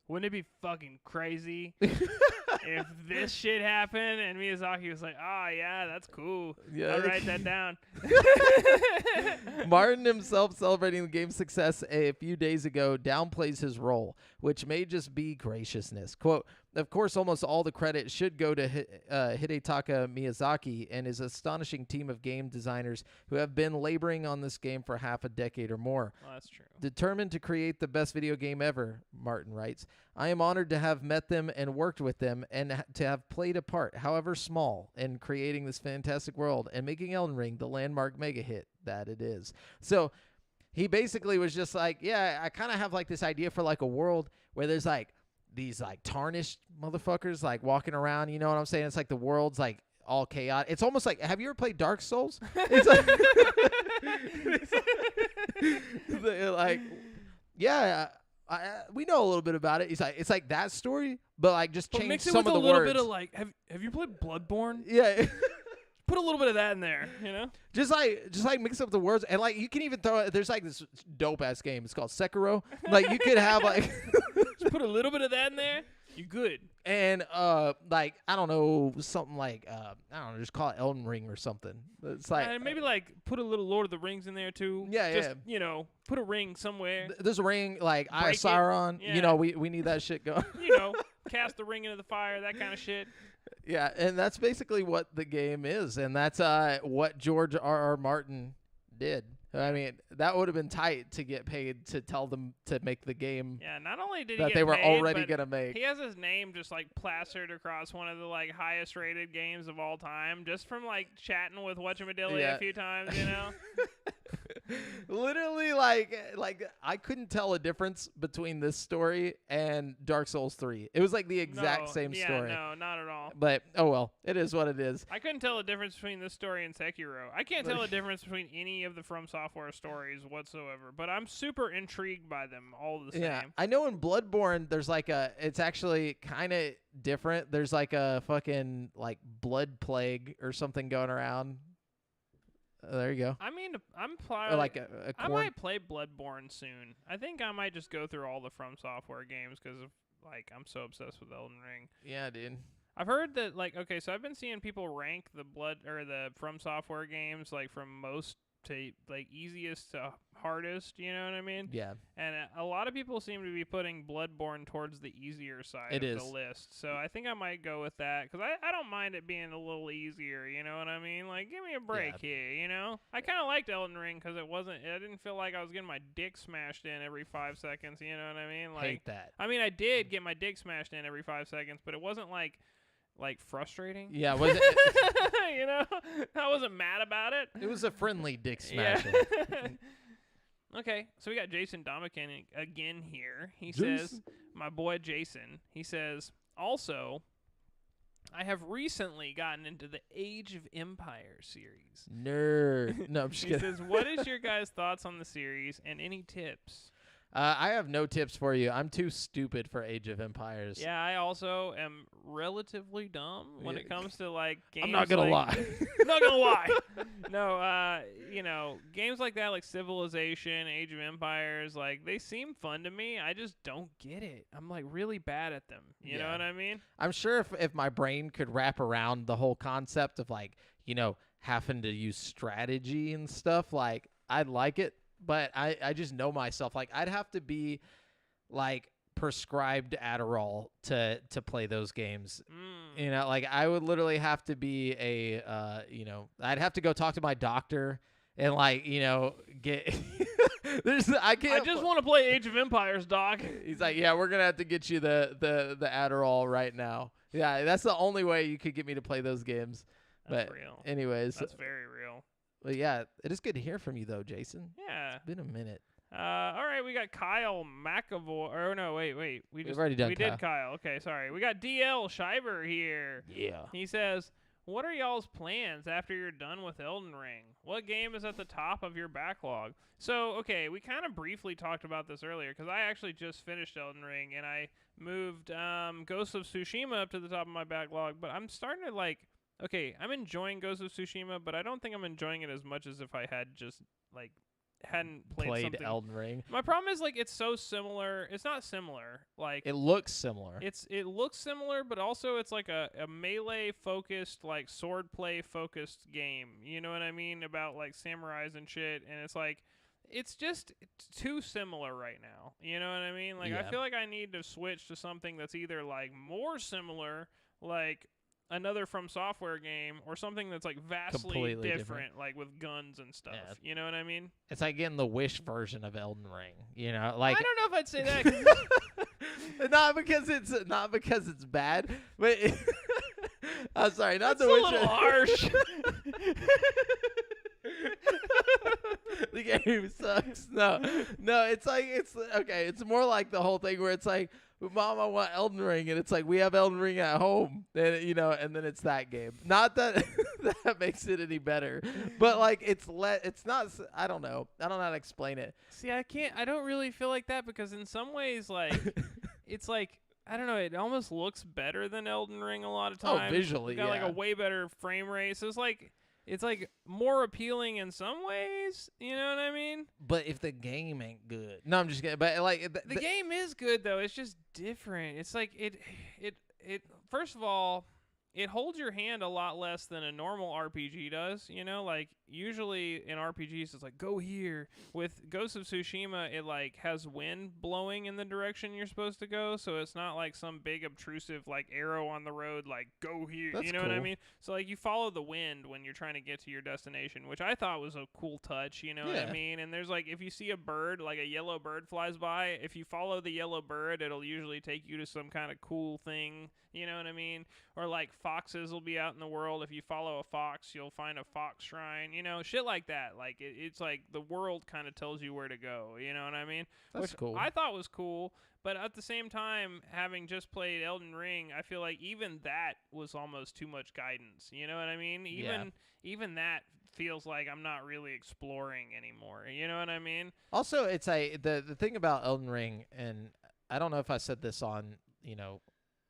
[SPEAKER 2] wouldn't it be fucking crazy if this shit happened? And Miyazaki was like, yeah, that's cool. Yeah. I'll write that down.
[SPEAKER 1] Martin himself, celebrating the game's success a few days ago, downplays his role, which may just be graciousness. Quote, of course, almost all the credit should go to Hidetaka Miyazaki and his astonishing team of game designers who have been laboring on this game for half a decade or more.
[SPEAKER 2] Well, that's true.
[SPEAKER 1] Determined to create the best video game ever, Martin writes. I am honored to have met them and worked with them and to have played a part, however small, in creating this fantastic world and making Elden Ring the landmark mega hit that it is. So he basically was just like, yeah, I kind of have like this idea for like a world where there's like these like tarnished motherfuckers like walking around, you know what I'm saying? It's like the world's like all chaotic. It's almost like, have you ever played Dark Souls? It's like, yeah, we know a little bit about it. He's like, it's like that story, but like just change some of the words.
[SPEAKER 2] Mix it with a little bit of like, have you played Bloodborne?
[SPEAKER 1] Yeah.
[SPEAKER 2] Put a little bit of that in there,
[SPEAKER 1] Just like mix up the words, and like you can even throw. There's like this dope ass game. It's called Sekiro. Like you could have like
[SPEAKER 2] just put a little bit of that in there. You good.
[SPEAKER 1] And like I don't know, something like I don't know, just call it Elden Ring or something. It's like
[SPEAKER 2] maybe like put a little Lord of the Rings in there too.
[SPEAKER 1] Yeah,
[SPEAKER 2] just, put a ring somewhere.
[SPEAKER 1] There's a ring like Eye of Sauron.
[SPEAKER 2] Yeah.
[SPEAKER 1] We need that shit going.
[SPEAKER 2] Cast the ring into the fire, that kind of shit.
[SPEAKER 1] Yeah, and that's basically what the game is, and that's what George R.R. Martin did. I mean, that would have been tight to get paid to tell them to make the game.
[SPEAKER 2] Yeah, not only did
[SPEAKER 1] that
[SPEAKER 2] he get
[SPEAKER 1] they were
[SPEAKER 2] paid,
[SPEAKER 1] already
[SPEAKER 2] but
[SPEAKER 1] gonna make.
[SPEAKER 2] He has his name just like plastered across one of the like highest rated games of all time, just from like chatting with Whatchamadilly a few times,
[SPEAKER 1] Literally, like I couldn't tell a difference between this story and Dark Souls 3. It was like the exact same story.
[SPEAKER 2] No, not at all.
[SPEAKER 1] But oh well, it is what it is.
[SPEAKER 2] I couldn't tell a difference between this story and Sekiro. I can't tell a difference between any of the From Software stories whatsoever. But I'm super intrigued by them all the same.
[SPEAKER 1] Yeah, I know in Bloodborne there's like it's actually kind of different. There's like a fucking like blood plague or something going around. There you go.
[SPEAKER 2] I mean, I'm probably
[SPEAKER 1] like
[SPEAKER 2] I might play Bloodborne soon. I think I might just go through all the From Software games because of like I'm so obsessed with Elden Ring.
[SPEAKER 1] Yeah, dude.
[SPEAKER 2] I've heard that so I've been seeing people rank the the From Software games like from most to like easiest to hardest, you know what I mean?
[SPEAKER 1] Yeah.
[SPEAKER 2] And a lot of people seem to be putting Bloodborne towards the easier side of the list. So I think I might go with that because I don't mind it being a little easier, you know what I mean? Like, give me a break here, you know? I kind of liked Elden Ring because I didn't feel like I was getting my dick smashed in every 5 seconds, you know what I mean? Like,
[SPEAKER 1] hate that.
[SPEAKER 2] I mean, I did get my dick smashed in every 5 seconds, but it wasn't like like frustrating.
[SPEAKER 1] Yeah, was it?
[SPEAKER 2] You know, I wasn't mad about it.
[SPEAKER 1] It was a friendly dick smasher.
[SPEAKER 2] Yeah. Okay, so we got Jason Domican again here. He says, my boy Jason, he says, also, I have recently gotten into the Age of Empires series.
[SPEAKER 1] Nerd. No, I'm just
[SPEAKER 2] He
[SPEAKER 1] kidding.
[SPEAKER 2] says, what is your guys' thoughts on the series and any tips?
[SPEAKER 1] I have no tips for you. I'm too stupid for Age of Empires.
[SPEAKER 2] Yeah, I also am relatively dumb when it comes to like games.
[SPEAKER 1] I'm not gonna lie.
[SPEAKER 2] I'm not gonna lie. No, you know, games like that, like Civilization, Age of Empires, like they seem fun to me. I just don't get it. I'm like really bad at them. You know what I mean?
[SPEAKER 1] I'm sure if my brain could wrap around the whole concept of like, you know, having to use strategy and stuff, like I'd like it. But I just know myself. Like I'd have to be like prescribed Adderall to play those games. You know, like I would literally have to be you know, I'd have to go talk to my doctor and like, you know, get I
[SPEAKER 2] just want to play Age of Empires, Doc.
[SPEAKER 1] He's like, yeah, we're gonna have to get you the Adderall right now. Yeah, that's the only way you could get me to play those games.
[SPEAKER 2] That's
[SPEAKER 1] but
[SPEAKER 2] real.
[SPEAKER 1] Anyways,
[SPEAKER 2] that's very real.
[SPEAKER 1] Well, yeah, it is good to hear from you, though, Jason.
[SPEAKER 2] Yeah.
[SPEAKER 1] It's been a minute.
[SPEAKER 2] All right, we got Kyle McAvoy. Or no, wait.
[SPEAKER 1] We've already done Kyle.
[SPEAKER 2] did Kyle. Okay, sorry. We got DL Schreiber here.
[SPEAKER 1] Yeah.
[SPEAKER 2] He says, what are y'all's plans after you're done with Elden Ring? What game is at the top of your backlog? So, okay, we kind of briefly talked about this earlier because I actually just finished Elden Ring and I moved Ghost of Tsushima up to the top of my backlog, but I'm starting to like, okay, I'm enjoying Ghost of Tsushima, but I don't think I'm enjoying it as much as if I had just, like, hadn't played something.
[SPEAKER 1] Elden Ring.
[SPEAKER 2] My problem is, like, it's so similar. It's not similar. Like,
[SPEAKER 1] it looks similar.
[SPEAKER 2] It looks similar, but also it's like a melee-focused, like, swordplay-focused game. You know what I mean? About, like, samurais and shit, and it's like, it's just too similar right now. You know what I mean? Like, I feel like I need to switch to something that's either, like, more similar, like another From Software game, or something that's like vastly
[SPEAKER 1] completely
[SPEAKER 2] different, like with guns and stuff. Yeah. You know what I mean?
[SPEAKER 1] It's like getting the Wish version of Elden Ring. You know, like
[SPEAKER 2] I don't know if I'd say that.
[SPEAKER 1] not because it's bad, but I'm sorry, not
[SPEAKER 2] that's
[SPEAKER 1] the
[SPEAKER 2] Wish.
[SPEAKER 1] A
[SPEAKER 2] little harsh.
[SPEAKER 1] The game sucks. No, it's like it's okay. It's more like the whole thing where it's like, Mom, I want Elden Ring, and it's like we have Elden Ring at home, and you know, and then it's that game. Not that that makes it any better, but like it's not. I don't know. I don't know how to explain it.
[SPEAKER 2] See, I don't really feel like that because in some ways, like it's like I don't know. It almost looks better than Elden Ring a lot of times.
[SPEAKER 1] Oh, visually,
[SPEAKER 2] it's got like a way better frame rate. So it's like more appealing in some ways, you know what I mean?
[SPEAKER 1] But if the game ain't good, no, I'm just kidding. But like
[SPEAKER 2] the game is good though. It's just different. It's like it. First of all, it holds your hand a lot less than a normal RPG does. You know, like usually in RPGs, it's like go here. With Ghost of Tsushima, it like has wind blowing in the direction you're supposed to go, so it's not like some big obtrusive like arrow on the road like go here.
[SPEAKER 1] That's
[SPEAKER 2] you know
[SPEAKER 1] cool.
[SPEAKER 2] what I mean? So like you follow the wind when you're trying to get to your destination, which I thought was a cool touch. You know what I mean? And there's like if you see a bird, like a yellow bird flies by, if you follow the yellow bird, it'll usually take you to some kind of cool thing. You know what I mean? Or like foxes will be out in the world. If you follow a fox, you'll find a fox shrine. You know, shit like that. Like it's like the world kind of tells you where to go. You know what I mean?
[SPEAKER 1] That's cool.
[SPEAKER 2] I thought was cool. But at the same time, having just played Elden Ring, I feel like even that was almost too much guidance. You know what I mean? Even that feels like I'm not really exploring anymore. You know what I mean?
[SPEAKER 1] Also, it's the thing about Elden Ring, and I don't know if I said this on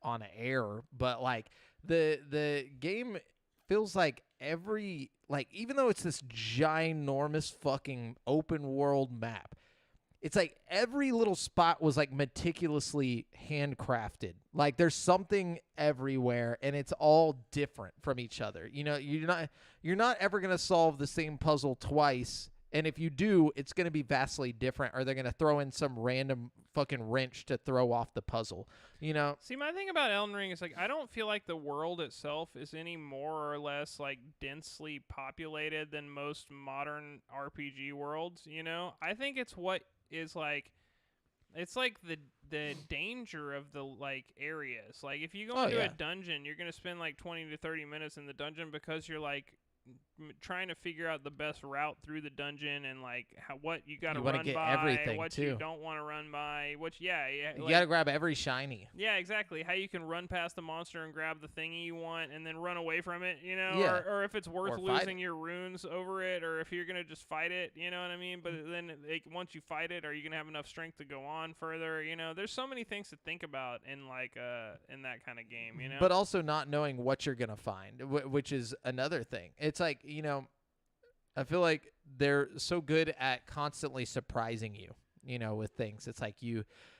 [SPEAKER 1] on air, but like the game feels like even though it's this ginormous fucking open world map, it's like every little spot was like meticulously handcrafted. Like there's something everywhere, and it's all different from each other. You know, you're not ever gonna solve the same puzzle twice. And if you do, it's going to be vastly different, or they're going to throw in some random fucking wrench to throw off the puzzle, you know?
[SPEAKER 2] See, my thing about Elden Ring is, like, I don't feel like the world itself is any more or less, like, densely populated than most modern RPG worlds, you know? I think it's what is, like, it's like the danger of the like areas. Like if you go into a dungeon, you're gonna spend like 20 to 30 minutes in the dungeon because you're like trying to figure out the best route through the dungeon and like what you got to run by,
[SPEAKER 1] everything
[SPEAKER 2] what
[SPEAKER 1] too.
[SPEAKER 2] You don't want to run by, which
[SPEAKER 1] you got to grab every shiny.
[SPEAKER 2] Yeah, exactly. How you can run past the monster and grab the thingy you want and then run away from it, you know, or if it's worth losing your runes over it, or if you're gonna just fight it, you know what I mean? But then once you fight it, are you gonna have enough strength to go on further? You know, there's so many things to think about in like in that kind of game, you know.
[SPEAKER 1] But also not knowing what you're gonna find, which is another thing. It's like, you know, I feel like they're so good at constantly surprising you, you know, with things. It's like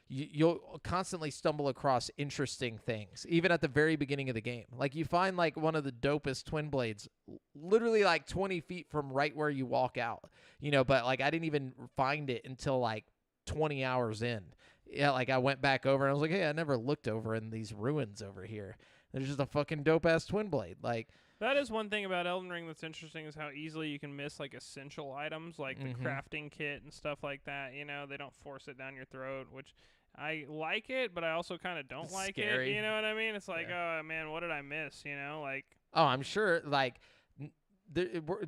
[SPEAKER 1] you'll constantly stumble across interesting things, even at the very beginning of the game. Like you find like one of the dopest twin blades literally like 20 feet from right where you walk out, you know, but like I didn't even find it until like 20 hours in. Yeah, like I went back over and I was like, hey, I never looked over in these ruins over here. There's just a fucking dope-ass twin blade. Like,
[SPEAKER 2] that is one thing about Elden Ring that's interesting, is how easily you can miss like essential items like the crafting kit and stuff like that. You know, they don't force it down your throat, which I like it, but I also kind of don't like
[SPEAKER 1] scary.
[SPEAKER 2] it. You know what I mean? It's like, oh man, what did I miss? You know, like.
[SPEAKER 1] Oh, I'm sure. Like,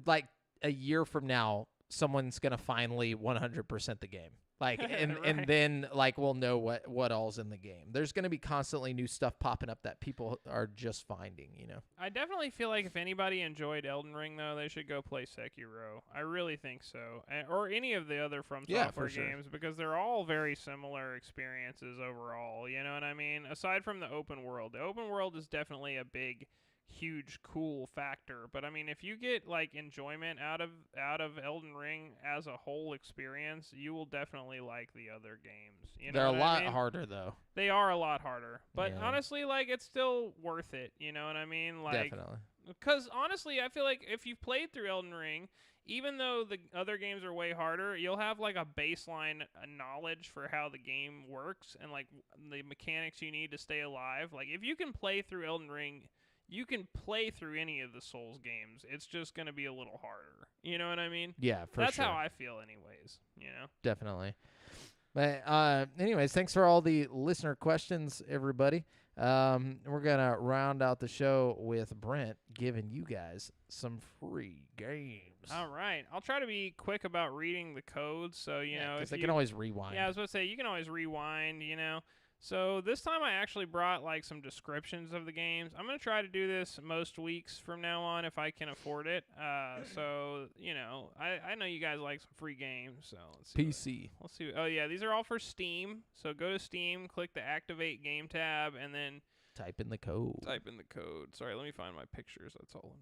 [SPEAKER 1] like a year from now, someone's gonna finally 100% the game. Like, and
[SPEAKER 2] right.
[SPEAKER 1] and then like we'll know what all's in the game. There's gonna be constantly new stuff popping up that people are just finding, you know.
[SPEAKER 2] I definitely feel like if anybody enjoyed Elden Ring, though, they should go play Sekiro. I really think so, or any of the other From Software games, because they're all very similar experiences overall. You know what I mean? Aside from the open world is definitely a big, huge, cool factor. But I mean, if you get like enjoyment out of Elden Ring as a whole experience, you will definitely like the other games. You know,
[SPEAKER 1] they're a lot harder though.
[SPEAKER 2] They are a lot harder, but honestly, like it's still worth it. You know what I mean? Like,
[SPEAKER 1] definitely.
[SPEAKER 2] Because honestly, I feel like if you've played through Elden Ring, even though the other games are way harder, you'll have like a baseline knowledge for how the game works and like the mechanics you need to stay alive. Like if you can play through Elden Ring, you can play through any of the Souls games. It's just going to be a little harder. You know what I mean?
[SPEAKER 1] Yeah, for
[SPEAKER 2] That's
[SPEAKER 1] sure.
[SPEAKER 2] how I feel anyways, you know?
[SPEAKER 1] Definitely. But anyways, thanks for all the listener questions, everybody. We're going to round out the show with Brent giving you guys some free games.
[SPEAKER 2] All right. I'll try to be quick about reading the codes, so, you know.
[SPEAKER 1] Because they can always rewind.
[SPEAKER 2] Yeah, I was about to say, you can always rewind, you know. So this time I actually brought like some descriptions of the games. I'm going to try to do this most weeks from now on if I can afford it. So, you know, I know you guys like some free games. So let's see.
[SPEAKER 1] PC.
[SPEAKER 2] Let's see. Oh, yeah, these are all for Steam. So go to Steam, click the Activate Game tab, and then
[SPEAKER 1] type in the code.
[SPEAKER 2] Sorry, let me find my pictures. That's all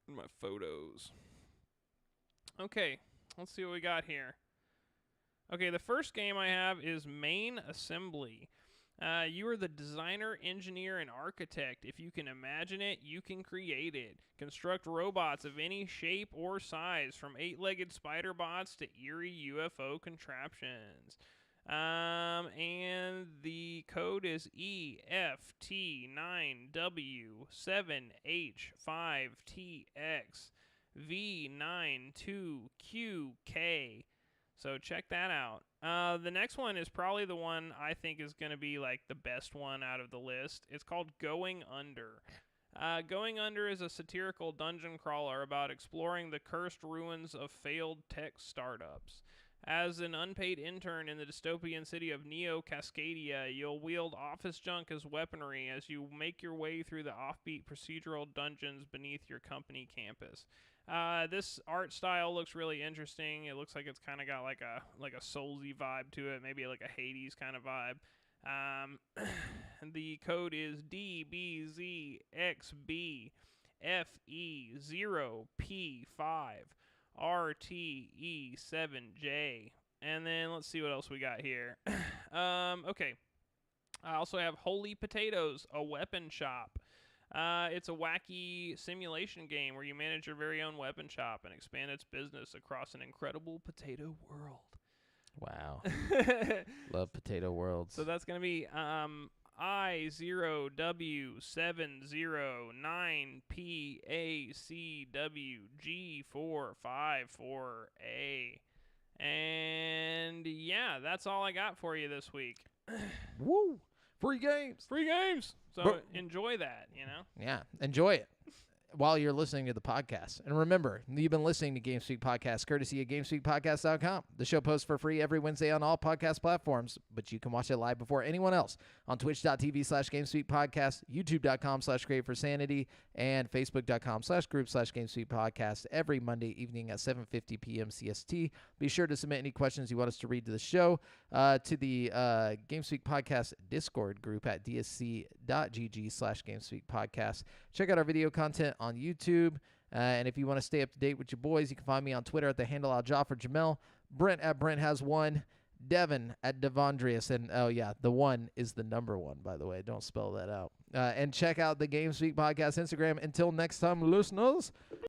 [SPEAKER 2] in my photos. Okay, let's see what we got here. Okay, the first game I have is Main Assembly. You are the designer, engineer, and architect. If you can imagine it, you can create it. Construct robots of any shape or size, from 8-legged spider bots to eerie UFO contraptions. And the code is EFT9W7H5TX V92QK. So check that out. The next one is probably the one I think is going to be like the best one out of the list. It's called Going Under. Going Under is a satirical dungeon crawler about exploring the cursed ruins of failed tech startups. As an unpaid intern in the dystopian city of Neo Cascadia, you'll wield office junk as weaponry as you make your way through the offbeat procedural dungeons beneath your company campus. This art style looks really interesting. It looks like it's kind of got like a Soulsy vibe to it, maybe like a Hades kind of vibe. The code is DBZXB-FE0P5RTE7J. And then let's see what else we got here. Okay. I also have Holy Potatoes, a weapon shop. It's a wacky simulation game where you manage your very own weapon shop and expand its business across an incredible potato world.
[SPEAKER 1] Wow. Love potato worlds.
[SPEAKER 2] So that's going to be I0W709PACWG454A. And yeah, that's all I got for you this week.
[SPEAKER 1] Woo! Free games.
[SPEAKER 2] Free games. So enjoy that, you know?
[SPEAKER 1] Yeah, enjoy it while you're listening to the podcast. And remember, you've been listening to GameSpeak Podcast, courtesy of GameSpeakPodcast.com. The show posts for free every Wednesday on all podcast platforms, but you can watch it live before anyone else on twitch.tv/GameSpeakPodcast, youtube.com/CreateForSanity, and facebook.com/group/GameSpeakPodcast every Monday evening at 7:50 p.m. CST. Be sure to submit any questions you want us to read to the show to the GameSpeak Podcast Discord group at dsc.gg/GameSpeakPodcast. Check out our video content on YouTube. And if you want to stay up to date with your boys, you can find me on Twitter at the handle @JafferJamel, Brent at BrentHas1, Devin at Devondrius, and oh yeah, the 1 is the number 1, by the way. Don't spell that out. And check out the GameSpeak Podcast Instagram. Until next time, listeners.